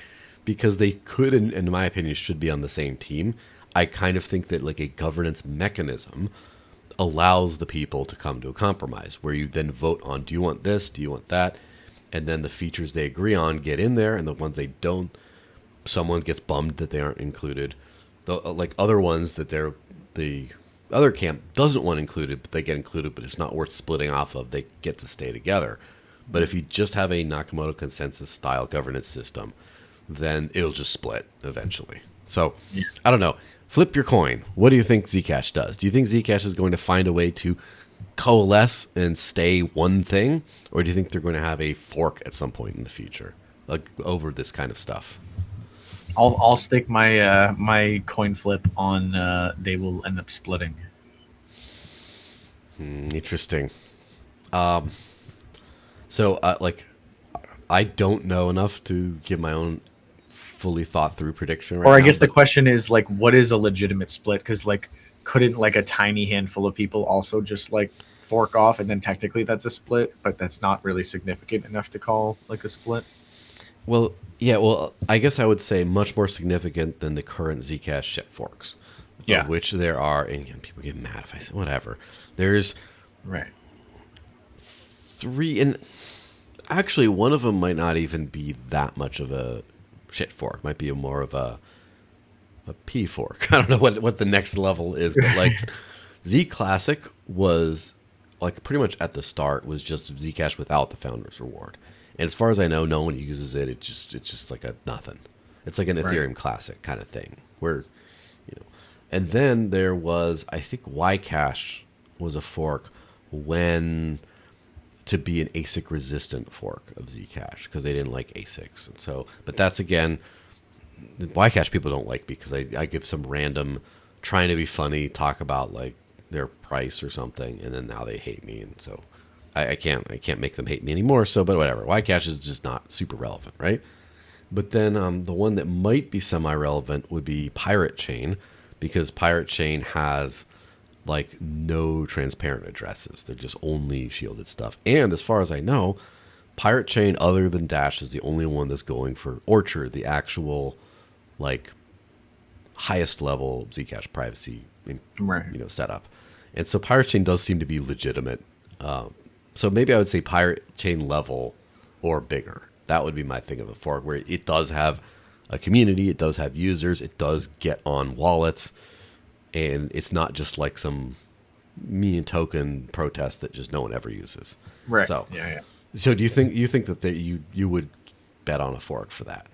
because they could, in my opinion, should be on the same team. I kind of think that like a governance mechanism allows the people to come to a compromise where you then vote on, do you want this? Do you want that? And then the features they agree on get in there, and the ones they don't, someone gets bummed that they aren't included. Like other ones that the other camp doesn't want included, but they get included, but it's not worth splitting off of. They get to stay together. But if you just have a Nakamoto consensus style governance system, then it'll just split eventually. So I don't know. Flip your coin. What do you think Zcash does? Do you think Zcash is going to find a way to coalesce and stay one thing? Or do you think they're going to have a fork at some point in the future, like over this kind of stuff? I'll stick my my coin flip on they will end up splitting. Interesting. So I don't know enough to give my own fully thought through prediction right now. Or I guess the question is like, what is a legitimate split? Because like, couldn't like a tiny handful of people also just like fork off, and then technically that's a split, but that's not really significant enough to call like a split? Well, yeah. Well, I guess I would say much more significant than the current Zcash shit forks. Yeah. Of which there are, and people get mad if I say whatever. There's right 3, and actually one of them might not even be that much of a shit fork. Might be more of a P fork. I don't know what the next level is, but like Z Classic was like pretty much at the start was just Zcash without the founder's reward. And as far as I know, no one uses it. It's just like a nothing. It's like an Ethereum Classic kind of thing where, and then there was, I think Ycash was a fork to be an ASIC resistant fork of Zcash because they didn't like ASICs. And so, but that's again, Ycash people don't like because I give some random, trying to be funny, talk about like their price or something, and then now they hate me. And so I can't make them hate me anymore. So, but whatever. Ycash is just not super relevant, right? But then the one that might be semi-relevant would be Pirate Chain, because Pirate Chain has like no transparent addresses. They're just only shielded stuff. And as far as I know, Pirate Chain, other than Dash, is the only one that's going for Orchard, the actual like highest level Zcash privacy setup. And so Pirate Chain does seem to be legitimate. So maybe I would say Pirate Chain level or bigger. That would be my thing of a fork, where it does have a community, it does have users, it does get on wallets, and it's not just like some meme token protest that just no one ever uses. Right. So, yeah. So do you think that you would bet on a fork for that?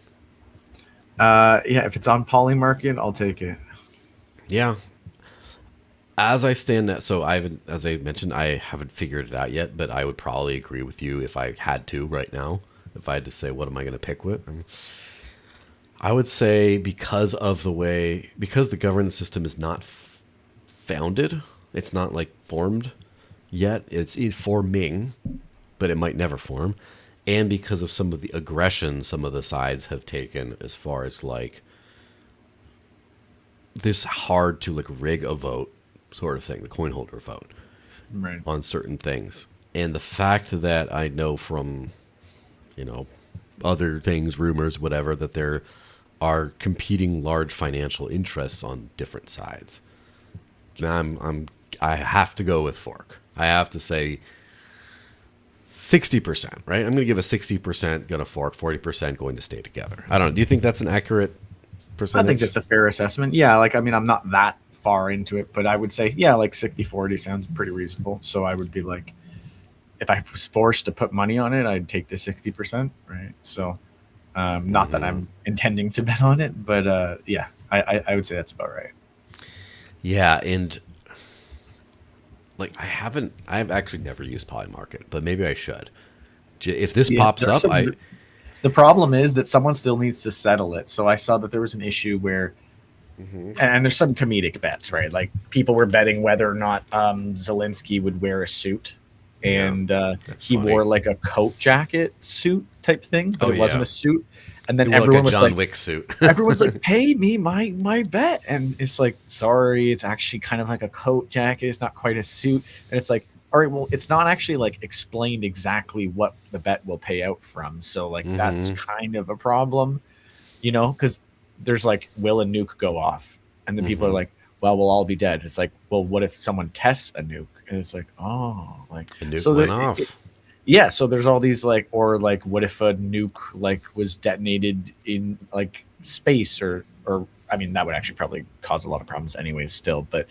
Yeah, if it's on Polymarket, I'll take it. Yeah. As I stand, so as I mentioned, I haven't figured it out yet, but I would probably agree with you if I had to right now. If I had to say, what am I going to pick with? I would say because the governance system is not founded It's not like formed yet. It's forming, but it might never form. And because of some of the aggression some of the sides have taken as far as like this hard to like rig a vote sort of thing, the coin holder vote Right. on certain things. And the fact that I know from, other things, rumors, whatever, that there are competing large financial interests on different sides. I have to go with fork. I have to say 60%, right? I'm going to give a 60% going to fork, 40% going to stay together. I don't know. Do you think that's an accurate percentage? I think that's a fair assessment. Yeah, like I mean, I'm not that far into it, but I would say, yeah, like 60-40 sounds pretty reasonable. So I would be like, if I was forced to put money on it, I'd take the 60%, right? So not that I'm intending to bet on it, but yeah, I would say that's about right. Yeah, and like I've actually never used Polymarket, but maybe I should. If this pops up, the problem is that someone still needs to settle it. So I saw that there was an issue where, and there's some comedic bets, right? Like people were betting whether or not Zelensky would wear a suit, and he funny. wore like a coat jacket suit type thing, but it wasn't a suit. And then It looked everyone like a was John like, Wick suit. everyone's like, pay me my bet. And it's like, sorry, it's actually kind of like a coat jacket. It's not quite a suit. And it's like, all right, well, it's not actually like explained exactly what the bet will pay out from. So like that's kind of a problem, because there's like, will a nuke go off? And then people are like, well, we'll all be dead. It's like, well, what if someone tests a nuke? And it's like, oh, like The nuke so went off. yeah, so there's all these like, or like, what if a nuke like was detonated in like space, or I mean, that would actually probably cause a lot of problems anyways still, but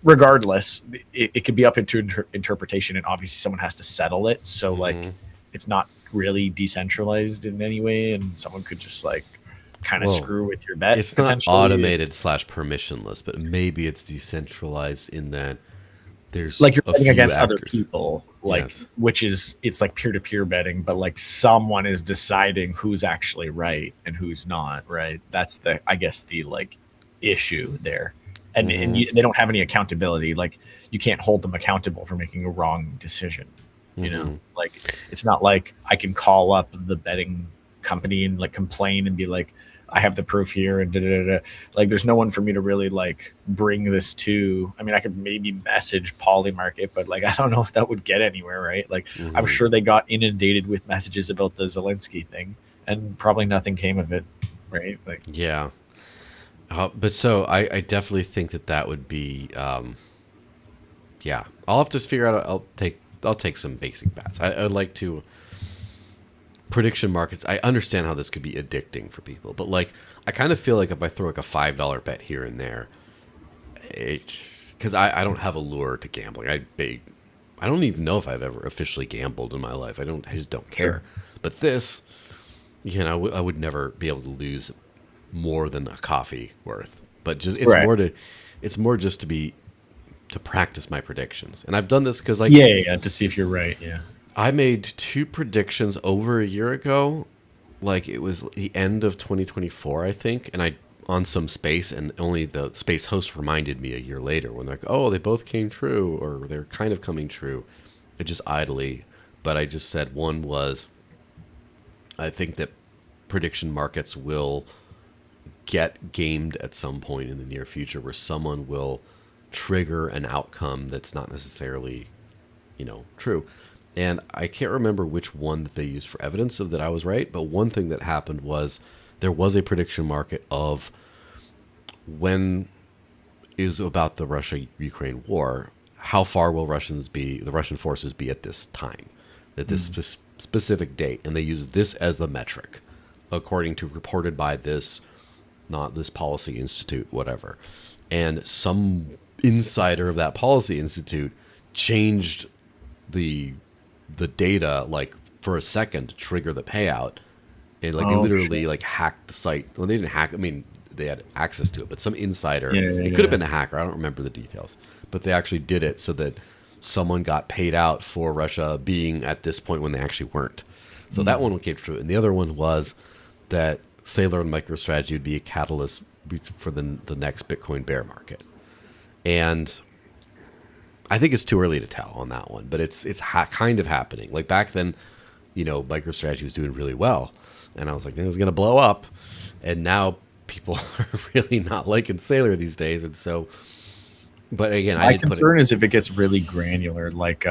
regardless, it could be up into interpretation, and obviously someone has to settle it. So like, it's not really decentralized in any way, and someone could just like kind of Well, screw with your bet. It's not potentially. automated / permissionless, but maybe it's decentralized in that there's Like you're a betting few against other actors. people, like Yes. which is, it's like peer-to-peer betting, but like someone is deciding who's actually right and who's not right. That's the, I guess, the like issue there, and they don't have any accountability. Like you can't hold them accountable for making a wrong decision. Like it's not like I can call up the betting company and like complain and be like, I have the proof here, and like there's no one for me to really like bring this to. I mean, I could maybe message Polymarket, but like I don't know if that would get anywhere, right? Like I'm sure they got inundated with messages about the Zelensky thing, and probably nothing came of it, right? Like Yeah. But so I definitely think that would be, yeah. I'll have to figure out. I'll take some basic bets. I'd like to. Prediction markets, I understand how this could be addicting for people, but like I kind of feel like if I throw like a $5 bet here and there, because I don't have a lure to gambling. I don't even know if I've ever officially gambled in my life. I just don't care. But this, I would never be able to lose more than a coffee worth. But just it's more just to practice my predictions. And I've done this because like to see if you're right. Yeah. I made 2 predictions over a year ago. Like it was the end of 2024, I think. And I on some space, and only the space host reminded me a year later when they're like, oh, they both came true, or they're kind of coming true. It just idly. But I just said one was, I think that prediction markets will get gamed at some point in the near future where someone will trigger an outcome that's not necessarily, true. And I can't remember which one that they used for evidence of that I was right, but one thing that happened was there was a prediction market of when is about the Russia-Ukraine war, how far will the Russian forces be at this time, at this specific date, and they use this as the metric, according to reported by this, not this policy institute, whatever. And some insider of that policy institute changed the data like for a second to trigger the payout, and like they literally like hacked the site. Well, they didn't hack. I mean, they had access to it, but some insider. It could have been a hacker. I don't remember the details, but they actually did it so that someone got paid out for Russia being at this point when they actually weren't. So that one came true, and the other one was that Sailor and MicroStrategy would be a catalyst for the next Bitcoin bear market, and I think it's too early to tell on that one, but it's kind of happening. Like back then, MicroStrategy was doing really well, and I was like, it's going to blow up, and now people are really not liking Sailor these days, and so. But again, my concern is if it gets really granular, like,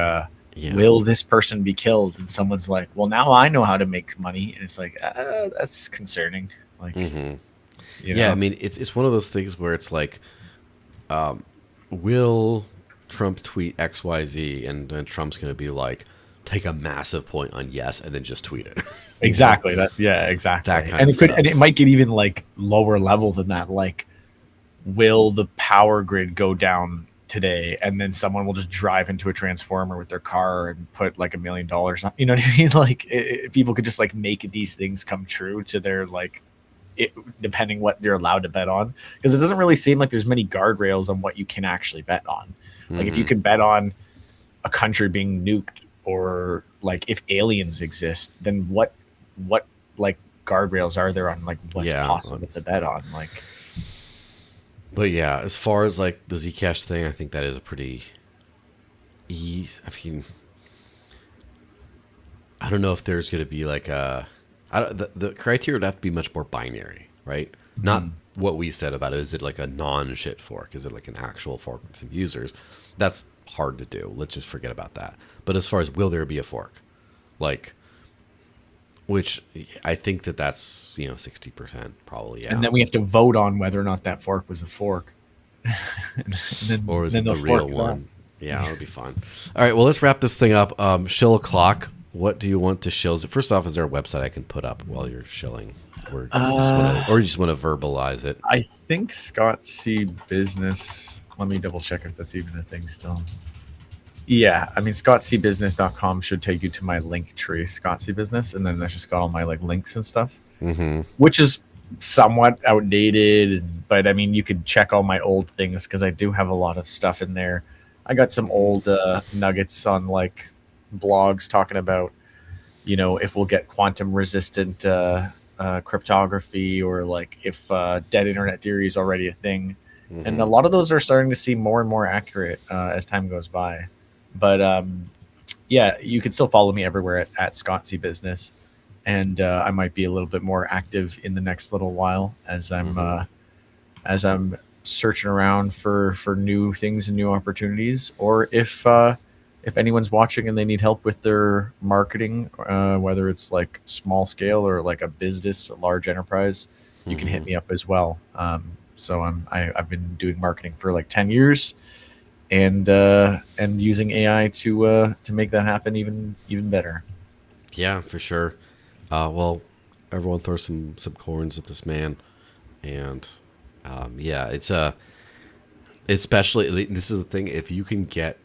will this person be killed? And someone's like, well, now I know how to make money, and it's like, that's concerning. Like, I mean, it's one of those things where it's like, will Trump tweet XYZ, and then Trump's going to be like, take a massive point on yes, and then just tweet it. Exactly. Exactly. That kind and of it could, stuff. and it might get even like lower level than that. Like, will the power grid go down today? And then someone will just drive into a transformer with their car and put like $1 million on, you know what I mean? Like, people could just like make these things come true to their like, depending what they're allowed to bet on, because it doesn't really seem like there's many guardrails on what you can actually bet on. Like, if you could bet on a country being nuked, or like if aliens exist, then what like guardrails are there on like what's possible to bet on? Like, but yeah, as far as like the Zcash thing, I think that is a pretty I mean, I don't know if there's going to be like the criteria would have to be much more binary, right? Not what we said about it. Is it like a non-shit fork? Is it like an actual fork with some users? That's hard to do. Let's just forget about that. But as far as will there be a fork, like, which I think that's 60% probably. Yeah. And then we have to vote on whether or not that fork was a fork. Or is it the real one? Yeah, that would be fun. All right, well, let's wrap this thing up. Shill o'clock. What do you want to shill? First off, is there a website I can put up while you're shilling? Or you just want to verbalize it? I think Scott C Business. Let me double check if that's even a thing still. Yeah, I mean, scottcbusiness.com should take you to my link tree, Scott C Business, and then that's just got all my like links and stuff, which is somewhat outdated. But I mean, you could check all my old things because I do have a lot of stuff in there. I got some old nuggets on like blogs talking about, if we'll get quantum resistant cryptography, or like if dead internet theory is already a thing. And a lot of those are starting to seem more and more accurate as time goes by. But yeah, you can still follow me everywhere at Scott C Business, and I might be a little bit more active in the next little while as I'm searching around for new things and new opportunities. Or if anyone's watching and they need help with their marketing, whether it's like small scale or like a business, a large enterprise, you can hit me up as well. So I've been doing marketing for like 10 years, and using AI to make that happen even better. Yeah, for sure. Well, everyone throw some corns at this man, and yeah, it's especially, this is the thing, if you can get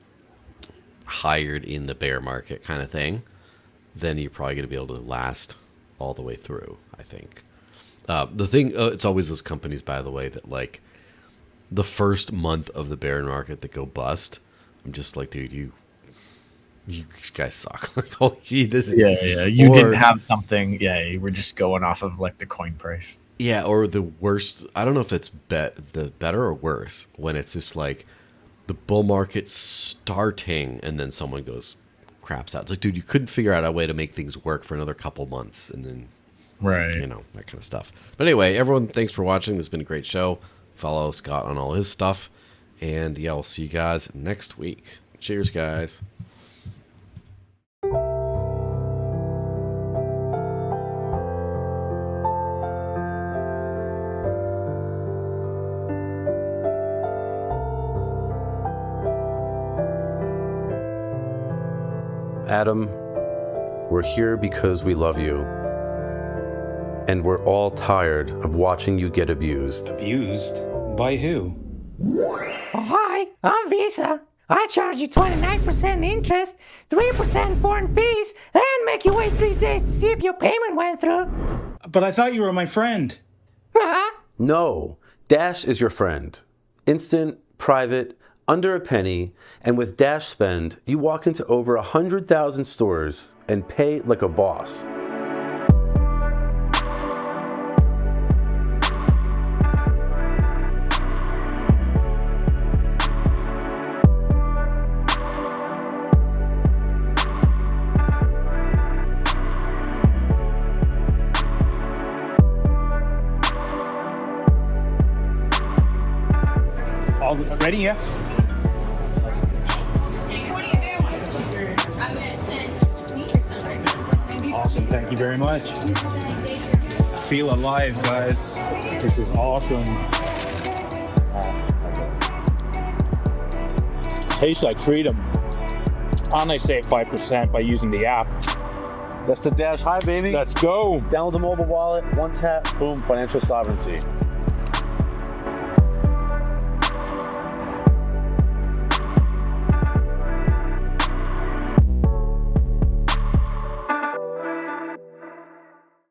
hired in the bear market kind of thing, then you're probably going to be able to last all the way through, I think. The thing, it's always those companies, by the way, that like the first month of the bear market that go bust. I'm just like, dude, you guys suck. Like, oh, gee, this is, You didn't have something. Yeah, you were just going off of like the coin price. Yeah, or the worst. I don't know if it's the better or worse when it's just like the bull market starting and then someone goes craps out. It's like, dude, you couldn't figure out a way to make things work for another couple months, and then. Right. That kind of stuff. But anyway, everyone, thanks for watching. It's been a great show. Follow Scott on all his stuff. And yeah, we'll see you guys next week. Cheers, guys. Adam, we're here because we love you. And we're all tired of watching you get abused. Abused? By who? Oh, hi, I'm Visa. I charge you 29% interest, 3% foreign fees, and make you wait 3 days to see if your payment went through. But I thought you were my friend. No, Dash is your friend. Instant, private, under a penny, and with Dash Spend, you walk into over 100,000 stores and pay like a boss. All ready? Yeah. Awesome. Thank you very much. Feel alive, guys. This is awesome. Tastes like freedom. And I save 5% by using the app. That's the Dash High, baby. Let's go. Download the mobile wallet, one tap, boom, financial sovereignty.